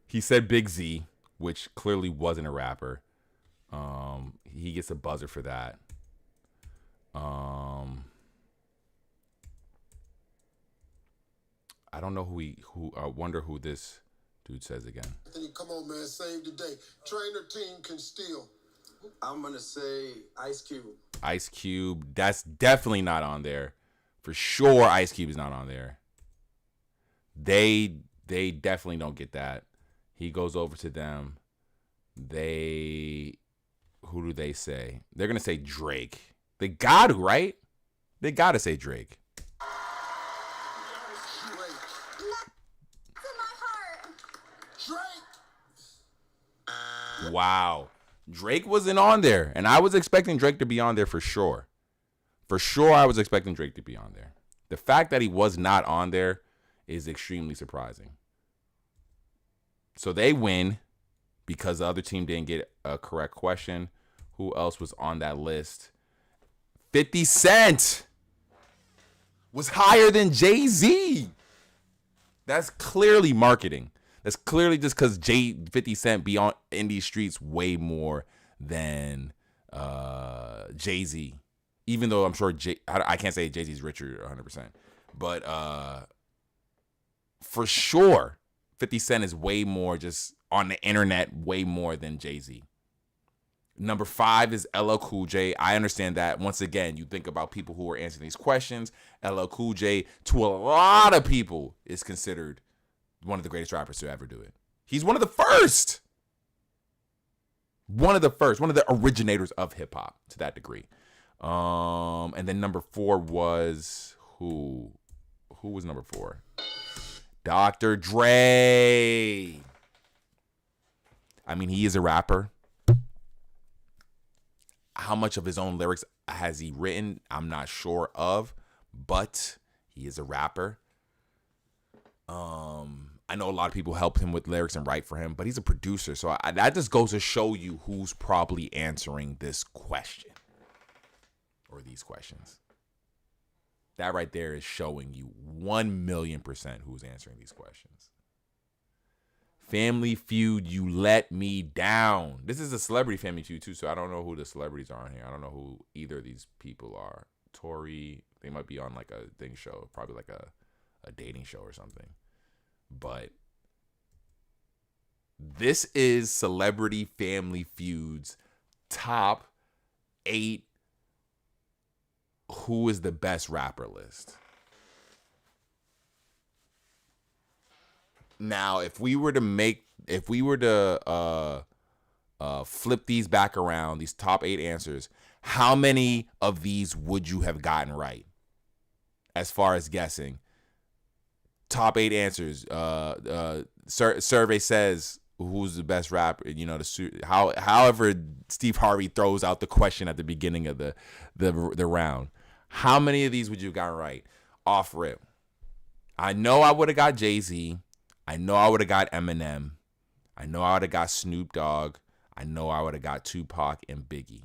he said Big Z, which clearly wasn't a rapper. He gets a buzzer for that. I don't know who I wonder who this dude says again. Anthony, come on, man, save the day. Trainer team can steal. I'm gonna say Ice Cube. Ice Cube, that's definitely not on there. For sure, Ice Cube is not on there. They definitely don't get that. He goes over to them. Who do they say? They're gonna say Drake. They got to, right? They gotta say Drake. Wow. Drake wasn't on there. And I was expecting Drake to be on there for sure. For sure, I was expecting Drake to be on there. The fact that he was not on there is extremely surprising. So they win because the other team didn't get a correct question. Who else was on that list? 50 Cent was higher than Jay-Z. That's clearly marketing. That's clearly just because 50 Cent be in these streets way more than Jay-Z. Even though I'm sure I can't say Jay-Z's richer 100%. But for sure, 50 Cent is way more just on the internet, way more than Jay-Z. Number 5 is LL Cool J. I understand that. Once again, you think about people who are answering these questions. LL Cool J, to a lot of people, is considered one of the greatest rappers to ever do it. He's one of the first. One of the originators of hip hop to that degree. And then number 4 was who? Who was number 4? Dr. Dre. I mean, he is a rapper. How much of his own lyrics has he written? I'm not sure of, but he is a rapper. I know a lot of people help him with lyrics and write for him, but he's a producer. So that just goes to show you who's probably answering this question or these questions. That right there is showing you 1,000,000% who's answering these questions. Family Feud, you let me down. This is a celebrity Family Feud too, so I don't know who the celebrities are on here. I don't know who either of these people are. Tori, they might be on like a thing show, probably like a dating show or something. But this is Celebrity Family Feud's top 8 who is the best rapper list. Now, if we were to flip these back around, these top 8 answers, how many of these would you have gotten right? As far as guessing, top 8 answers. Survey says who's the best rapper. You know, however Steve Harvey throws out the question at the beginning of the round. How many of these would you have gotten right? Off rip. I know I would have got Jay-Z. I know I would have got Eminem. I know I would have got Snoop Dogg. I know I would have got Tupac and Biggie.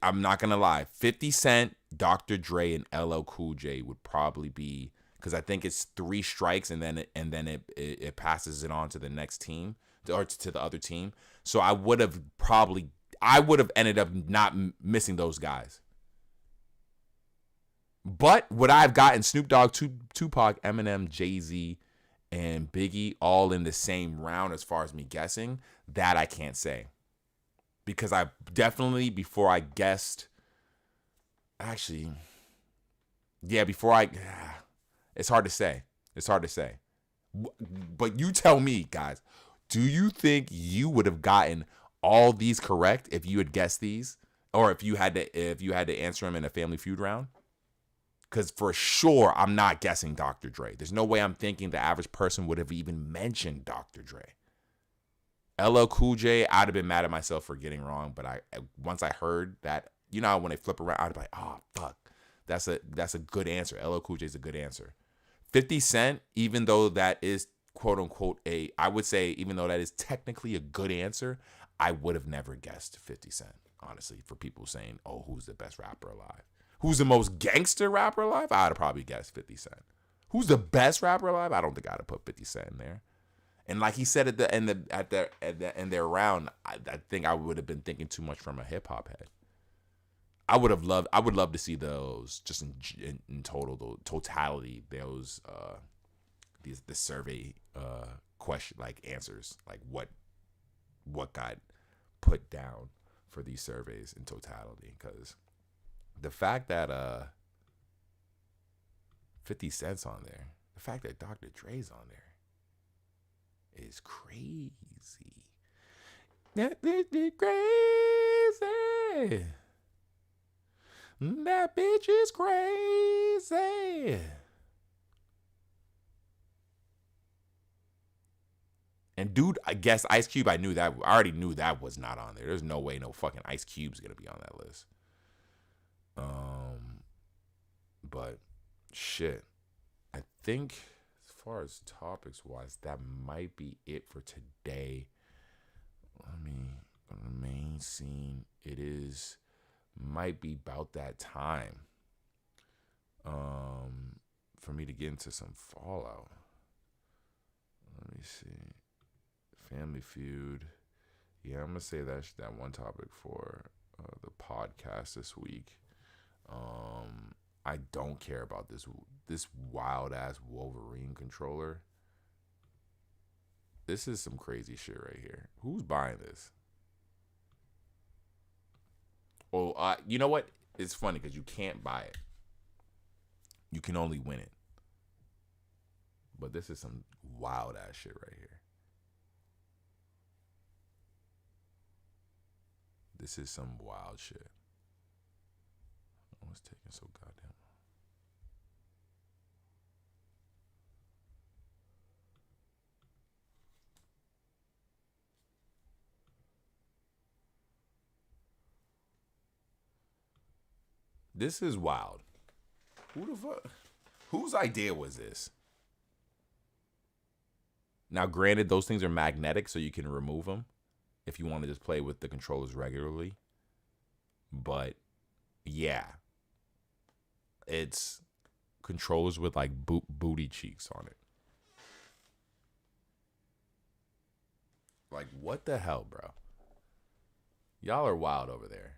I'm not going to lie. 50 Cent, Dr. Dre, and LL Cool J would probably be, because I think it's 3 strikes and then it passes it on to the next team or to the other team. So I would have ended up not missing those guys. But would I have gotten Snoop Dogg, Tupac, Eminem, Jay-Z, and Biggie all in the same round as far as me guessing? That I can't say. Because I definitely, before I guessed, actually, yeah, it's hard to say. It's hard to say. But you tell me, guys, do you think you would have gotten all these correct if you had guessed these? Or if you had to answer them in a Family Feud round? Because for sure, I'm not guessing Dr. Dre. There's no way I'm thinking the average person would have even mentioned Dr. Dre. LL Cool J, I'd have been mad at myself for getting wrong. But once I heard that, you know, when they flip around, I'd be like, oh, fuck. That's a good answer. LL Cool J is a good answer. 50 Cent, even though that is, quote unquote, I would say, even though that is technically a good answer, I would have never guessed 50 Cent, honestly, for people saying, oh, who's the best rapper alive? Who's the most gangster rapper alive? I'd have probably guessed 50 Cent. Who's the best rapper alive? I don't think I'd have put 50 Cent in there. And like he said at the end of their round, I think I would have been thinking too much from a hip hop head. I would love to see those just in totality, those the survey question, like answers, like what got put down for these surveys in totality, because the fact that 50 Cent's on there, the fact that Dr. Dre's on there is crazy. That bitch is crazy. That bitch is crazy. And dude, I guess Ice Cube, I already knew that was not on there. There's no way no fucking Ice Cube's gonna be on that list. But shit, I think as far as topics wise, that might be it for today. I mean, on the main scene, might be about that time for me to get into some Fallout. Let me see. Family Feud. Yeah, I'm gonna say that's that one topic for the podcast this week. I don't care about this wild ass Wolverine controller. This is some crazy shit right here. Who's buying this? Oh, you know what? It's funny because you can't buy it. You can only win it. But this is some wild ass shit right here. This is some wild shit. Oh, it's taking so goddamn long. This is wild. Who the fuck? Whose idea was this? Now, granted, those things are magnetic, so you can remove them if you want to just play with the controllers regularly. But yeah, it's controllers with like booty cheeks on it. Like, what the hell, bro? Y'all are wild over there.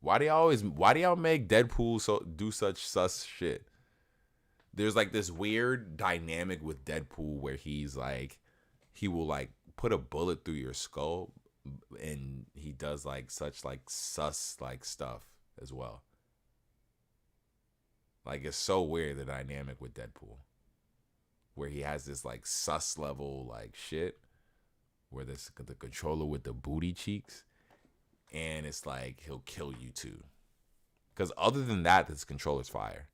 Why do y'all make Deadpool do such sus shit? There's like this weird dynamic with Deadpool where he's like, he will like put a bullet through your skull, and he does like such like sus like stuff as well. Like, it's so weird, the dynamic with Deadpool, where he has this like sus level like shit, where this the controller with the booty cheeks, and it's like he'll kill you too. Because other than that, this controller's fire.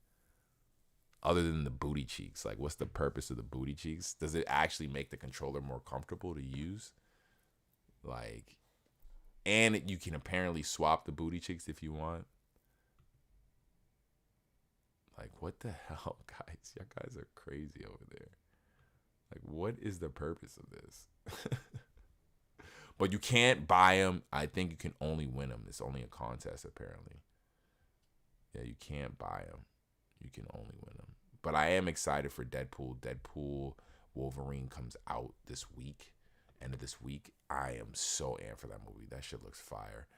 Other than the booty cheeks, like, what's the purpose of the booty cheeks? Does it actually make the controller more comfortable to use? Like, and you can apparently swap the booty cheeks if you want. Like, what the hell, guys? Y'all guys are crazy over there. Like, what is the purpose of this? But you can't buy them. I think you can only win them. It's only a contest, apparently. Yeah, you can't buy them. You can only win them. But I am excited for Deadpool. Deadpool Wolverine comes out this week. End of this week. I am so amped for that movie. That shit looks fire.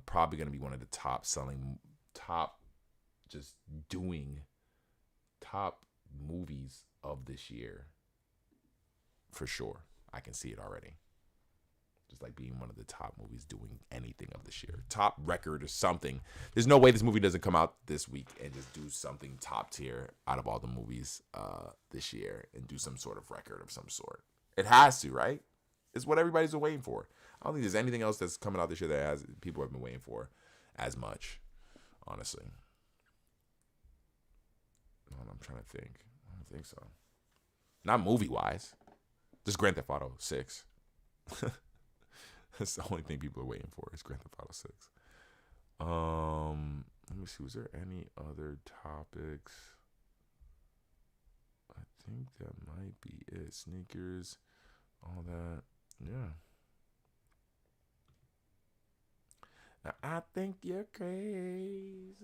Probably going to be one of the top movies of this year. For sure. I can see it already. Just like being one of the top movies doing anything of this year. Top record or something. There's no way this movie doesn't come out this week and just do something top tier out of all the movies this year and do some sort of record of some sort. It has to, right? It's what everybody's been waiting for. I don't think there's anything else that's coming out this year that people have been waiting for as much, honestly. I'm trying to think. I don't think so. Not movie-wise. Just Grand Theft Auto 6. That's the only thing people are waiting for is Grand Theft Auto 6. Let me see. Was there any other topics? I think that might be it. Sneakers, all that. Yeah. Now, I think you're crazy.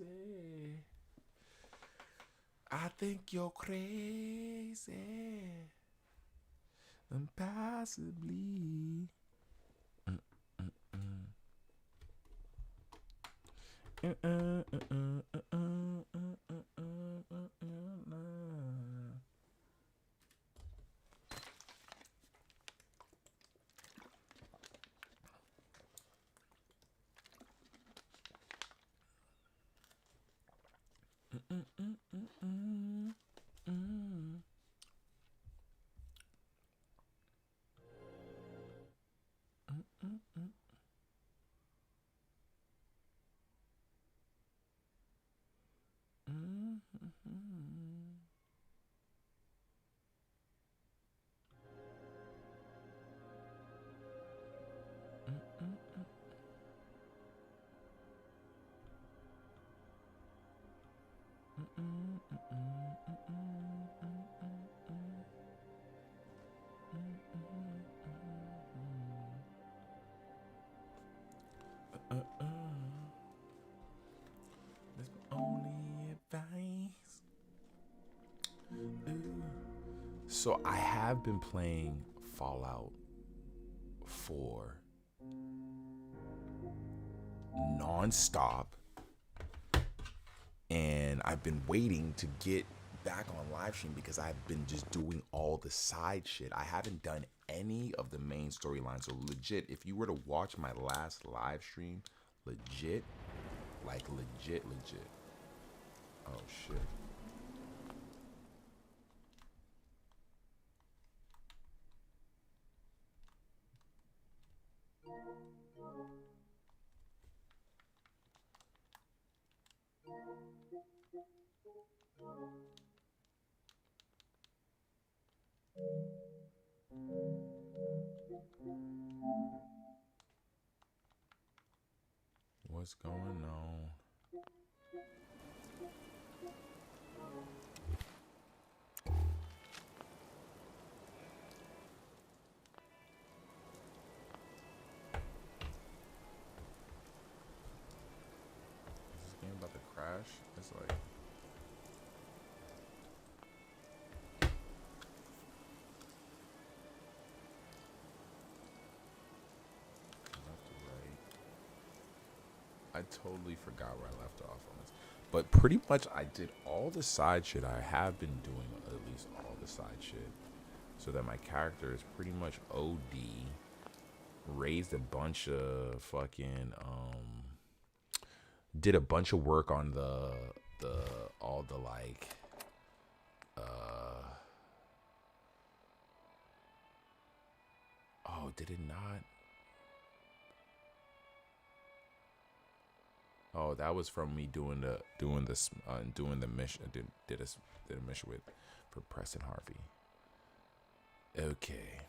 I think you're crazy. And possibly. That's my only advice. So I have been playing Fallout 4 nonstop, and I've been waiting to get back on live stream because I've been just doing all the side shit. I haven't done any of the main storyline. So legit, if you were to watch my last live stream, legit. Oh shit. What's going on? I totally forgot where I left off on this. But pretty much I did all the side shit. I have been doing at least all the side shit. So that my character is pretty much OD. Raised a bunch of fucking did a bunch of work on all the like oh, did it not? Oh, that was from me doing the mission. Did a mission with for Preston Harvey. Okay.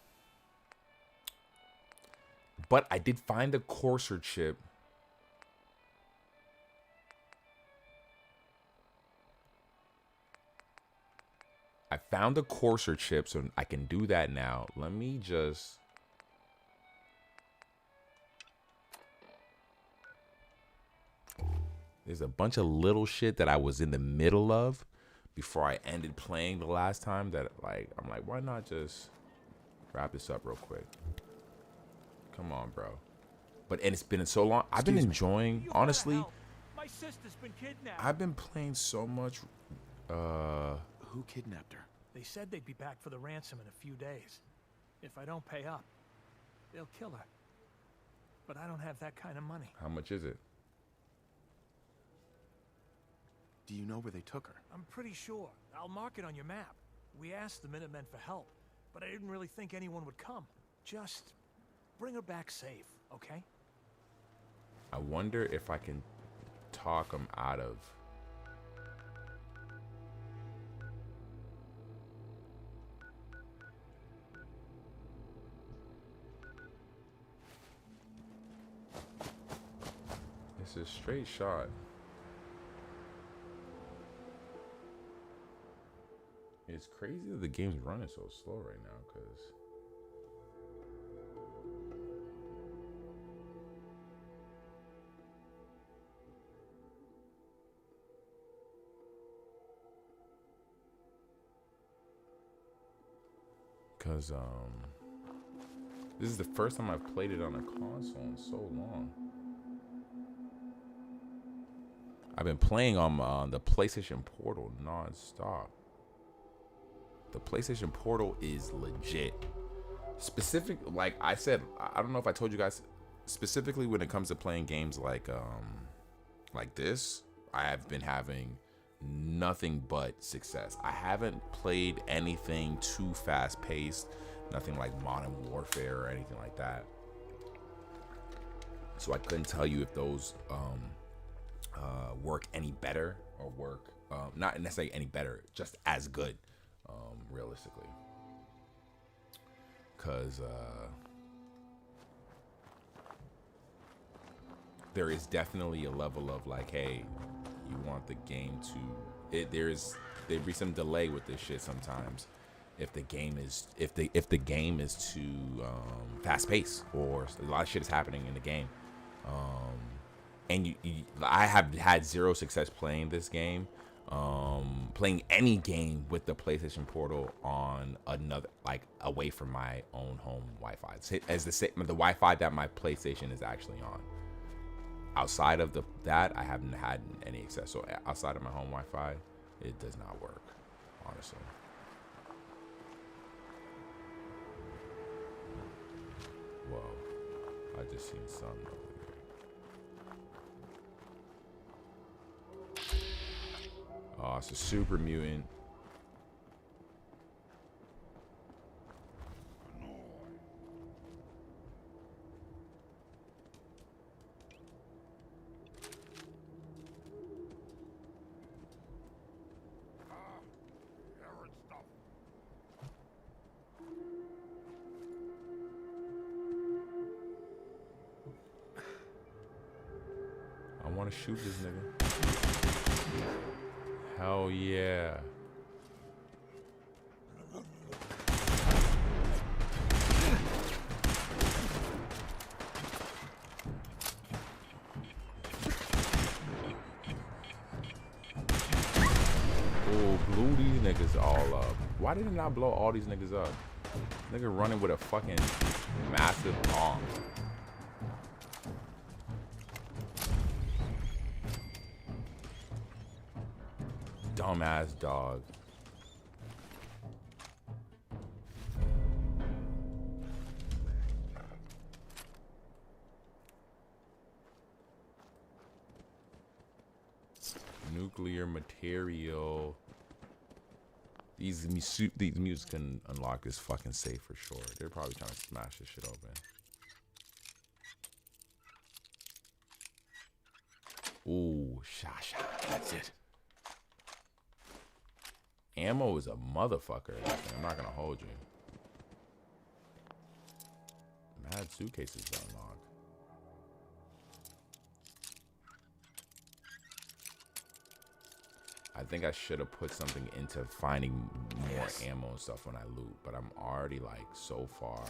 But I did find the courser chip. I found the courser chip, so I can do that now. Let me just... There's a bunch of little shit that I was in the middle of before I ended playing the last time that, like, I'm like, why not just wrap this up real quick? Come on, bro. But, and it's been so long. I've been enjoying, honestly. My sister's been kidnapped. I've been playing so much. Who kidnapped her? They said they'd be back for the ransom in a few days. If I don't pay up, they'll kill her. But I don't have that kind of money. How much is it? Do you know where they took her? I'm pretty sure. I'll mark it on your map. We asked the Minutemen for help, but I didn't really think anyone would come. Just bring her back safe, okay? I wonder if I can talk them out of... It's a straight shot. It's crazy that the game's running so slow right now, because this is the first time I've played it on a console in so long. I've been playing on the PlayStation Portal non-stop. The PlayStation Portal is legit. Specific, like I said, I don't know if I told you guys, specifically when it comes to playing games like this, I have been having nothing but success. I haven't played anything too fast-paced, nothing like Modern Warfare or anything like that. So I couldn't tell you if those work any better or work not necessarily any better, just as good, realistically. Because there is definitely a level of like, hey, you want the game to there'd be some delay with this shit sometimes if the game is if the game is too fast paced or a lot of shit is happening in the game. And I have had zero success playing this game, playing any game with the PlayStation Portal on another, like away from my own home Wi-Fi. As the Wi-Fi that my PlayStation is actually on. Outside of that, I haven't had any success. So outside of my home Wi-Fi, it does not work, honestly. Whoa, I just seen something over there. Oh, it's a super mutant. I want to shoot this nigga. Hell yeah. Oh, blew these niggas all up. Why did it not blow all these niggas up? Nigga running with a fucking massive bomb. dumbass dog. Nuclear material. These mutes can unlock this fucking safe for sure. They're probably trying to smash this shit open. Ooh, Shasha. That's it. Ammo is a motherfucker. I'm not gonna hold you. Mad suitcases to unlock. I think I should have put something into finding more ammo and stuff when I loot, but I'm already like so far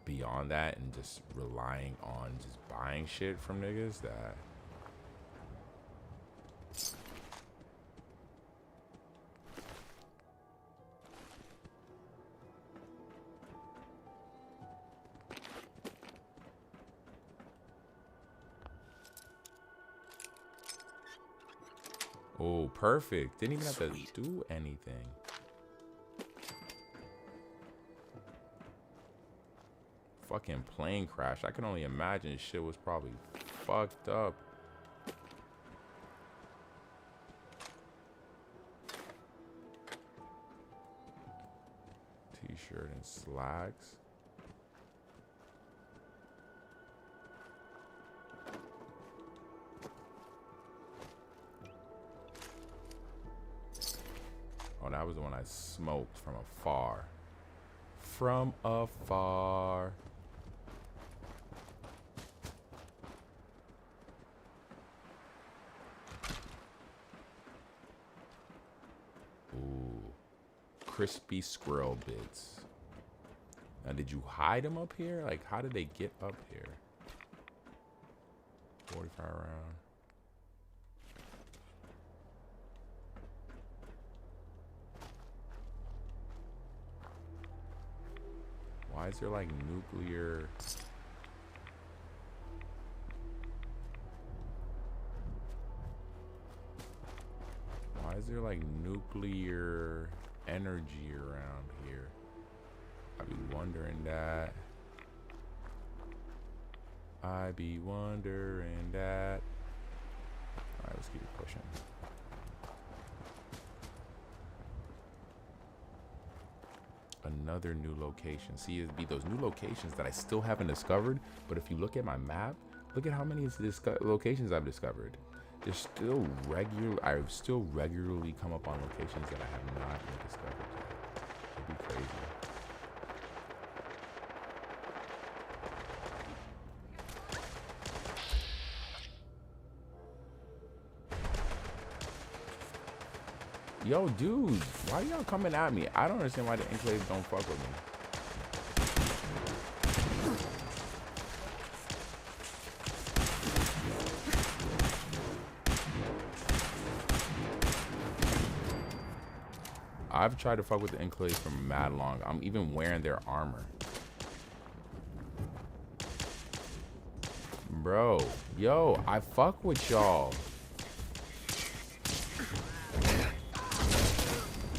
beyond that and just relying on just buying shit from niggas that oh, perfect. Didn't even have to do anything. Fucking plane crash. I can only imagine shit was probably fucked up. T-shirt and slacks. Oh, that was the one I smoked from afar. From afar. Ooh. Crispy squirrel bits. Now, did you hide them up here? Like, how did they get up here? 45 round. Why is there like nuclear? Why is there like nuclear energy around here? I be wondering that. I be wondering that. Alright, let's keep it pushing. Another new location. See, it'd be those new locations that I still haven't discovered. But if you look at my map, look at how many locations I've discovered. There's still I still regularly come up on locations that I have not yet discovered yet. It'd be crazy. Yo, dude, why y'all coming at me? I don't understand why the enclaves don't fuck with me. I've tried to fuck with the enclaves for mad long. I'm even wearing their armor. Bro, yo, I fuck with y'all.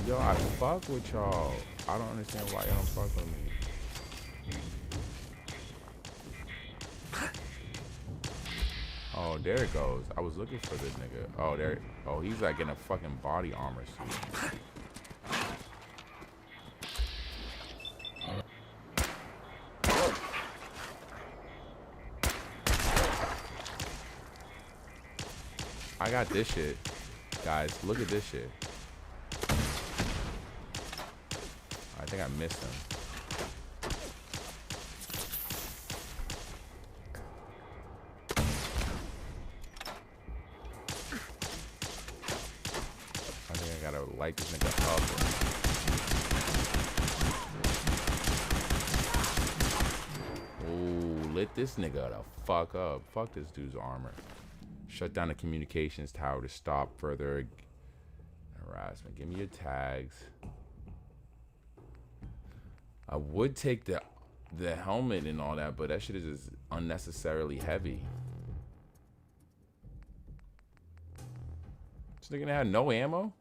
Yo, I fuck with y'all. I don't understand why y'all don't fuck with me. Oh, there it goes. I was looking for this nigga. Oh, there. Oh, he's like in a fucking body armor suit. I got this shit. Guys, look at this shit. I think I missed him. I think I gotta light this nigga up. Ooh, lit this nigga the fuck up. Fuck this dude's armor. Shut down the communications tower to stop further harassment. Give me your tags. I would take the helmet and all that, but that shit is just unnecessarily heavy. This This nigga had no ammo?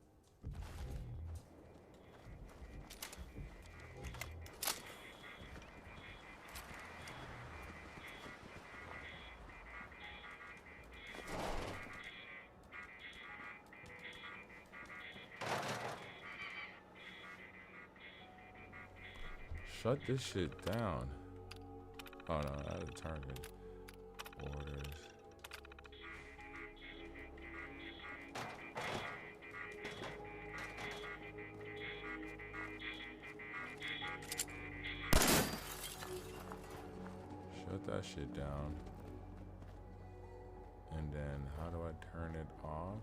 Shut this shit down. Oh no, that's a target. Orders. Shut that shit down. And then how do I turn it off?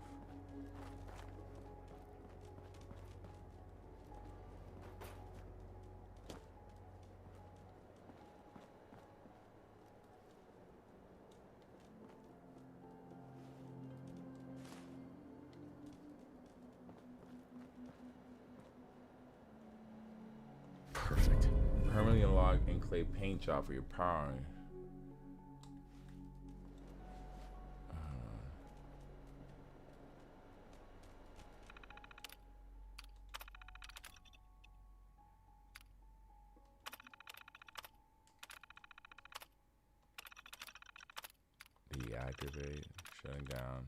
Perfect. Permanently unlock enclave paint job for your power. Deactivate, shutting down.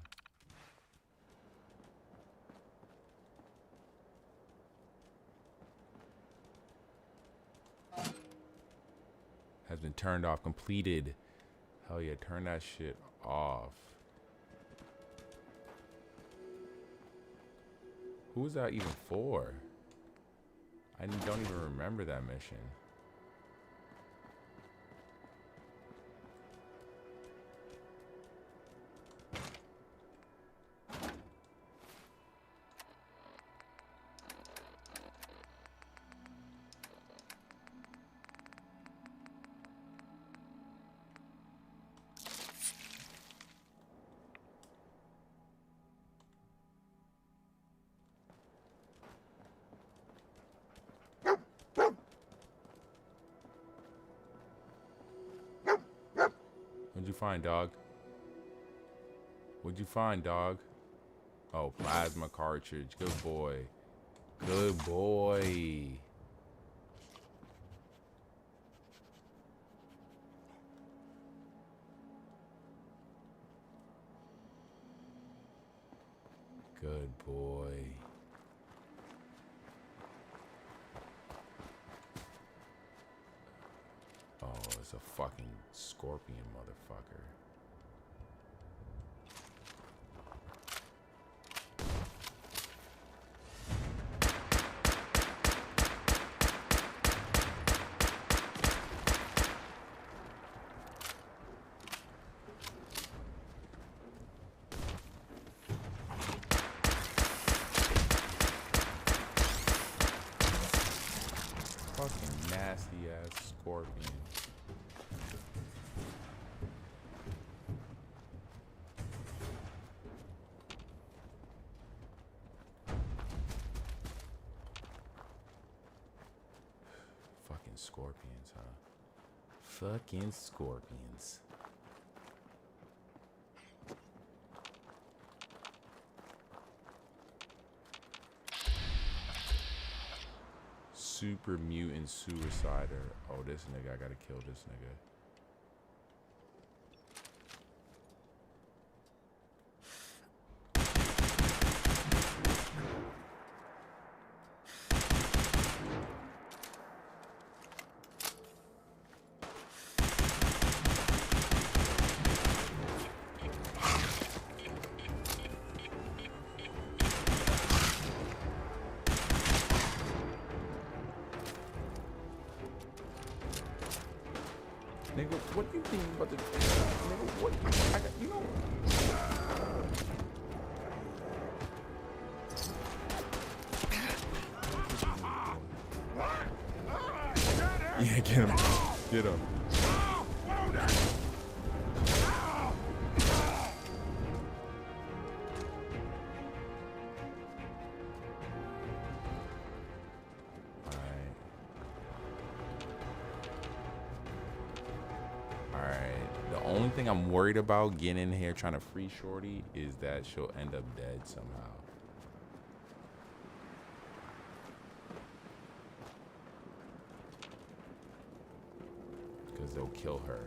Has been turned off, completed. Hell yeah, turn that shit off. Who was that even for? I don't even remember that mission. What'd you find, dog? What'd you find, dog? Oh, plasma cartridge. Good boy. Good boy. Good boy. Oh, it's a fucking scorpion, motherfucker. Fucking nasty ass scorpion. Fucking scorpions, huh? Fucking scorpions. Super mutant suicider. Oh, this nigga, I gotta kill this nigga. Nigga, what do you think about the nigga? What I got, you know? Yeah, get him. Get him. I'm worried about getting in here trying to free Shorty is that she'll end up dead somehow. because they'll kill her.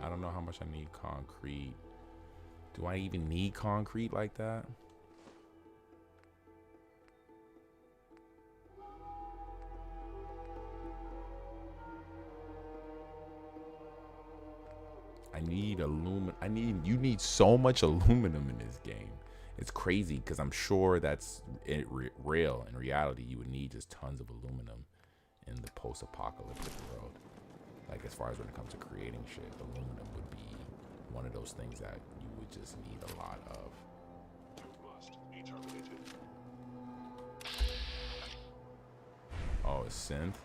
I don't know how much I need concrete. Do I even need concrete like that? I need aluminum. You need so much aluminum in this game. It's crazy because I'm sure that's real. In reality, you would need just tons of aluminum in the post-apocalyptic world. Like, as far as when it comes to creating shit, aluminum would be one of those things that you would just need a lot of. Oh, it's synth?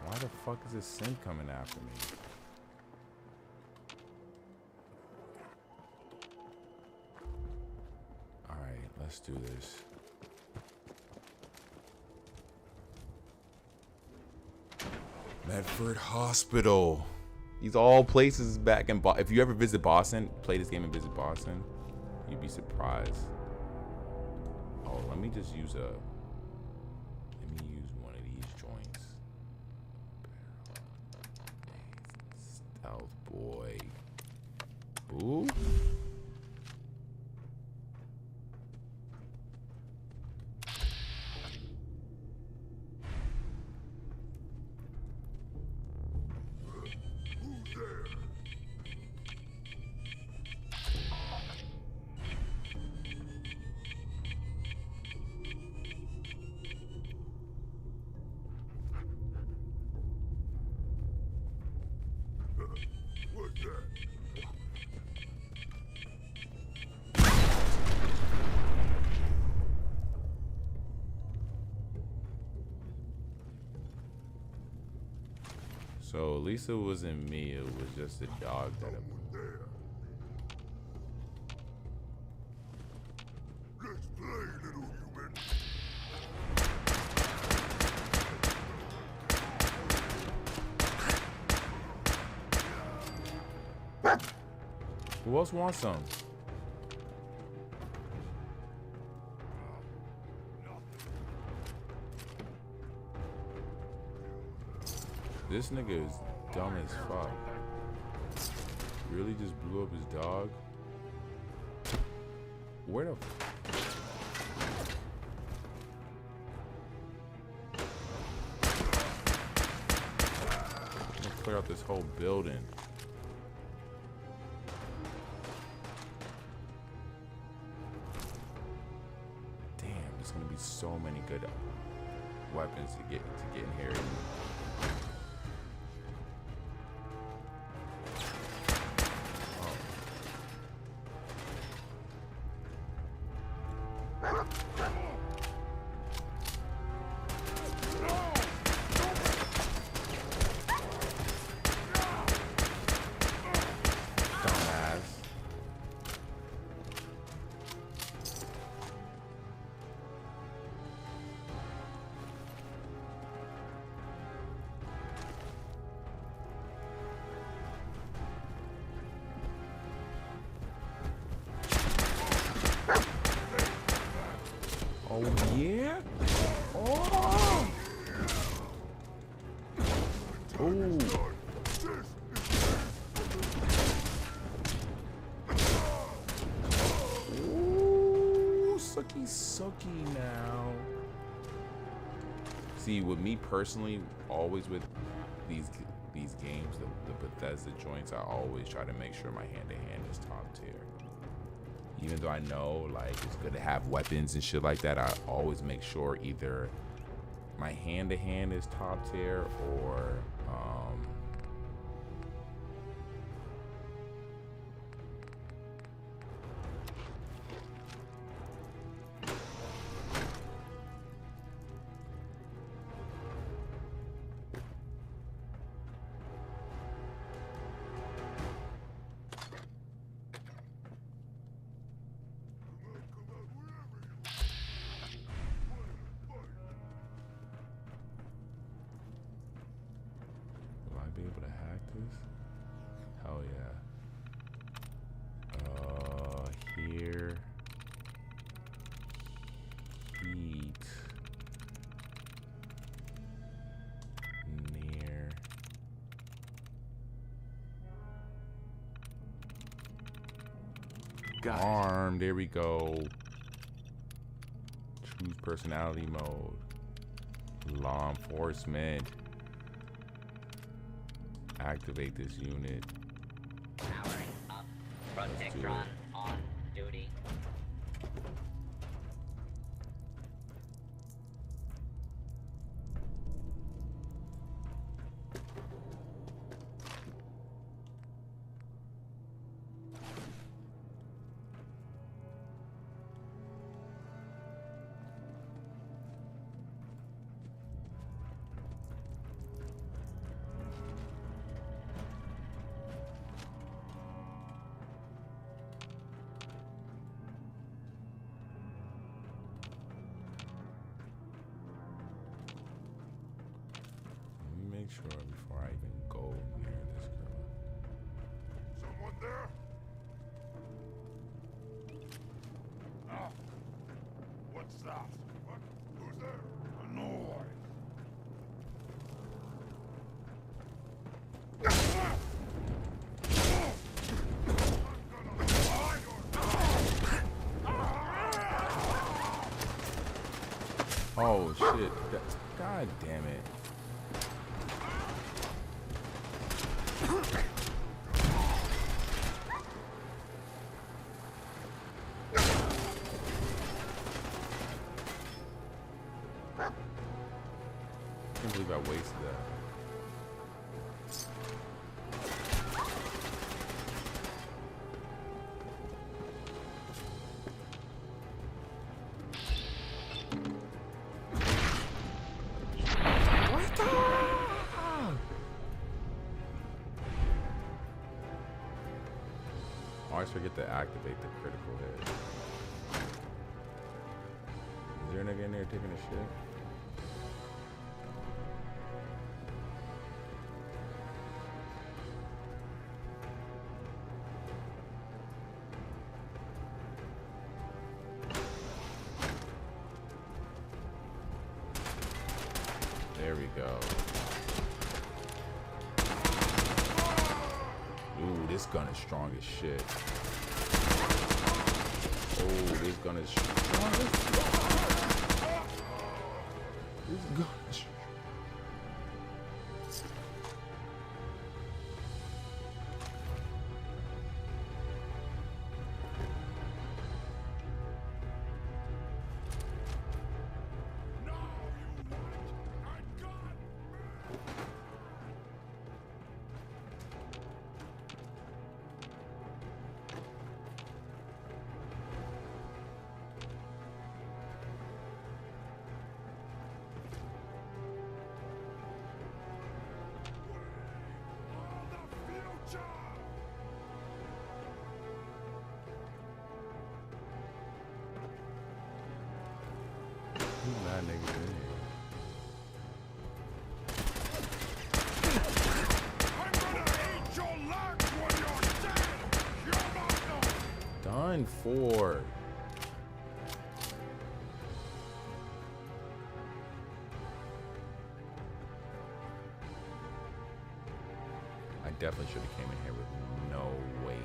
Why the fuck is this synth coming after me? Alright, let's do this. Medford Hospital. These all places back in Boston. If you ever visit Boston, play this game and visit Boston, you'd be surprised. Oh, let me just use one of these joints. Stealth boy. Ooh. So Lisa wasn't me, it was just a dog that Let's play, little human. Who else wants some? This nigga is dumb as fuck. Really just blew up his dog? Where the I'm gonna clear out this whole building. Damn, there's gonna be so many good weapons to get in here. Oh yeah? Oh! Ooh. Ooh, sucky now. See, with me personally, always with these games, the Bethesda joints, I always try to make sure my hand-to-hand is top tier. Even though I know like it's good to have weapons and shit like that, I always make sure either my hand-to-hand is top tier or this? Hell yeah. Here. Heat. Near. Arm. There we go. Choose personality mode. Law enforcement. Activate this unit. Powering up. Protectron on duty. Make sure before I even go near this girl. Someone there? Ah. What's that? What? Who's there? A noise. Oh shit. God damn it. I can't believe I wasted that. I always forget to activate the critical hit. Is there a nigga in there taking a shit? There we go. Ooh, this gun is strong as shit. Oh, this gun is strong as shit. This gun is strong. That nigga in here. I'm gonna eat your legs when you're dead! You're not Done for. I definitely should have came in here with no weight.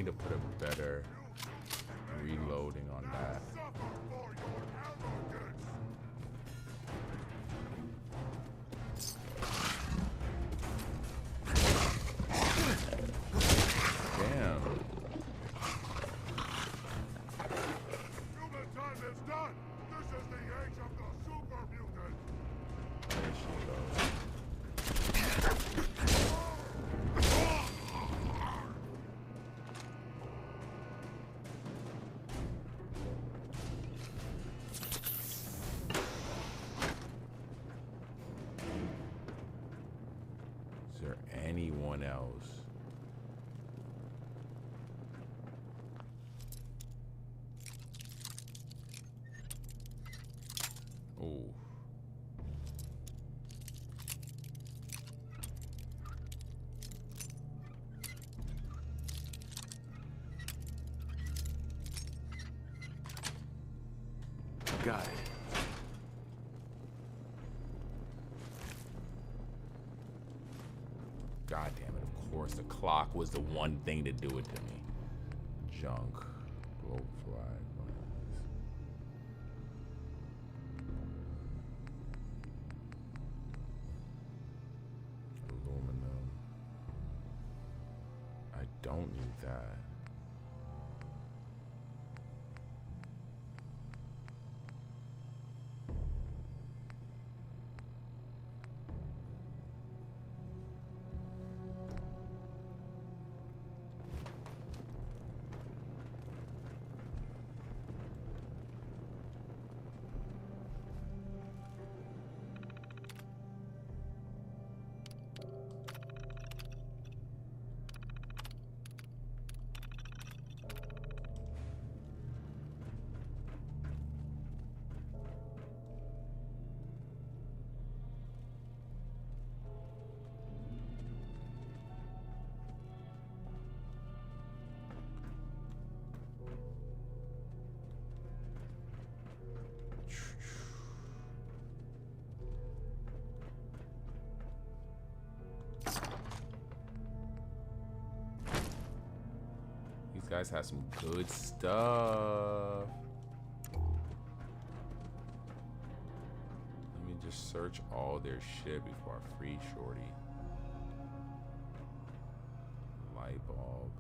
need to put a better reloading on that. Damn. Human time is done. This is the age of the super mutant. There she goes. Is there anyone else? Oh. Got it. God damn it, of course. The clock was the one thing to do it to me. Junk. Blowfly. Aluminum. I don't need that. These guys have some good stuff. Let me just search all their shit before I free Shorty. Light bulb.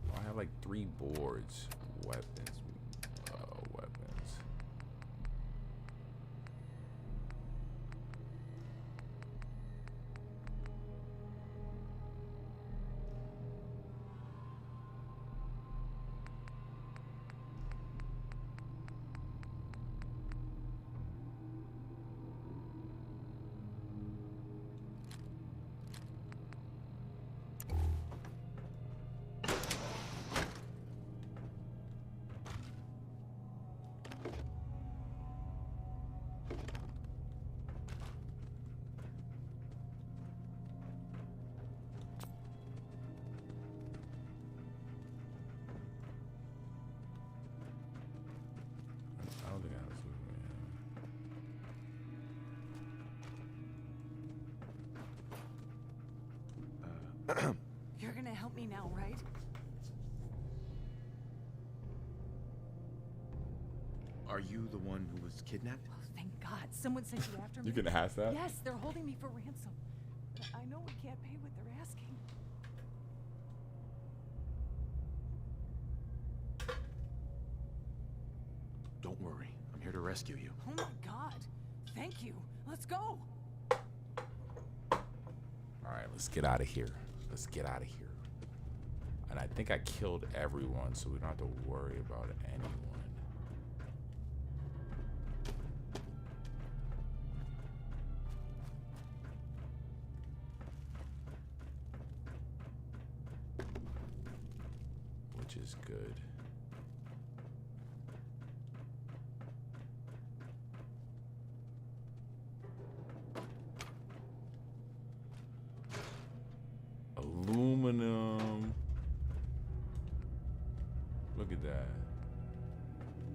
Oh, I have like 3 boards. Weapons. Weapons. I don't think I have Superman. You're gonna help me now, right? Are you the one who was kidnapped? Oh, thank God. Someone sent you after me. You can ask that? Yes, they're holding me for ransom. But I know we can't pay what they're asking. Don't worry. I'm here to rescue you. Oh my God. Thank you. Let's go. Alright, let's get out of here. Let's get out of here. And I think I killed everyone, so we don't have to worry about anyone. Which is good. Aluminum. Look at that.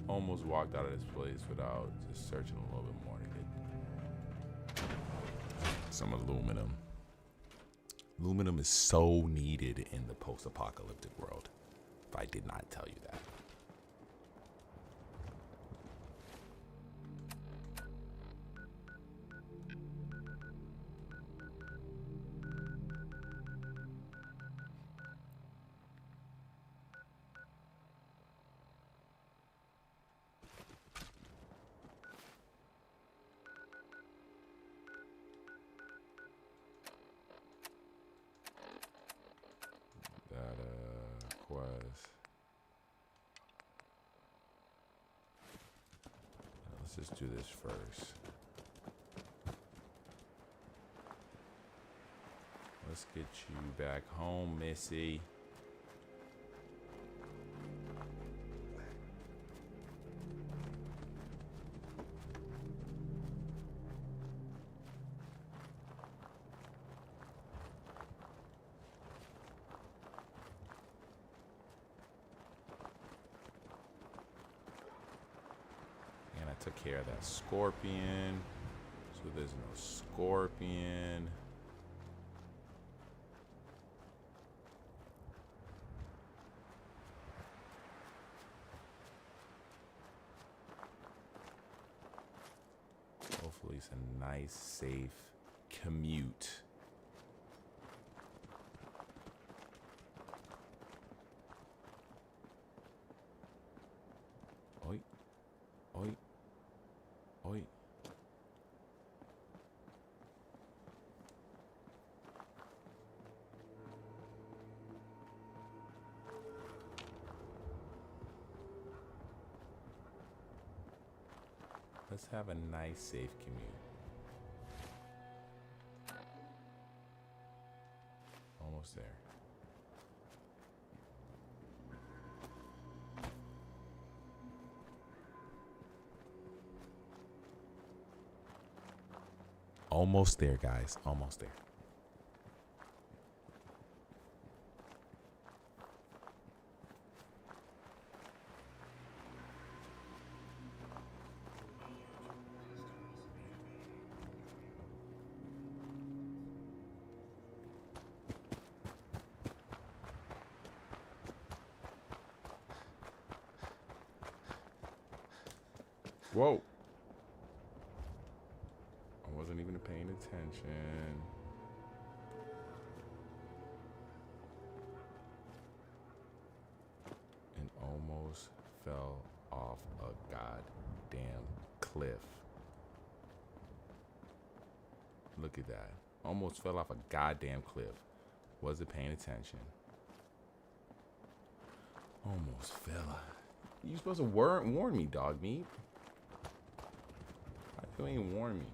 Almost walked out of this place without just searching a little bit more to get some aluminum. Aluminum is so needed in the post-apocalyptic world. If I did not tell you that. Quest. Let's just do this first. Let's get you back home, Missy. Took care of that scorpion, so there's no scorpion. Hopefully it's a nice, safe commute. Oi, oi. Oi. Let's have a nice, safe commute. Almost there. Almost there, guys. Almost there. Whoa. I wasn't even paying attention. And almost fell off a goddamn cliff. Look at that. Almost fell off a goddamn cliff. Wasn't paying attention. Almost fell. You supposed to warn me, dog meat. You ain't warn me.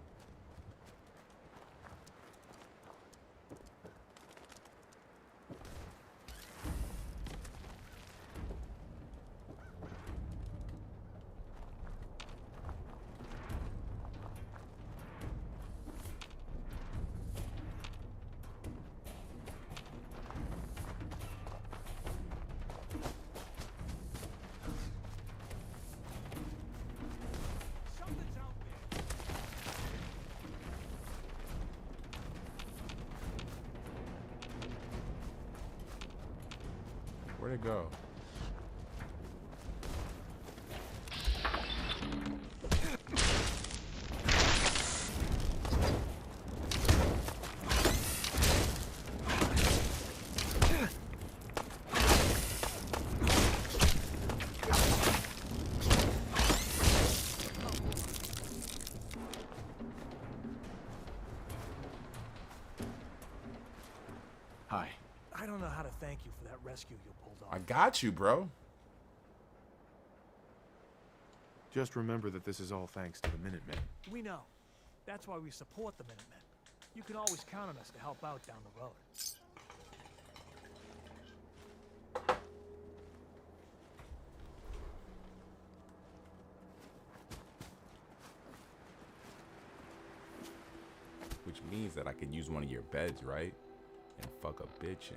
Where'd it go? Hi. I don't know how to thank you for that rescue you pulled off. I got you, bro. Just remember that this is all thanks to the Minutemen. We know. That's why we support the Minutemen. You can always count on us to help out down the road. Which means that I can use one of your beds, right? And fuck a bitch in.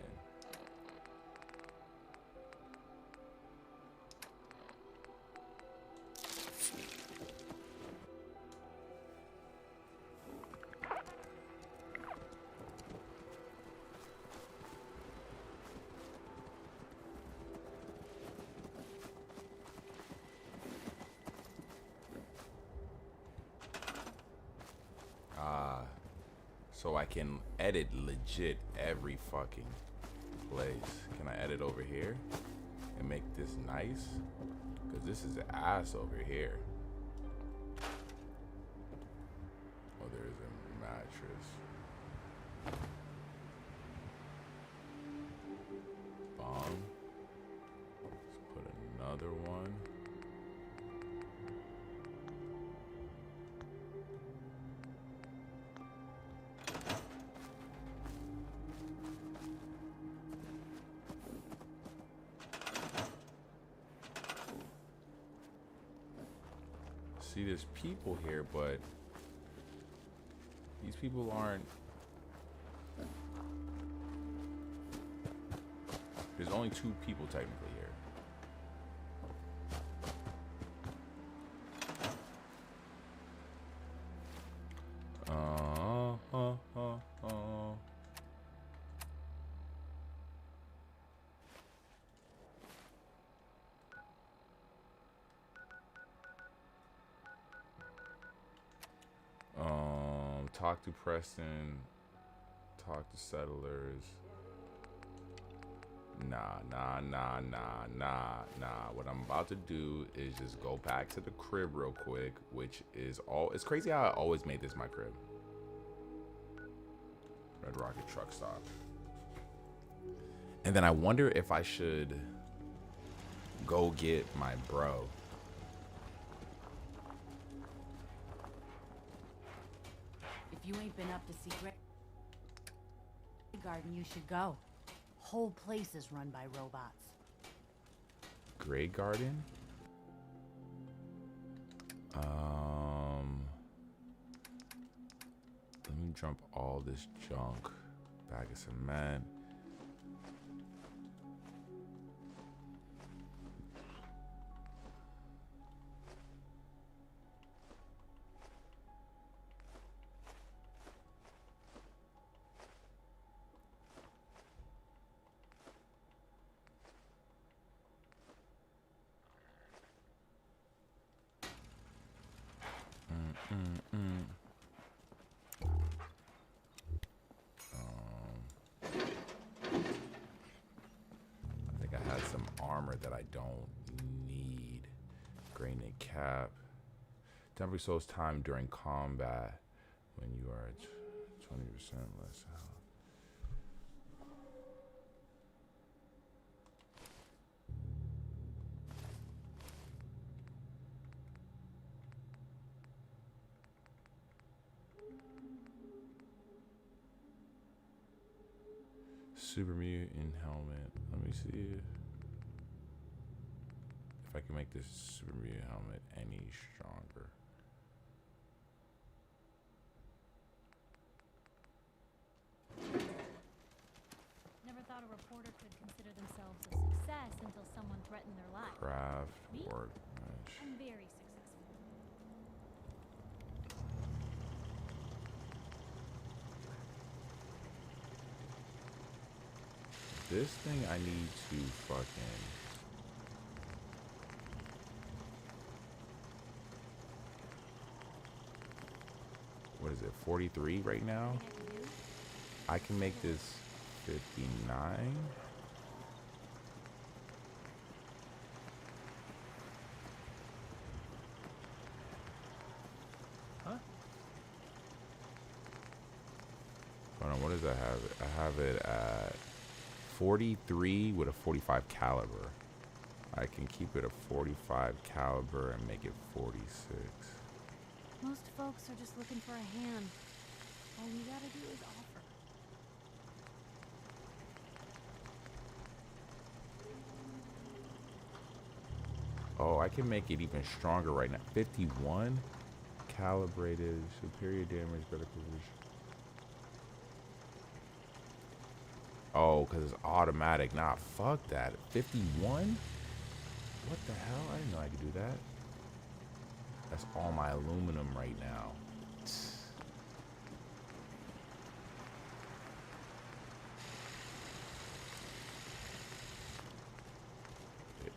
so I can edit legit every fucking place. Can I edit over here and make this nice? Because this is ass over here. Oh, there is a mattress. Bomb. Let's put another one. See, there's people here, but these people aren't. There's only 2 people technically here. Talk to Preston. Talk to settlers. Nah. What I'm about to do is just go back to the crib real quick, which is all. It's crazy how I always made this my crib. Red Rocket truck stop. And then I wonder if I should go get my bro. If you ain't been up to see Grey Garden, you should go. Whole place is run by robots. Grey Garden? Let me dump all this junk. Bag of cement. I think I had some armor that I don't need. Granite cap. Temporary souls time during combat when you are at 20% less health. Super mutant helmet. Let me see if I can make this super mutant helmet any stronger. Never thought a reporter could consider themselves a success until someone threatened their life. Craft, Me? workbench. I'm very successful. This thing I need to fucking... What is it, 43 right now? I can make this 59. Huh? Hold on, what does I have? I have it at 43 with a 45 caliber. I can keep it a 45 caliber and make it 46. Most folks are just looking for a hand. All you gotta do is offer. Oh, I can make it even stronger right now. 51 calibrated, superior damage, better position. Oh, because it's automatic. Nah, fuck that. 51? What the hell? I didn't know I could do that. That's all my aluminum right now.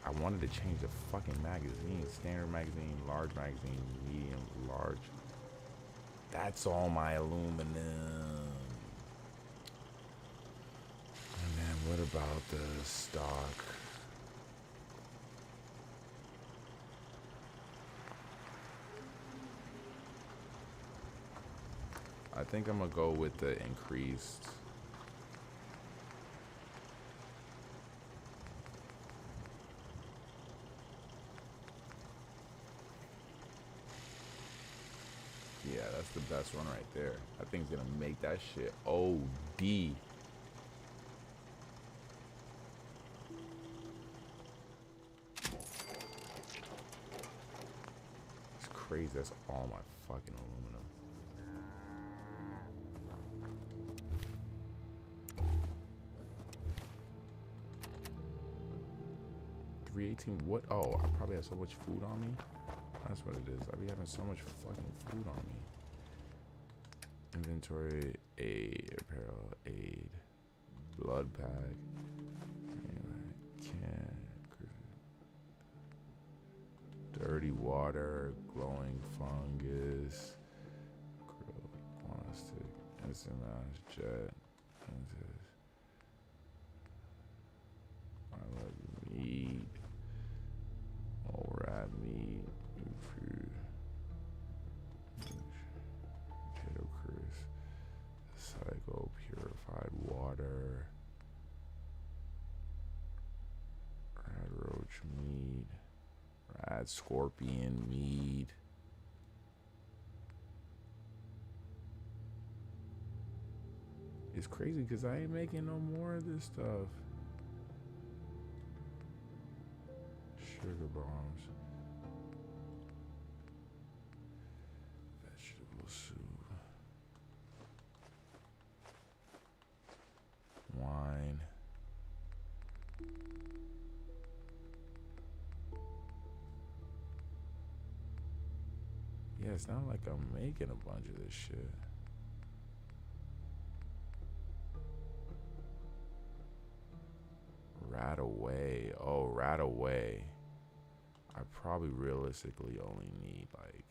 I wanted to change the fucking magazine. Standard magazine, large magazine, medium, large. That's all my aluminum. What about the stock? I think I'm gonna go with the increased. Yeah, that's the best one right there. I think it's gonna make that shit OD. It's crazy. That's all my fucking aluminum. $318. What? Oh, I probably have so much food on me. That's what it is. I be having so much fucking food on me. Inventory, aid, apparel, aid, blood pack, can, dirty water, glowing fungus, quantum stick, instant mass jet, meat, all rat meat, food, potato crisp, cycle, purified water, rat roach meat, rat scorpion meat. It's crazy because I ain't making no more of this stuff. Sugar bombs, vegetable soup, wine, yeah, it's not like I'm making a bunch of this shit. Rat away. Oh, rat away. I probably realistically only need like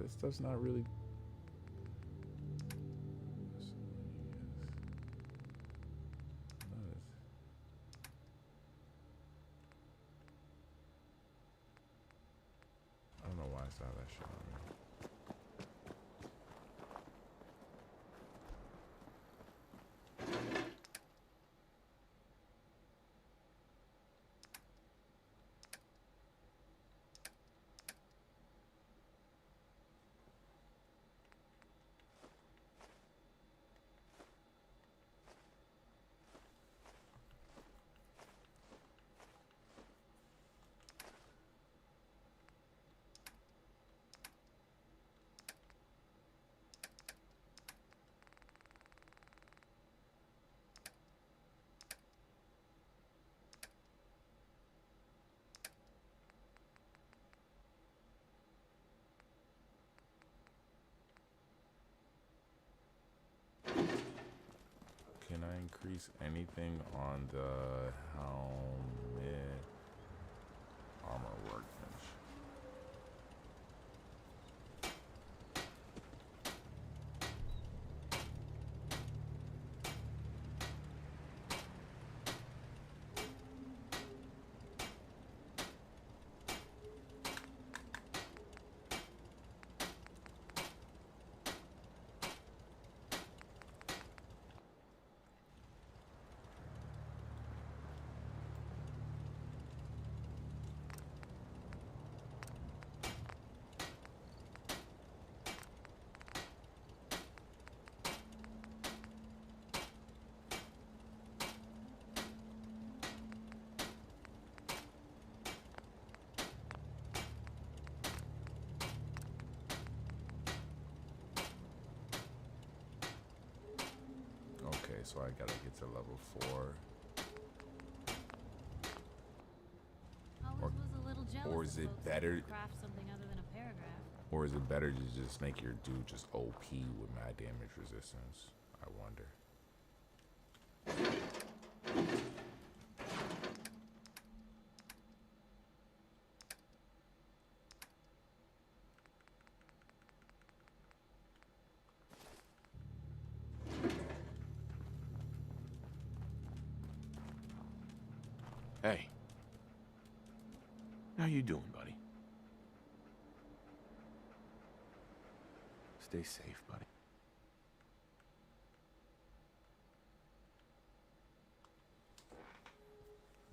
this stuff's not really. I don't know why I saw that shit on me. Can I increase anything on the helmet armor workbench? so I gotta get to level 4. Always was a little jealous Or is of it folks who better? could craft something other than a paragraph. Or is it better to just make your dude just OP with mad damage resistance? I wonder. Hey. How you doing, buddy? Stay safe, buddy.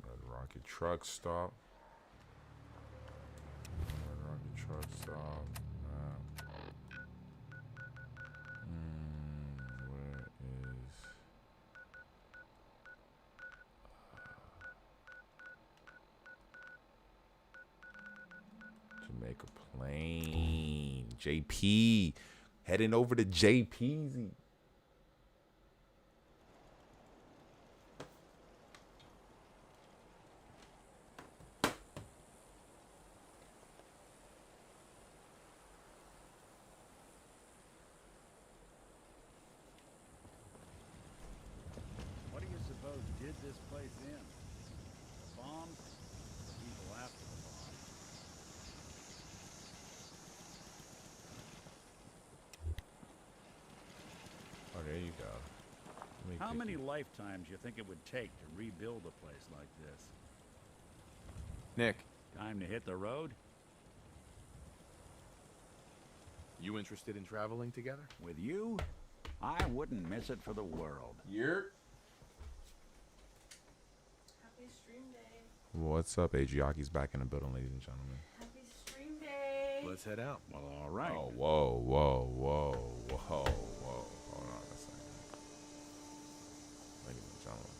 Red Rocket truck stop. Red Rocket truck stop. Where is Jamaica Plain? JP, heading over to JPZ. What do you suppose did this place in? The bombs? The people after the bomb? Oh, there you go. How many lifetimes you think it would take to rebuild a place like this? Nick, Time to hit the road? you interested in traveling together? With you? I wouldn't miss it for the world. Yep. Happy stream day. What's up? Ajiaki's back in the building, ladies and gentlemen. Happy stream day. Let's head out. Well, all right. Oh, whoa, whoa, whoa, whoa, whoa. Hold on a second. Ladies and gentlemen.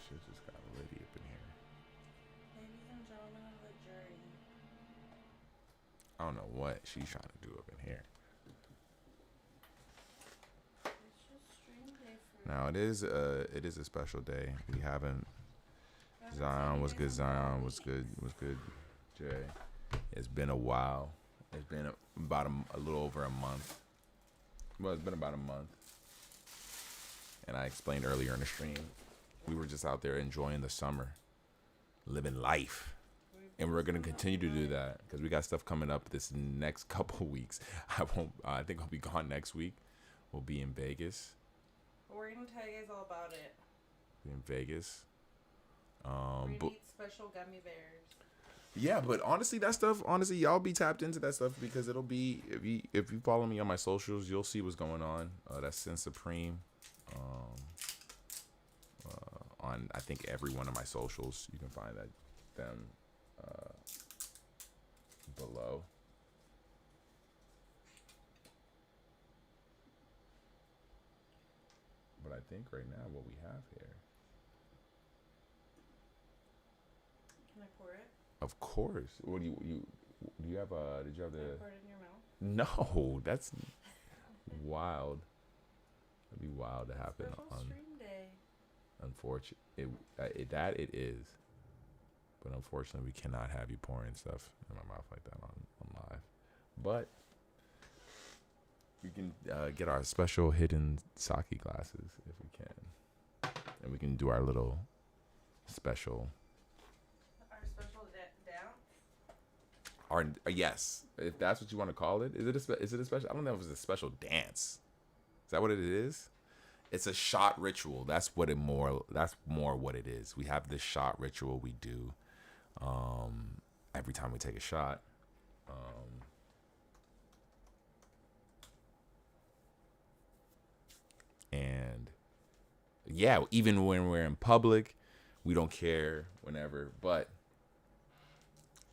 Shit just got litty up in here. Ladies and gentlemen of the jury. I don't know what she's trying to do up in here. It's just stream day for Now it is a special day. We haven't. Zion was good. Zion was good. Was good. Jay. It's been a while. It's been about a little over a month. Well, it's been about a month. And I explained earlier in the stream, we were just out there enjoying the summer, living life. And we're gonna continue to do that because we got stuff coming up this next couple weeks. I think I'll be gone next week. We'll be in Vegas. We're gonna tell you guys all about it. Be in Vegas. We're But gonna eat special gummy bears. yeah, but honestly, that stuff. Honestly, y'all be tapped into that stuff because it'll be if you follow me on my socials, you'll see what's going on. That's Sin Supreme. On I think every one of my socials, you can find them below. But I think right now what we have here, Can I pour it? of course. What do you did you have Can I the? pour it in your mouth? No, that's wild. That'd be wild to happen Special on. stream day. Unfortunate, it is, but unfortunately, we cannot have you pouring stuff in my mouth like that on live. But we can get our special hidden sake glasses if we can, and we can do our little special. Our special dance. Our yes, if that's what you want to call it. Is it a special? I don't know if it's a special dance. Is that what it is? It's a shot ritual. That's more what it is. We have this shot ritual we do every time we take a shot. And yeah, even when we're in public, we don't care whenever. But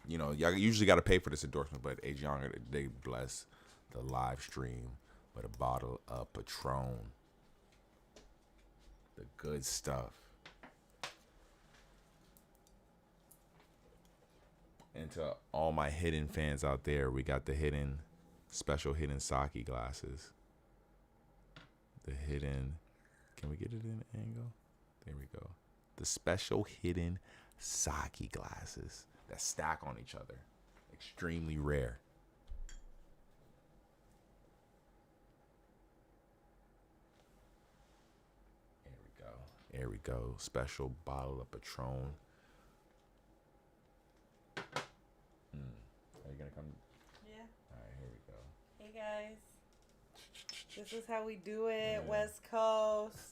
you know, y'all usually got to pay for this endorsement. But Adriana, they bless the live stream with a bottle of Patron. The good stuff. And to all my hidden fans out there, we got the special hidden sake glasses. The hidden Can we get it in an angle? There we go. The special hidden sake glasses that stack on each other. Extremely rare. There we go. There we go. Special bottle of Patron. Are you gonna come? Yeah. All right, here we go. Hey guys. This is how we do it, yeah. West Coast.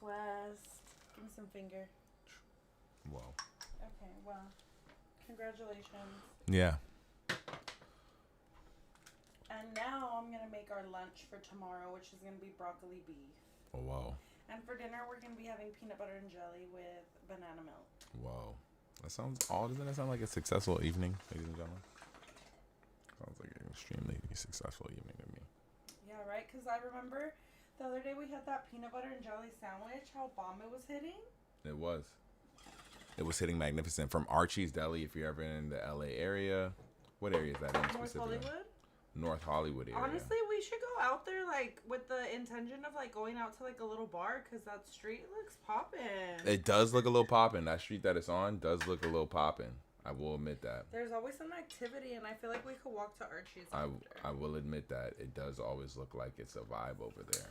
West. Give me some finger. Well. Okay, well. Congratulations. Yeah. And now I'm going to make our lunch for tomorrow, which is going to be broccoli beef. Oh, wow. And for dinner, we're going to be having peanut butter and jelly with banana milk. Wow. That sounds all. Doesn't that sound like a successful evening, ladies and gentlemen? Sounds like an extremely successful evening to me. Yeah, right? Because I remember the other day we had that peanut butter and jelly sandwich, how bomb it was hitting. It was. It was hitting magnificent. From Archie's Deli, if you're ever in the LA area. What area is that in specifically? North Hollywood? North Hollywood area. Honestly, we should go out there like with the intention of like going out to like a little bar because that street looks poppin'. It does look a little poppin'. That street that it's on does look a little poppin'. I will admit that. There's always some activity, and I feel like we could walk to Archie's after. I will admit that. It does always look like it's a vibe over there.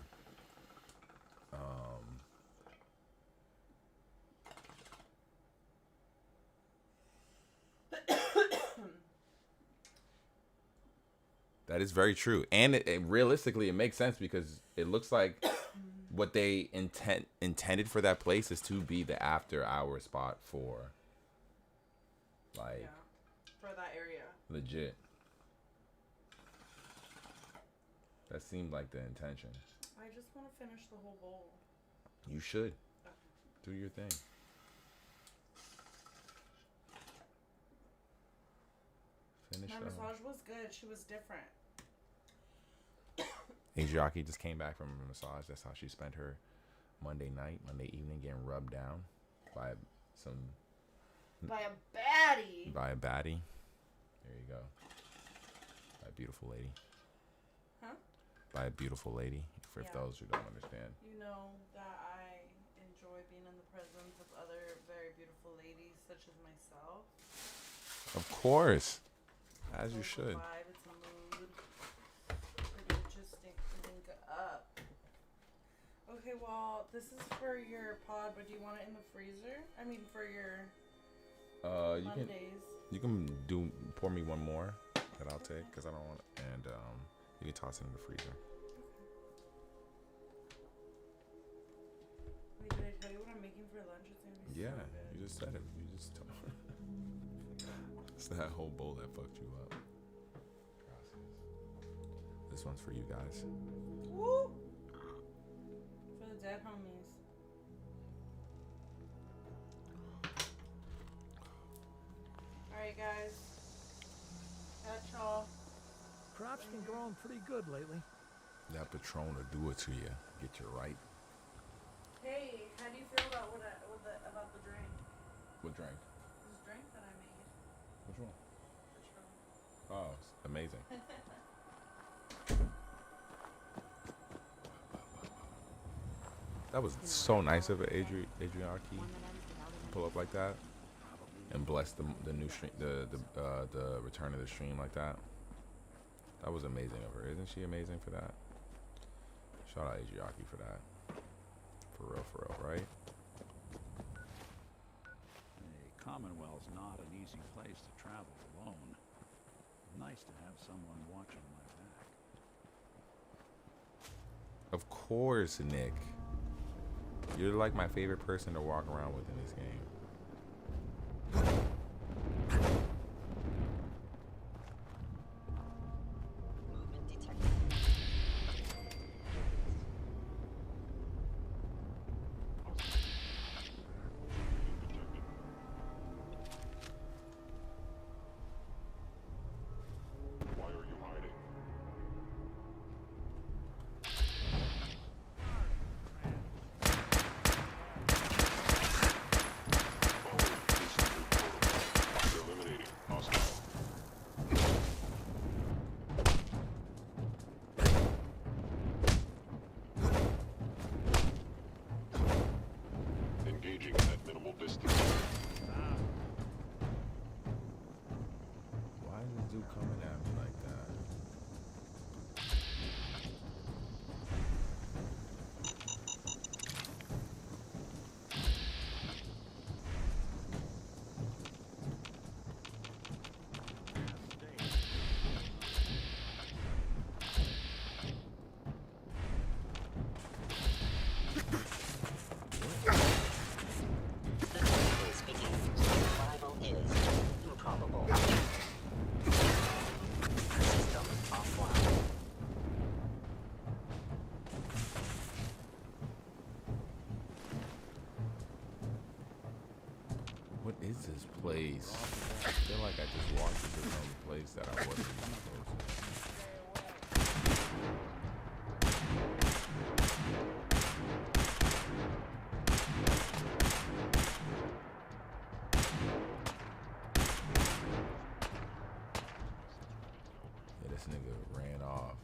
That is very true, and it realistically it makes sense because it looks like what they intended for that place is to be the after hour spot for, like, for that area. Legit. That seemed like the intention. I just want to finish the whole bowl. You should. Do your thing. Finish. My massage was good. She was different. Adriaki just came back from a massage. That's how she spent her Monday evening, getting rubbed down by a baddie. By a baddie. There you go. By a beautiful lady. Huh? By a beautiful lady. For those who don't understand. You know that I enjoy being in the presence of other very beautiful ladies, such as myself. Of course. As you should. Vibe, it's a mood. Pretty interesting to link up. Okay, well, this is for your pod, but do you want it in the freezer? I mean, for your Mondays. You can pour me one more that I'll take because I don't want, and you can toss it in the freezer. Wait, did I tell you what I'm making for lunch? It's gonna be so good. You just said it. You just told me. It's that whole bowl that fucked you up. This one's for you guys. Woo! For the dead homies. Alright, guys. Catch y'all. Crops been growing pretty good lately. That Patron will do it to you. Get you right. Hey, how do you feel about about the drink? What drink? This drink that I made. Which one? Patron. Oh, it's amazing. That was so nice of Adriaki pull up like that and bless the new stream, the return of the stream like that. That was amazing of her. Isn't she amazing for that? Shout out Adriaki for that. For real, right? A Commonwealth's not an easy place to travel alone. Nice to have someone watching my back. Of course, Nick. You're like my favorite person to walk around with in this game. What is this place? I feel like I just walked into some place that I wasn't supposed to. Yeah, this nigga ran off.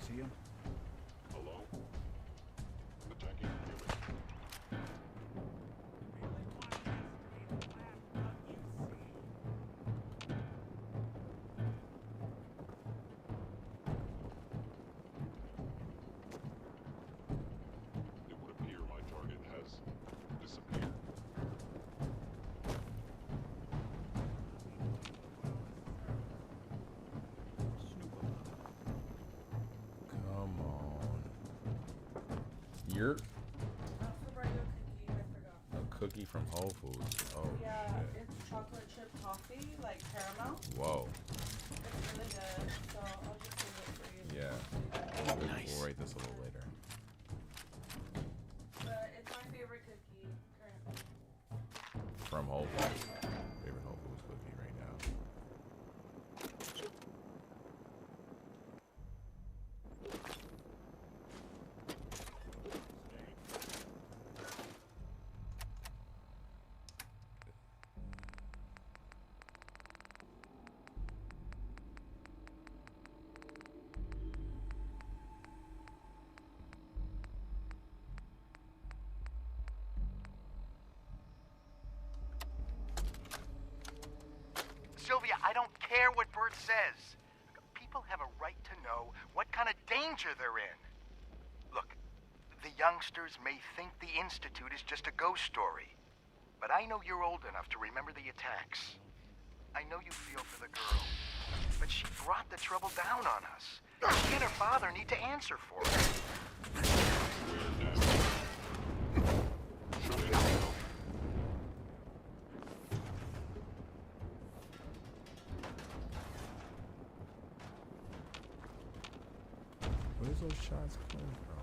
See him? Hello? Attacking human. It would appear my target has disappeared. Come on. You're a cookie from Whole Foods. Oh, Yeah, shit. it's chocolate chip toffee, like caramel. Whoa. It's really good. So I'll just leave it for you. Yeah. We'll rate this a little later. But it's my favorite cookie currently. From Whole Foods. Favorite Whole Foods cookie right now. Sylvia, I don't care what Bert says. People have a right to know what kind of danger they're in. Look, the youngsters may think the Institute is just a ghost story, but I know you're old enough to remember the attacks. I know you feel for the girl, but she brought the trouble down on us. She and her father need to answer for it. Where's those shots coming from?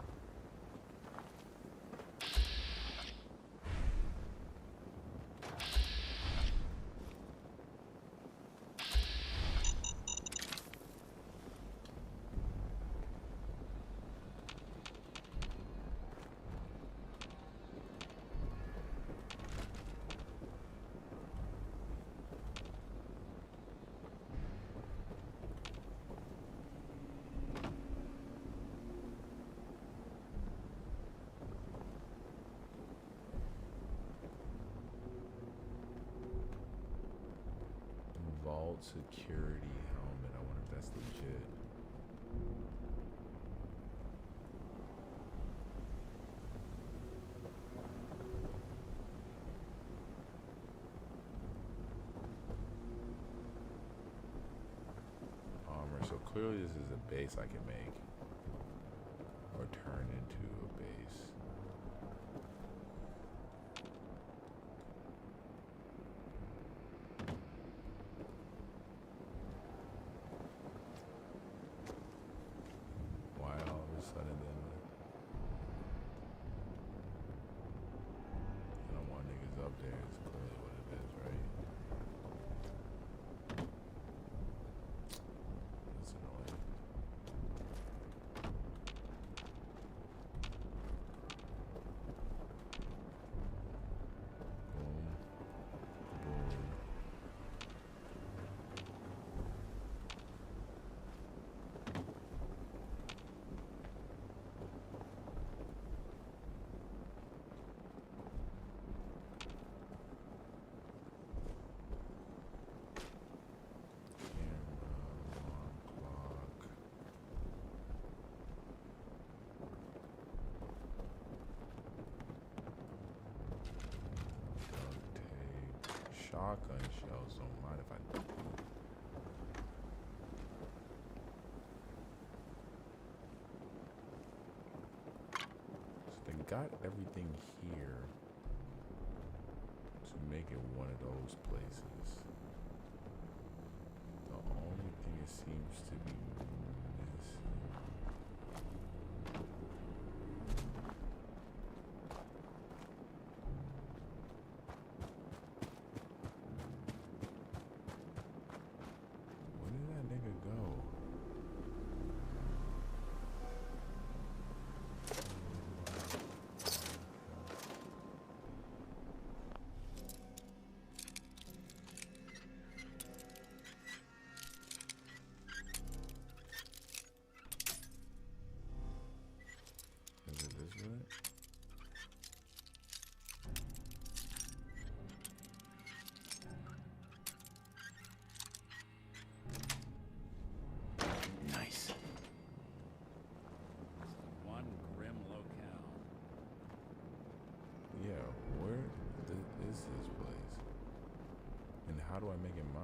Vault security helmet. I wonder if that's legit. Armor. So clearly this is a base I can make or turn into a base. Why all of a sudden then I don't want niggas up there. It's clearly what it is, right? That's annoying. Boom. Boom. Shotgun shells don't mind if I do. So they got everything here to make it one of those places. Where did that nigga go? Is it this way? Nice. One grim locale. Yeah, where is this place? And how do I make it mine?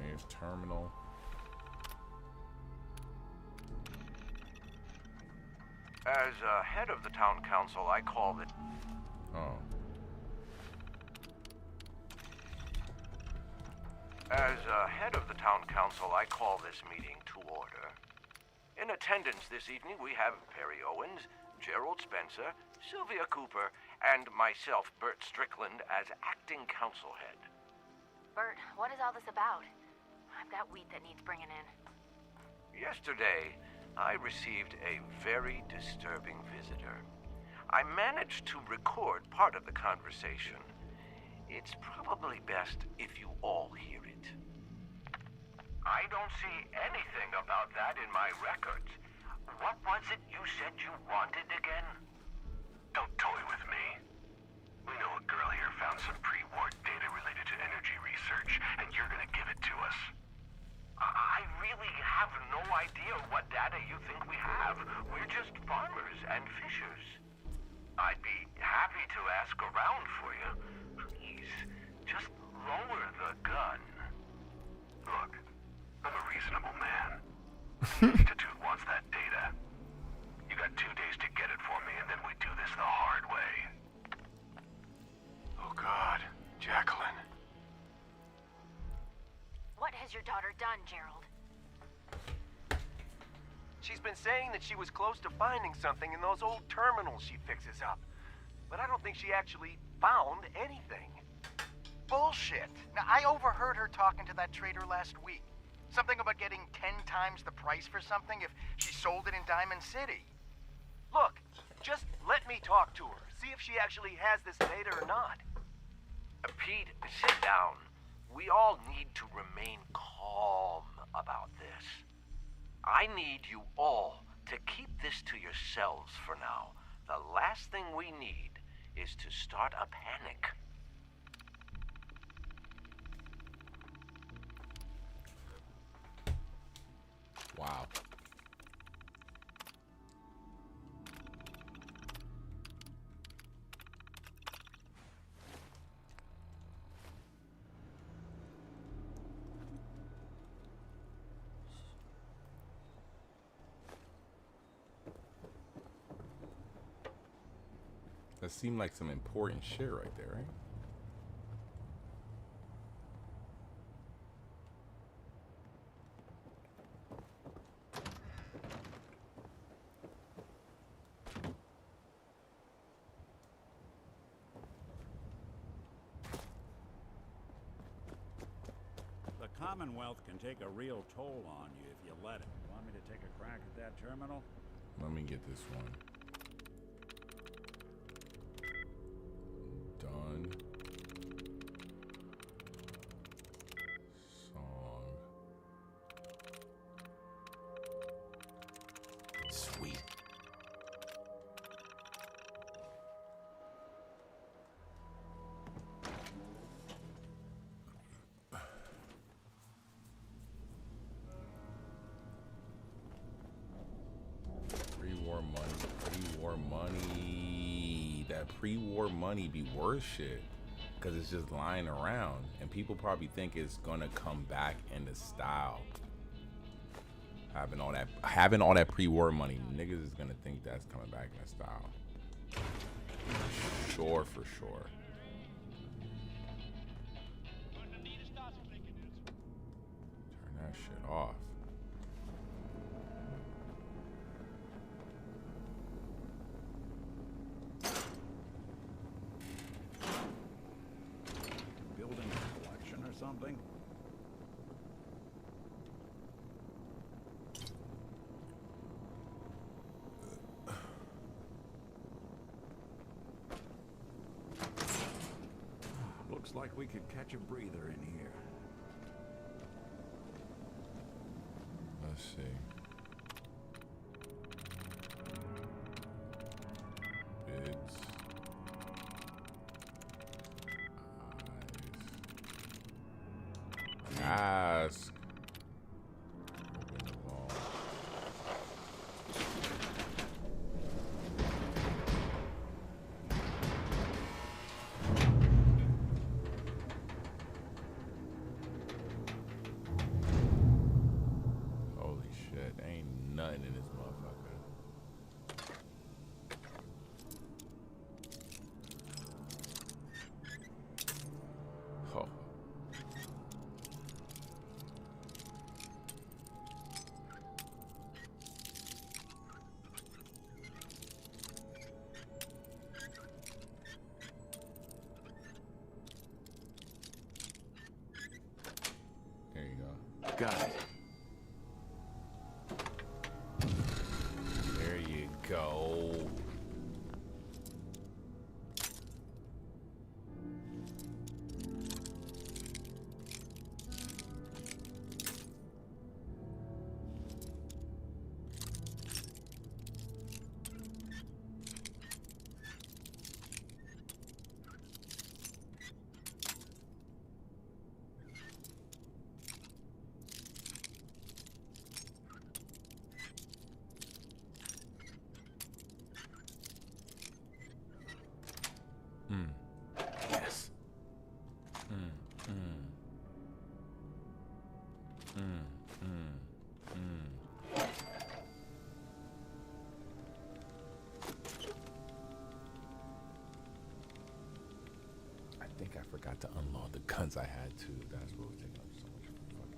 Here's terminal. As head of the town council, I call it. Oh. As head of the town council, I call this meeting to order. In attendance this evening, we have Perry Owens, Gerald Spencer, Sylvia Cooper, and myself, Bert Strickland, as acting council head. Bert, what is all this about? I've got wheat that needs bringing in. Yesterday, I received a very disturbing visitor. I managed to record part of the conversation. It's probably best if you all hear it. I don't see anything about that in my records. What was it you said you wanted again? Don't toy with me. We know a girl here found some pre-war data related to energy research, and you're gonna give it to us. I really have no idea what data you think we have. We're just farmers and fishers. I'd be happy to ask around for you. Please, just lower the gun. Look, I'm a reasonable man. The Institute wants that data. You got 2 days to get it for me, and then we do this the hard way. Oh God, Jacqueline. What has your daughter done, Gerald? She's been saying that she was close to finding something in those old terminals she fixes up. But I don't think she actually found anything. Bullshit. Now, I overheard her talking to that trader last week. Something about getting 10 times the price for something if she sold it in Diamond City. Look, just let me talk to her. See if she actually has this data or not. Pete, sit down. We all need to remain calm about this. I need you all to keep this to yourselves for now. The last thing we need is to start a panic. Wow. That seemed like some important shit right there, right? The Commonwealth can take a real toll on you if you let it. Want me to take a crack at that terminal? Let me get this one. Done. Song. Sweet. Pre-war money. Pre-war money. That that pre-war money be worth shit because it's just lying around, and people probably think it's gonna come back into style. Having all that pre-war money, niggas is gonna think that's coming back into style. Sure, for sure. Turn that shit off. Building a collection or something? Looks like we could catch a breather in here. Let's see. Bids. Ask. Open the vault. Holy shit, ain't nothing in this motherfucker. Oh. There you go. Got it. There you go. Yes. I think I forgot to unload the guns I had too. That's what was taking up so much fucking.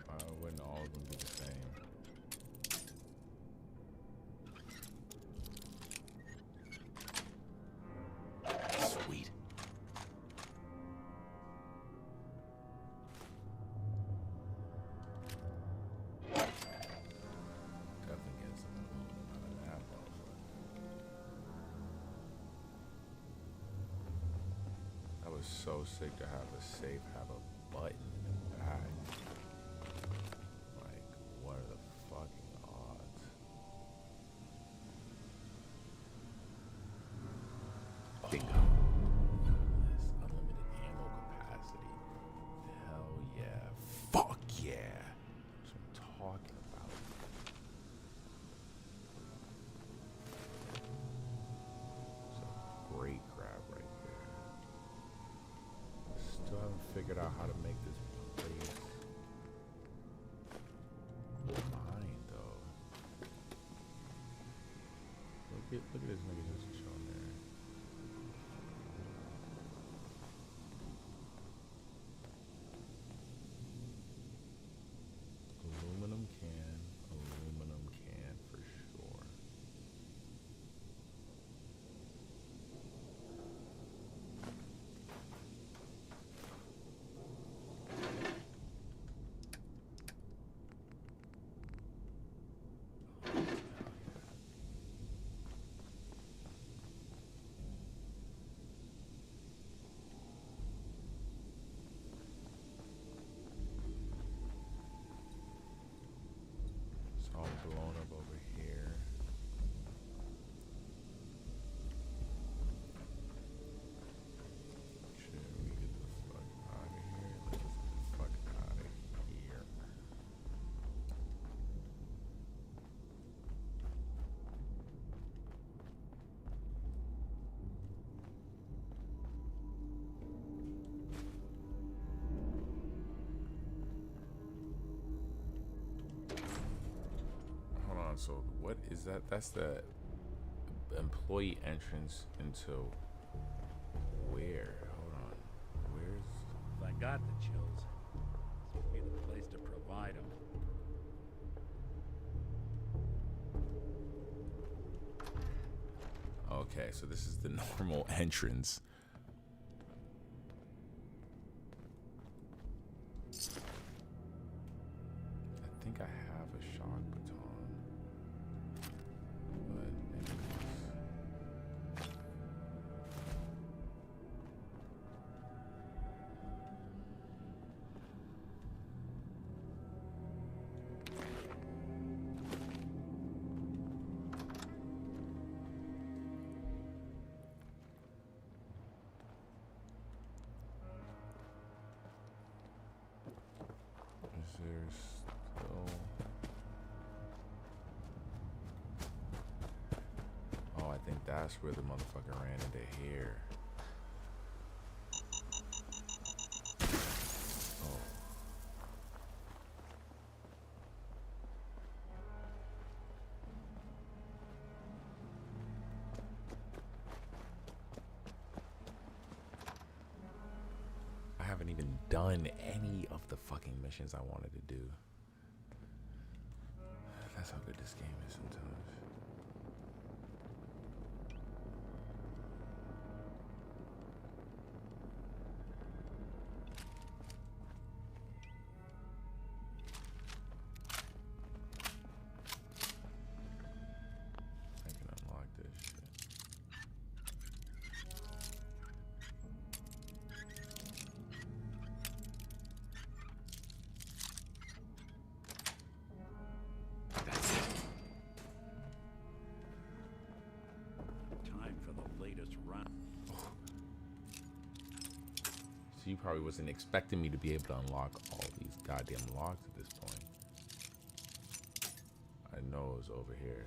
Why wouldn't all of them be the same? Sweet. Definitely get some aluminum out of that motherfucker. That was so sick to have a safe, have a button in the back. Like, what are the fucking odds? Bingo. Unlimited ammo capacity. Hell yeah. Fuck yeah. That's what I'm talking about. It's a great grab right there. Still haven't figured out how to make this place mine though. Look at this nigga just chilling there. Aluminum can for sure. What is that? That's the employee entrance into where? Hold on. Where's... If I got the chills, this would be the place to provide them. Okay, so this is the normal entrance. I think I have a shock baton. But is there still... Oh, I think that's where the motherfucker ran into here. Oh. I haven't even done any of the fucking missions I wanted to do. That's how good this game is sometimes. I can unlock this shit. Time for the latest run. So you probably wasn't expecting me to be able to unlock all these goddamn locks at this point. I know it was over here.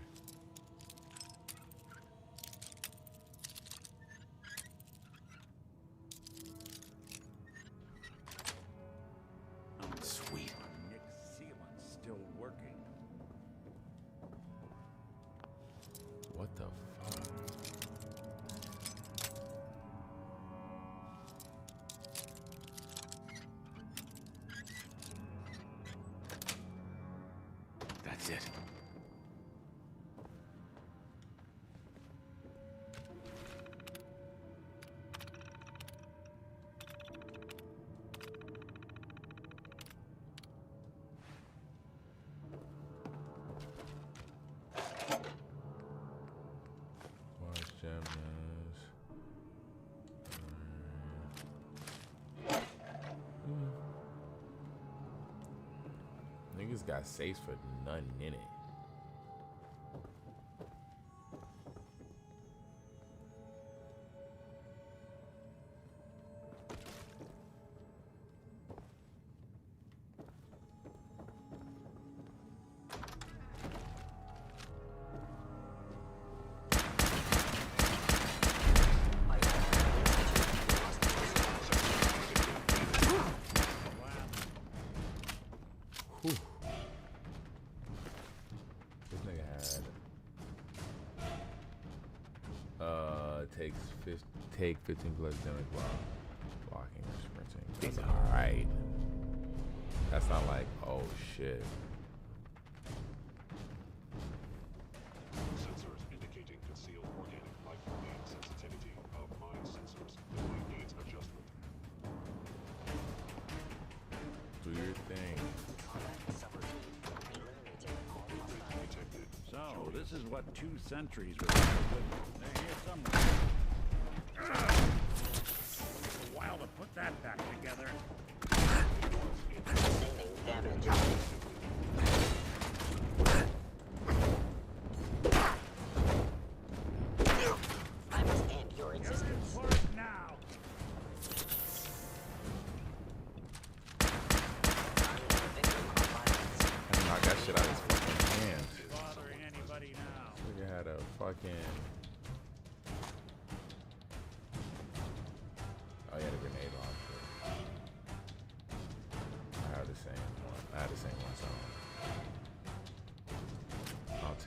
Sweet. Nick's sealant's still working. What the fuck? That's it. Watch Gemini's. Niggas got safes for nothing in it. Whew. This nigga had take 15 plus damage while blocking or sprinting. That's alright. That's not like, oh shit. Sensors indicating concealed organic life remain sensitivity of mind sensors. The mind needs adjustment. Do your thing. So, this is what 2 sentries were with. They're here somewhere. Took a while to put that back together. I must end your existence. For it now. And knock that shit out of his fucking hands. Bothering anybody now. Nigga had a fucking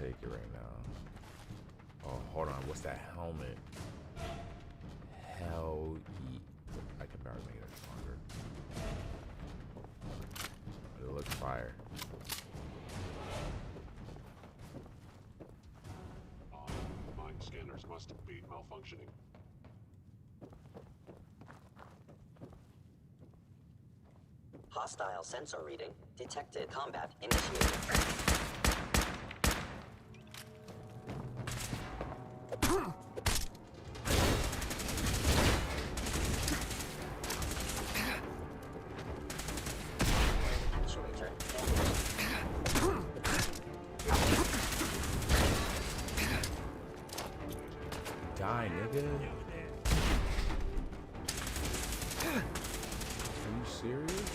take it right now. Oh, hold on. What's that helmet? Hell yeah. I can barely make it stronger. But it looks fire. Mind scanners must be malfunctioning. Hostile sensor reading detected. Combat initiated. Actuator. Die, nigga. Are you serious?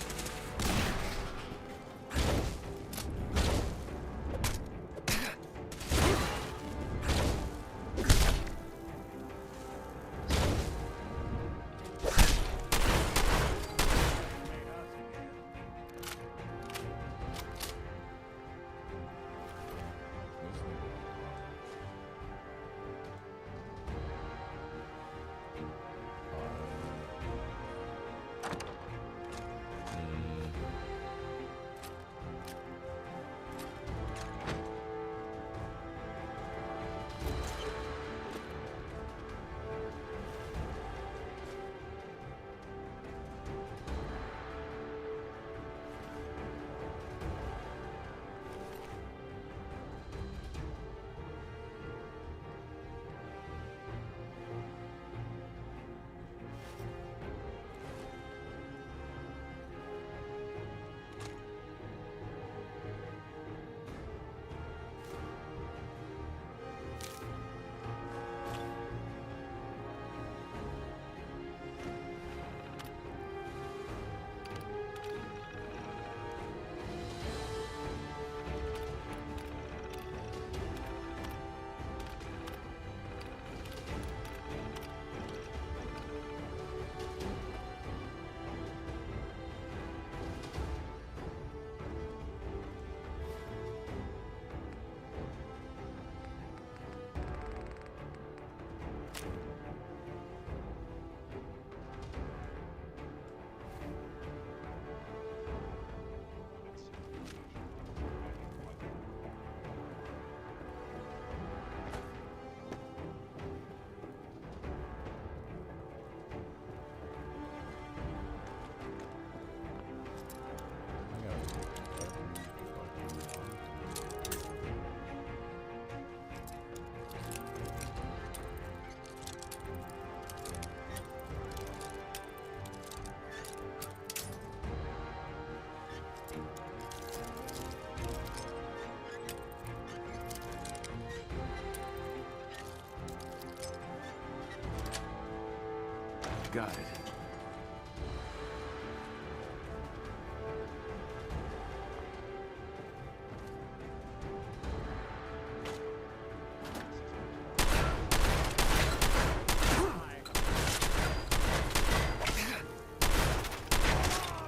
Got it.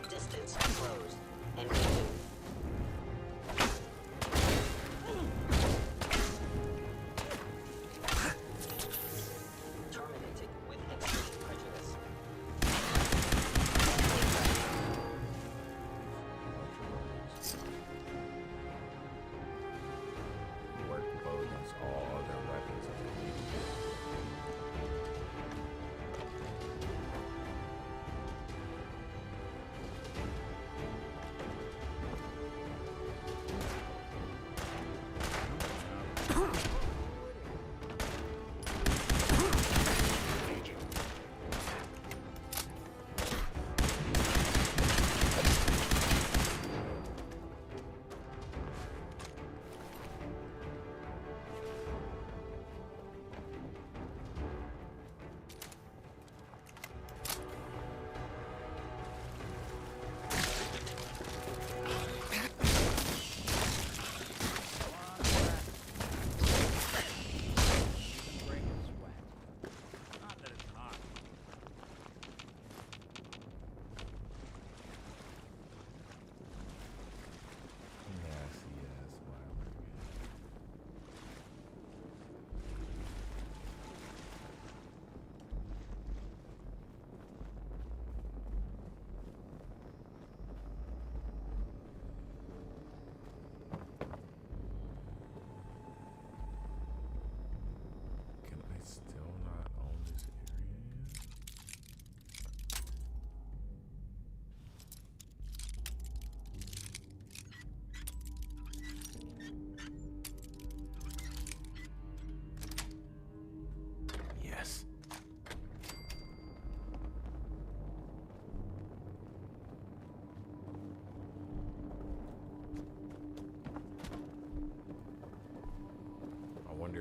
Distance closed. Engaging. Terminating with extreme prejudice.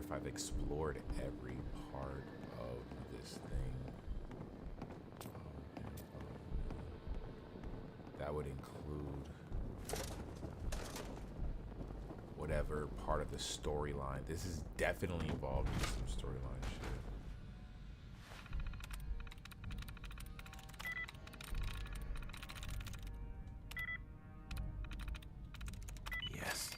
if I've explored every part of this thing. That would include whatever part of the storyline. This is definitely involved in some storyline shit. Yes.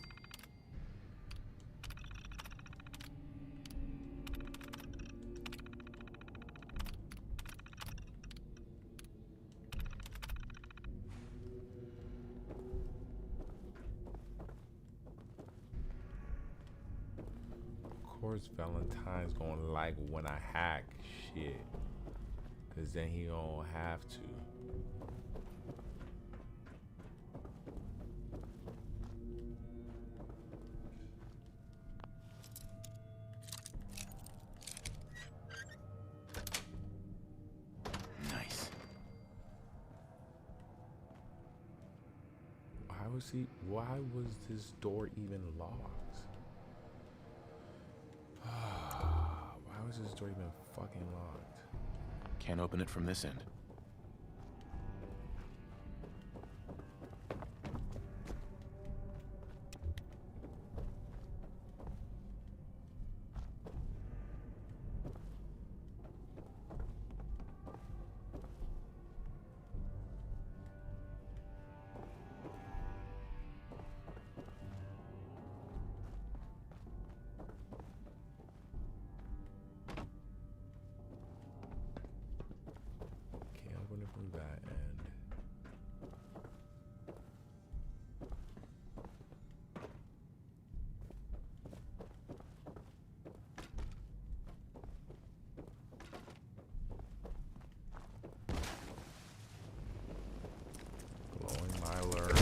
Of course, Valentine's gonna like when I hack shit, cause then he gonna have to. Nice. Why was this door even locked? Why was this door even fucking locked? Can't open it from this end. Can't open it from that end. Blowing my alert.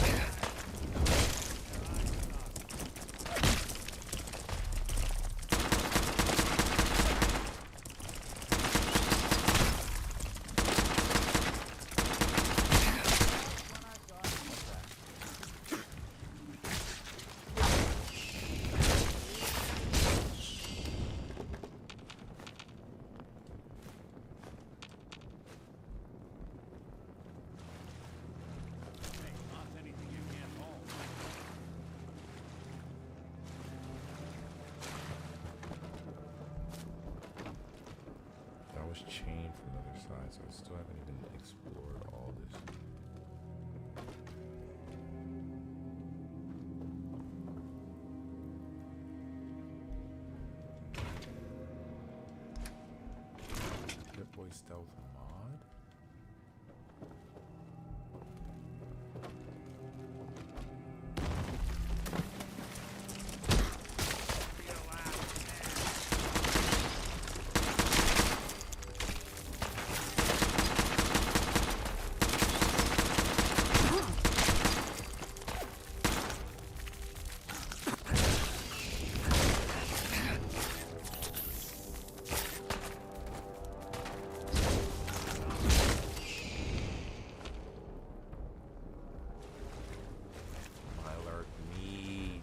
That was chained from the other side, so I still haven't even explored all this. Good boy stealth mod. My alert me.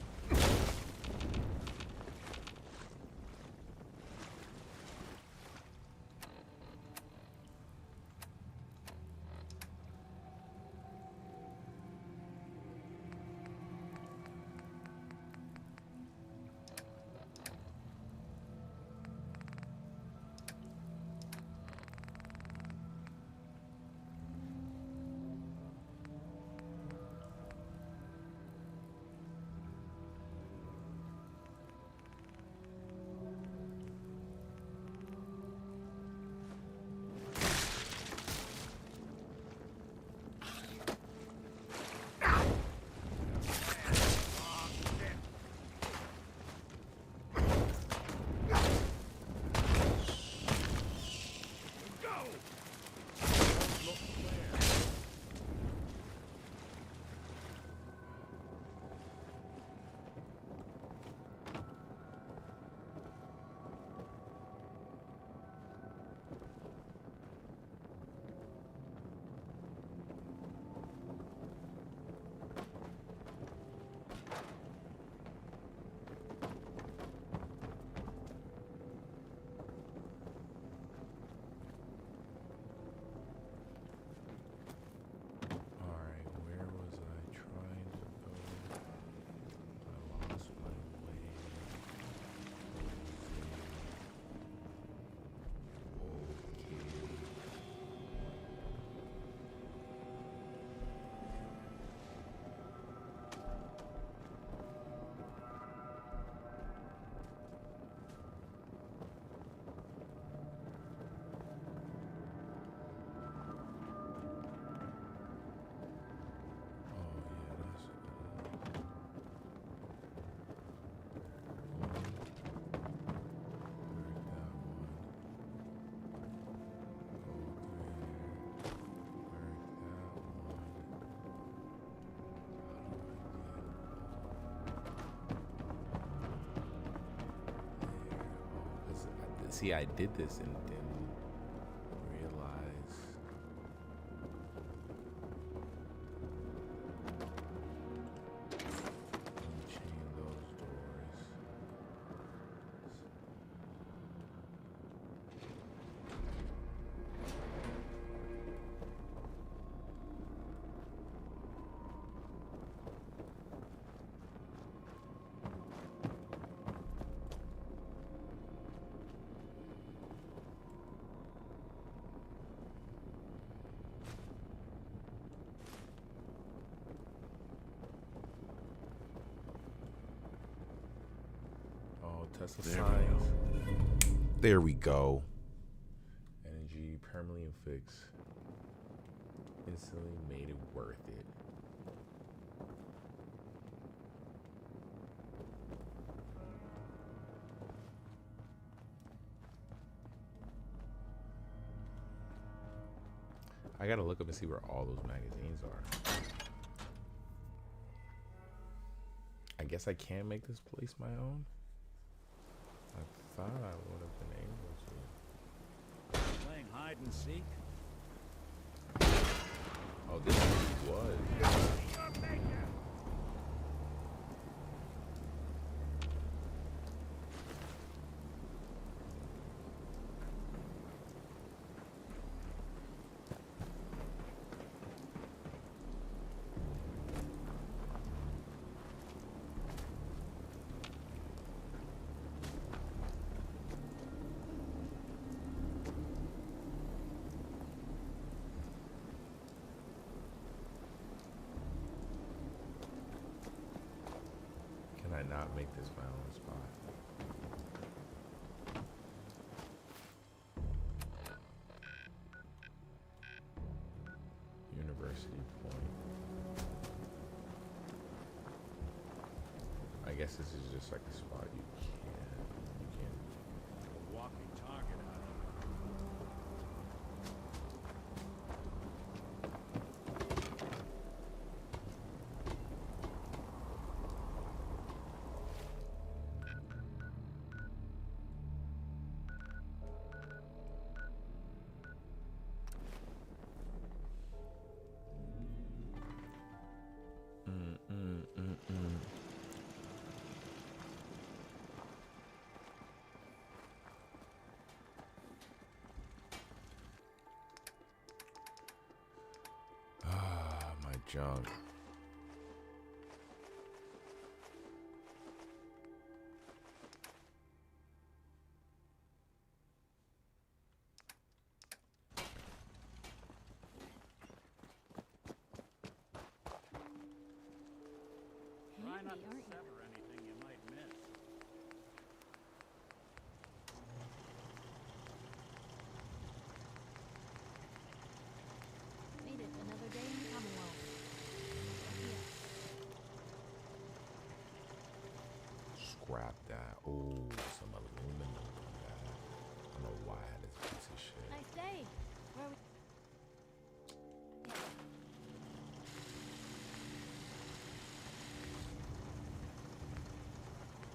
see I did this and didn't realize. Unchain those doors. Testifies. There we go. Energy permanently fix. Instantly made it worth it. I gotta look up and see where all those magazines are. I guess I can make this place my own. I thought I would have been able to. Playing hide and seek? Oh, this was. Not make this my own spot. University Point. I guess this is just like a spot you can. A walking target out junk. Try not to sever anything you might miss. Made it another day in the Commonwealth. Scrap that. Oh, some aluminum on that. I don't know why I had this piece of shit. Nice day. Where are we?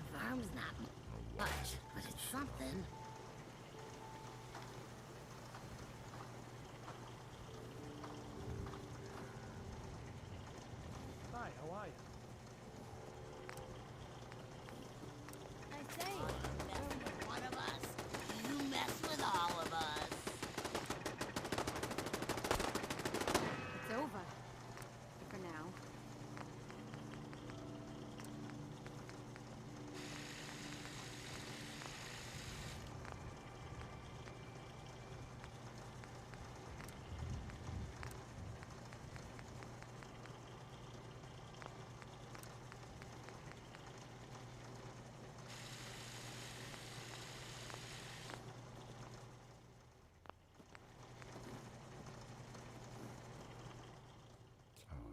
The farm's not much, but it's something. Hi, how are you? Nice day. Mess with one of us, you mess with all of us. It's over. For now.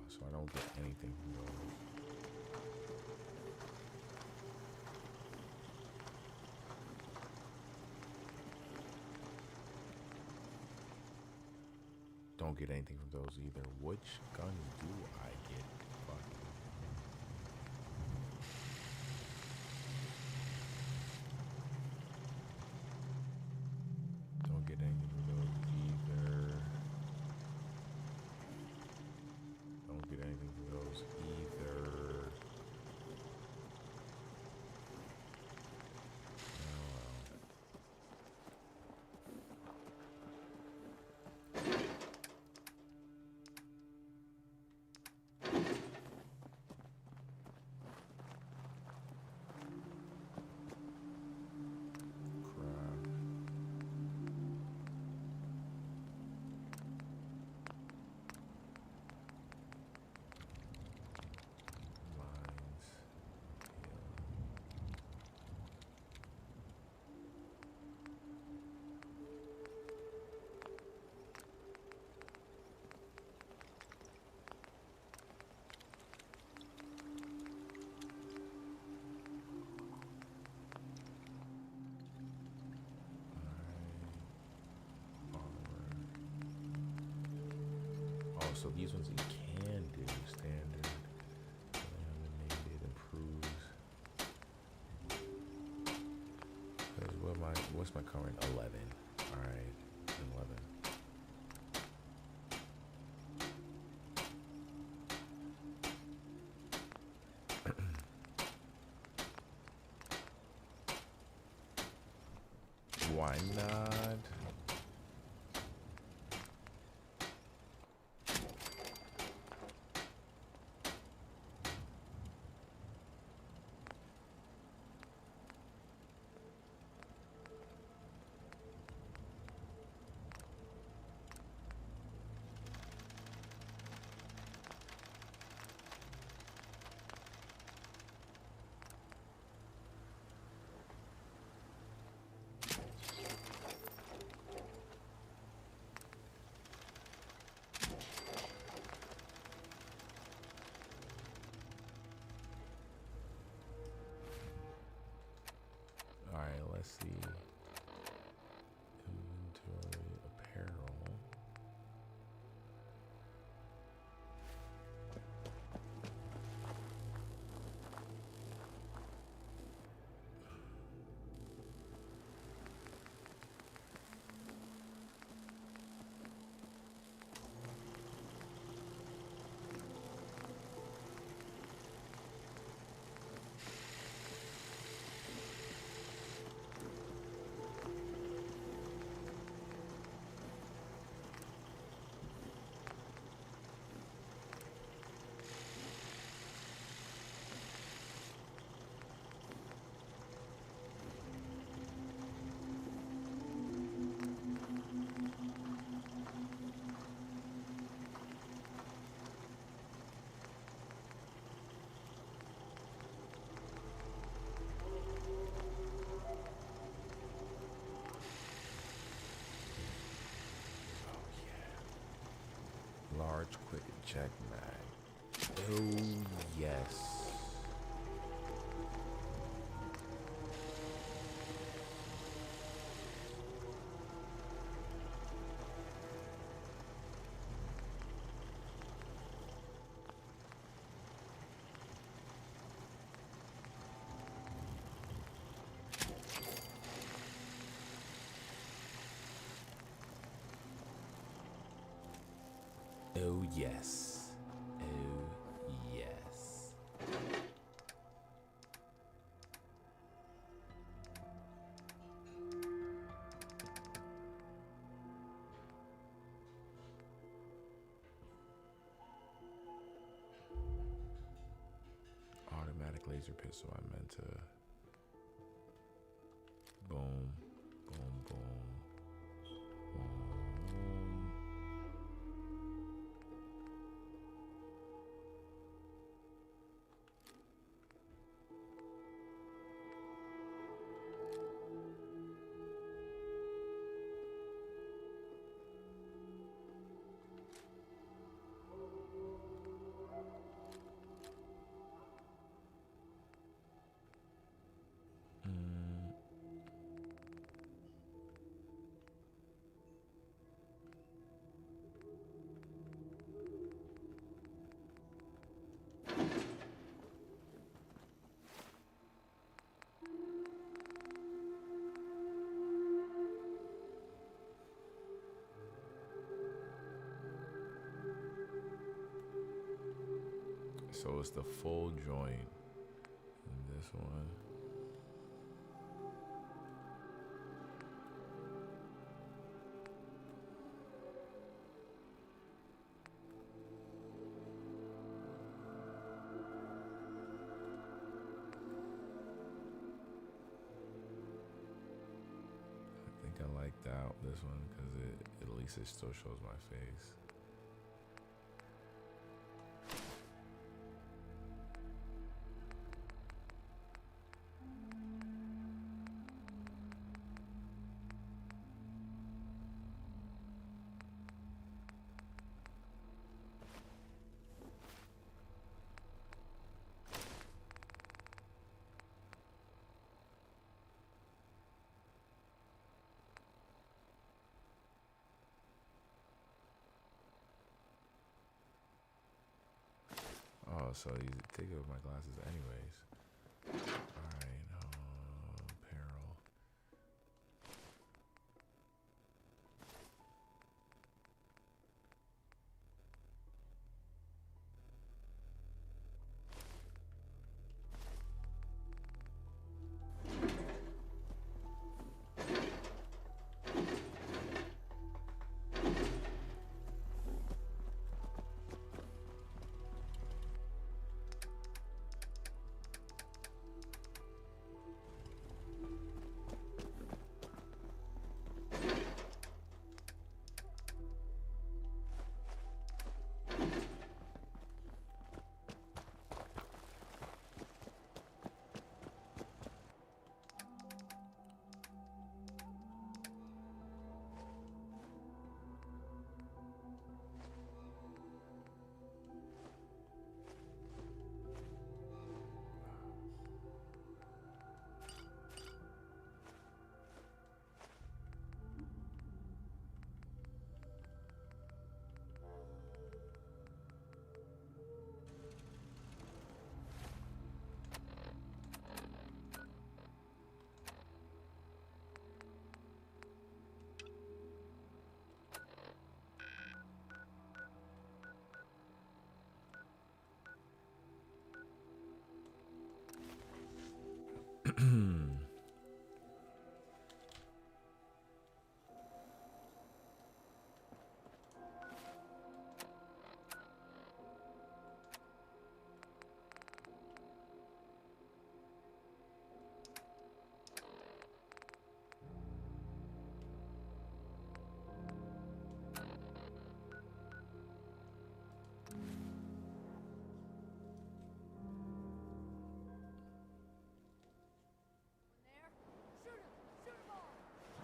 So I don't get anything from those. Don't get anything from those either. Which gun do I get? Fuck. get anything for those either. Don't get anything for those either. Oh, so these ones you can do standard, animated, improves. Cause what's my current 11? All right, 11. Why not? Let's see. Inventory, apparel. Large, quick, and check mag. Oh, yes. Oh, yes. Oh, yes. Automatic laser pistol. I meant to. Boom. Boom, boom. So it's the full joint in this one. I think I like this one because at least it still shows my face. Oh, so you take off my glasses anyways. Alright, apparel.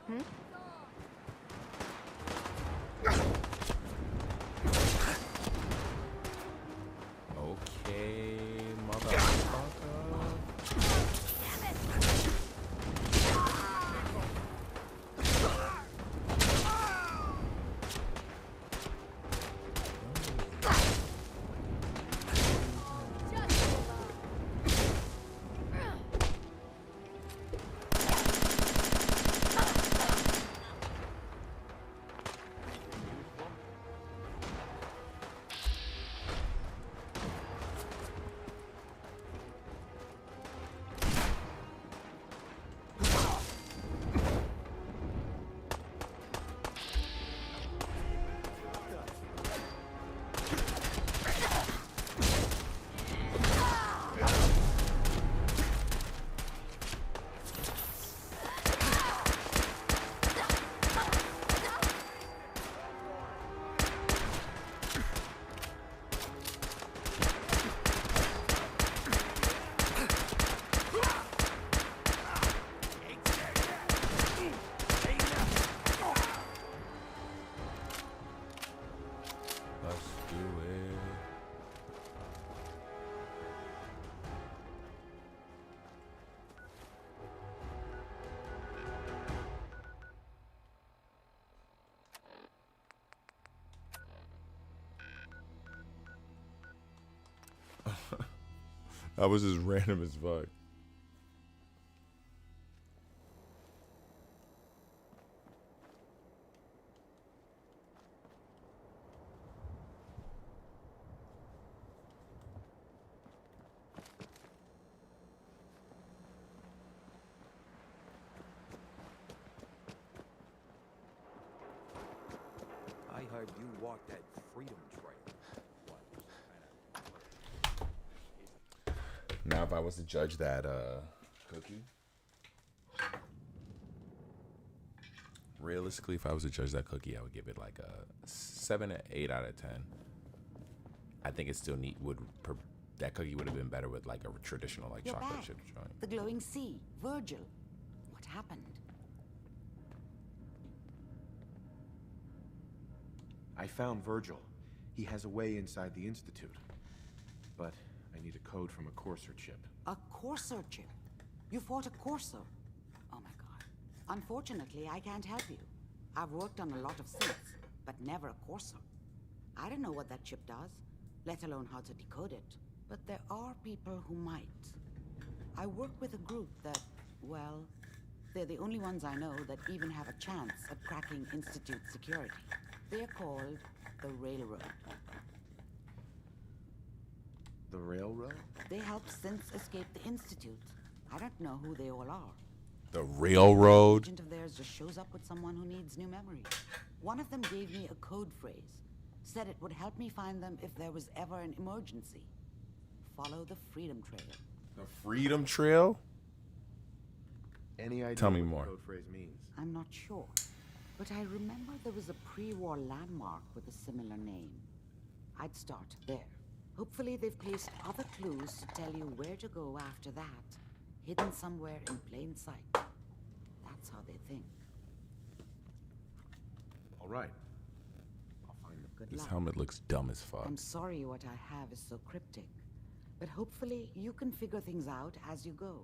Hmm? Okay, motherfucker. That was just random as fuck. heard you walked that freedom trail. Now, if I was to judge that cookie, realistically, if I was to judge that cookie, I would give it like a 7 or 8 out of 10. I think it still that cookie would have been better with like a traditional like You're chocolate back. chip joint. The glowing sea. Virgil. What happened? I found Virgil. He has a way inside the Institute. But I need a code from a Courser chip. A Courser chip? You fought a Courser? Oh my god. Unfortunately, I can't help you. I've worked on a lot of synths, but never a Courser. I don't know what that chip does, let alone how to decode it. But there are people who might. I work with a group that, well, they're the only ones I know that even have a chance at cracking Institute security. They're called the Railroad. The Railroad? They help synths escape the Institute. I don't know who they all are. The Railroad? An agent of theirs just shows up with someone who needs new memories. One of them gave me a code phrase. Said it would help me find them if there was ever an emergency. Follow the Freedom Trail. The Freedom Trail? Any idea Tell me what more. the code phrase means? I'm not sure, but I remember there was a pre-war landmark with a similar name. I'd start there. Hopefully they've placed other clues to tell you where to go after that, hidden somewhere in plain sight. That's how they think. All right. I'll find them. Good This luck. helmet looks dumb as fuck. I'm sorry what I have is so cryptic, but hopefully you can figure things out as you go.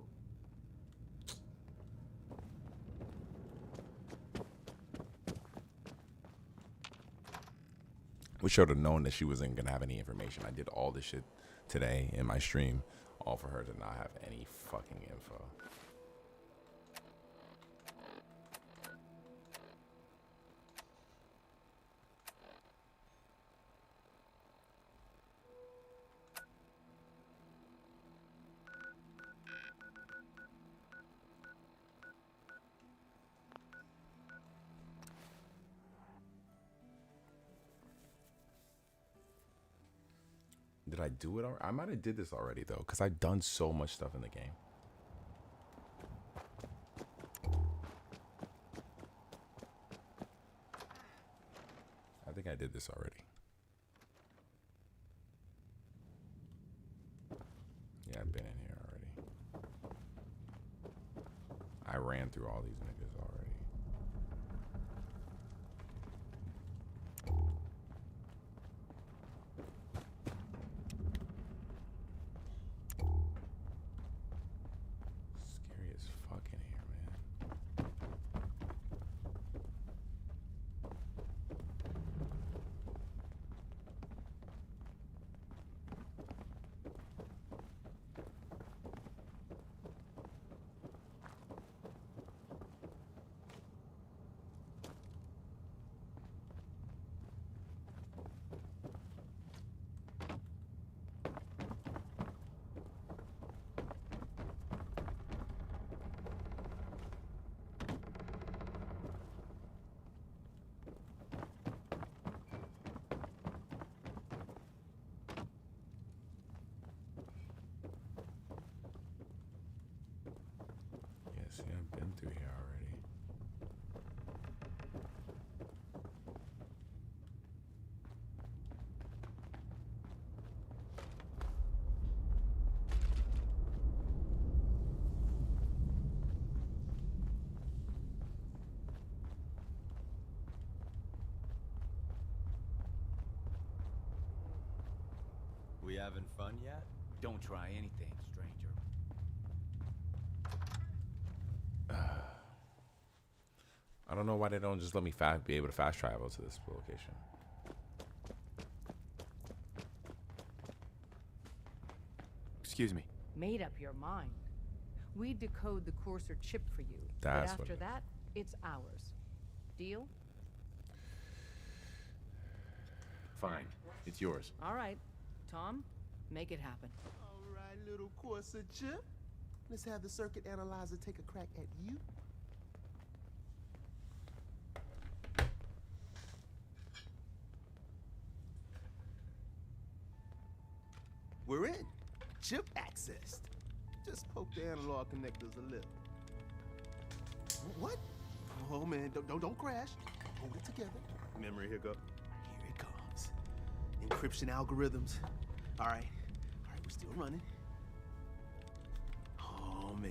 We should have known that she wasn't gonna have any information. I did all this shit today in my stream, all for her to not have any fucking info. Did I do it? I might have did this already though, because I've done so much stuff in the game. I think I did this already. Yeah, I've been in here already. I ran through all these niggas already. Scary as fuck in here, man. Yeah, see, I've been through here already. We having fun yet? Don't try anything, stranger. I don't know why they don't just let me be able to fast travel to this location. Excuse me. Made up your mind. We decode the Courser chip for you. That's but what after it is. that, it's ours. Deal? Fine. It's yours. All right. Tom, make it happen. All right, little Corsa chip. Let's have the circuit analyzer take a crack at you. We're in. Chip accessed. Just poke the analog connectors a little. What? Oh man, don't crash. Hold it together. Memory hiccup. Here it comes. Encryption algorithms. All right, we're still running. Oh man,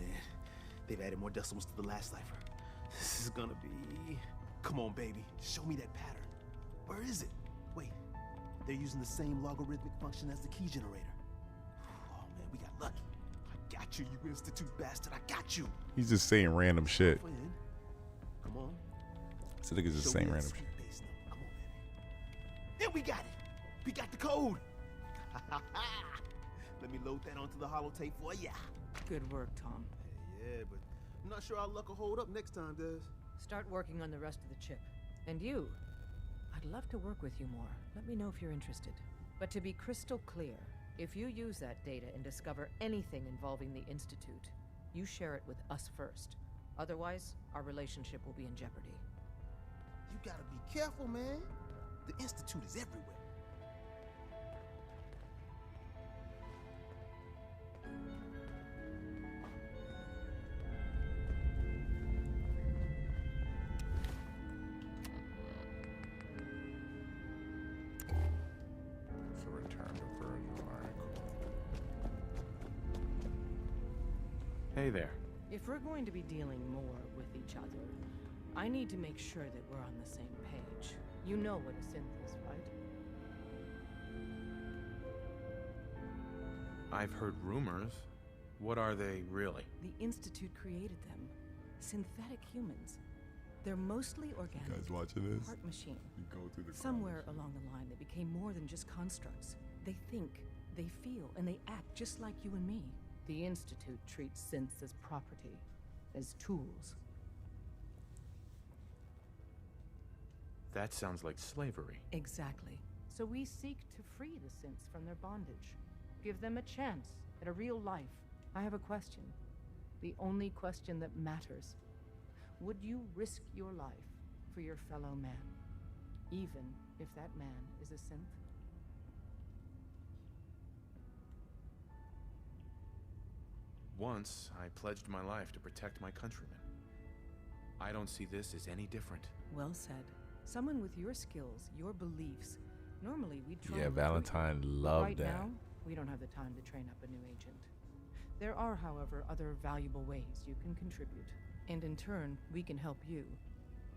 they've added more decimals to the last cipher. This is gonna be... Come on, baby, show me that pattern. Where is it? Wait, they're using the same logarithmic function as the key generator. Oh man, we got lucky. I got you, you institute bastard. I got you. He's just saying random shit. Come on. So niggas just saying random shit. Come on, baby. Then we got it. We got the code. Let me load that onto the holotape for ya. Good work, Tom. Yeah, but I'm not sure our luck will hold up next time, Des. Start working on the rest of the chip. And you, I'd love to work with you more. Let me know if you're interested. But to be crystal clear, if you use that data and discover anything involving the Institute, you share it with us first. Otherwise, our relationship will be in jeopardy. You gotta be careful, man. The Institute is everywhere. So return to Virgil. All right, cool. Hey there. If we're going to be dealing more with each other, I need to make sure that we're on the same page. You know what a synth is, right? I've heard rumors. What are they really? The Institute created them. Synthetic humans. They're mostly organic. You guys watching this? Part machine. You go through the Somewhere along the line, they became more than just constructs. They think, they feel, and they act just like you and me. The Institute treats synths as property, as tools. That sounds like slavery. Exactly. So we seek to free the synths from their bondage. Give them a chance at a real life. I have a question. The only question that matters. Would you risk your life for your fellow man? Even if that man is a synth? Once, I pledged my life to protect my countrymen. I don't see this as any different. Well said. Someone with your skills, your beliefs. Normally we'd try Yeah, and recruit Valentine you. loved Right that. now, we don't have the time to train up a new agent. There are, however, other valuable ways you can contribute. And in turn, we can help you.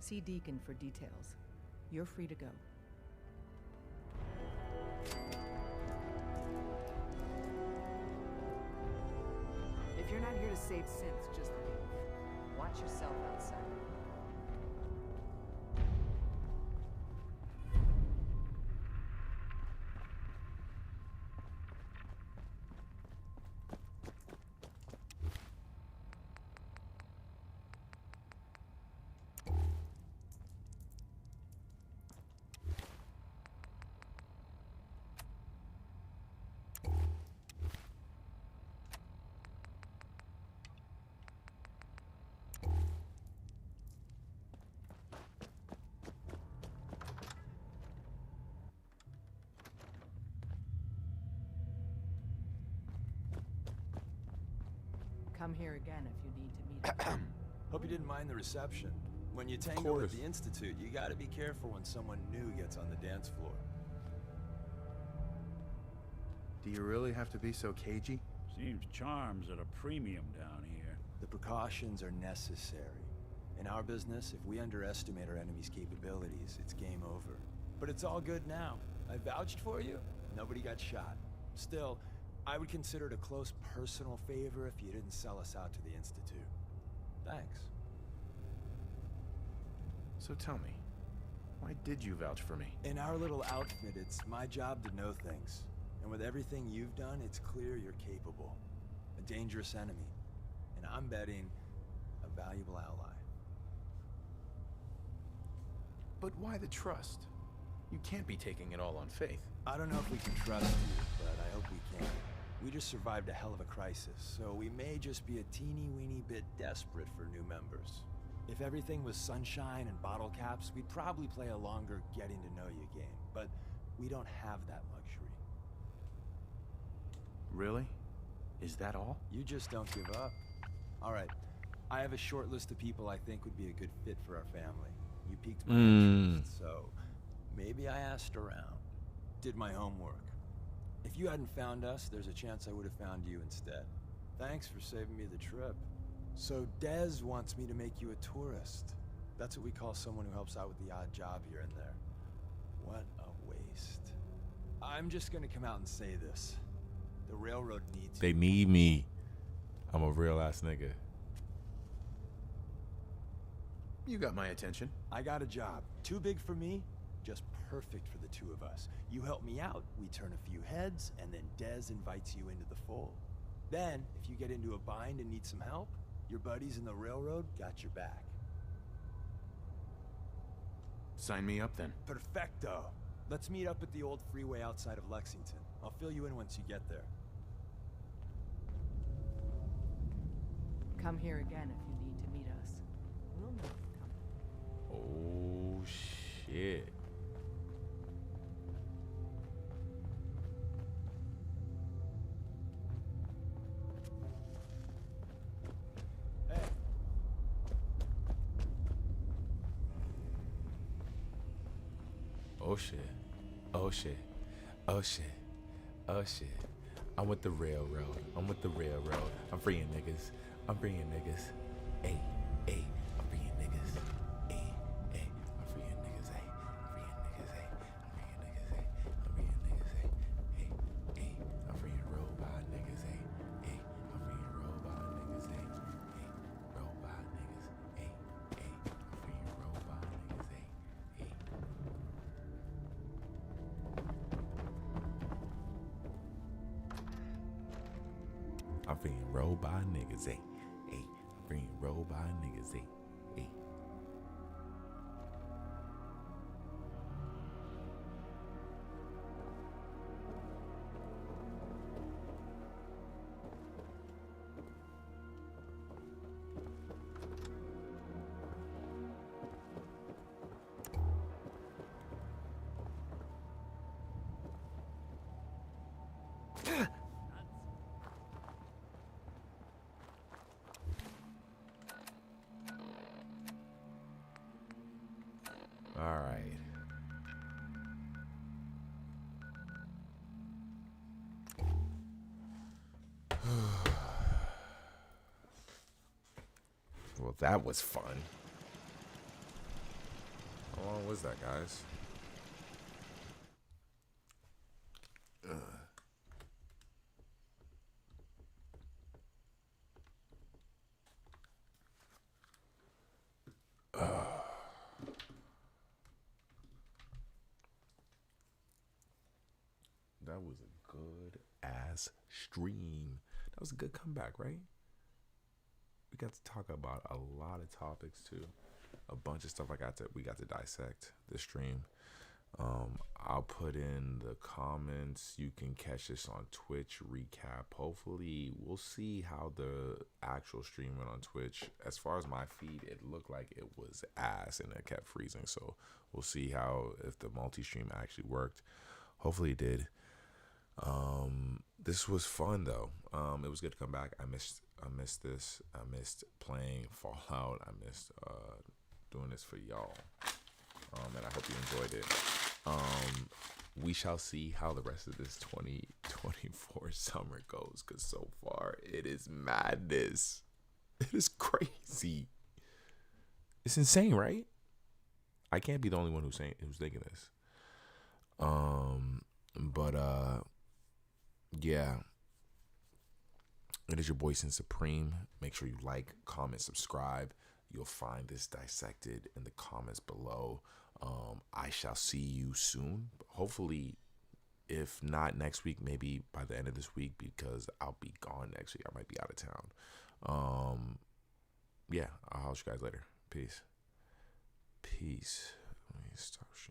See Deacon for details. You're free to go. If you're not here to save synths, just leave. Watch yourself outside. Come here again if you need to meet him. Hope you didn't mind the reception. When you tango with the Institute, you gotta be careful when someone new gets on the dance floor. Do you really have to be so cagey? Seems charm's at a premium down here. The precautions are necessary. In our business, if we underestimate our enemy's capabilities, it's game over. But it's all good now. I vouched for you. Nobody got shot. Still, I would consider it a close personal favor if you didn't sell us out to the Institute. Thanks. So tell me, why did you vouch for me? In our little outfit, it's my job to know things. And with everything you've done, it's clear you're capable. A dangerous enemy. And I'm betting a valuable ally. But why the trust? You can't be taking it all on faith. I don't know if we can trust you, but I hope we can. We just survived a hell of a crisis, so we may just be a teeny-weeny bit desperate for new members. If everything was sunshine and bottle caps, we'd probably play a longer getting-to-know-you game, but we don't have that luxury. Really? Is that all? You just don't give up. All right. I have a short list of people I think would be a good fit for our family. You piqued my interest, so maybe I asked around. Did my homework. If you hadn't found us, there's a chance I would have found you instead. Thanks for saving me the trip. So Dez wants me to make you a tourist. That's what we call someone who helps out with the odd job here and there. What a waste. I'm just gonna come out and say this. The railroad needs They need me. I'm a real ass nigga. You got my attention. I got a job. Too big for me, just perfect for the two of us. You help me out, we turn a few heads, and then Dez invites you into the fold. Then, if you get into a bind and need some help, your buddies in the railroad got your back. Sign me up then. Perfecto. Let's meet up at the old freeway outside of Lexington. I'll fill you in once you get there. Come here again if you need to meet us. We'll know you're coming. Oh shit. Oh shit. Oh shit. Oh shit. Oh shit. I'm with the railroad. I'm with the railroad. I'm freeing niggas. I'm freeing niggas. Hey, hey. I'm freeing niggas. Hey, hey. I'm freeing niggas. Hey. I'm freeing niggas. Hey. I'm freeing niggas. Hey. I'm freeing niggas. Hey. Hey, hey. I'm freeing robot niggas. Hey. Hey. I'm freeing robot niggas. Hey. Hey. Robot niggas. Hey. Hey. I'm freeing robot niggas. Hey. Hey. I'm freeing robot niggas, hey, hey. I'm freeing robot niggas, hey, hey. All right. Well, that was fun. How long was that, guys? That was a good ass stream. That was a good comeback, right? We got to talk about a lot of topics too. A bunch of stuff we got to dissect this stream. I'll put in the comments. You can catch this on Twitch recap. Hopefully, we'll see how the actual stream went on Twitch. As far as my feed, it looked like it was ass and it kept freezing. So we'll see if the multi-stream actually worked. Hopefully it did. This was fun though. It was good to come back. I missed this. I missed playing Fallout. I missed doing this for y'all. And I hope you enjoyed it. We shall see how the rest of this 2024 summer goes, because so far it is madness. It is crazy. It's insane, right? I can't be the only one who's thinking this. Yeah. It is your boy Supreme. Make sure you like, comment, subscribe. You'll find this dissected in the comments below. I shall see you soon. Hopefully, if not next week, maybe by the end of this week, because I'll be gone next week. I might be out of town. Yeah, I'll holler you guys later. Peace. Let me stop sharing.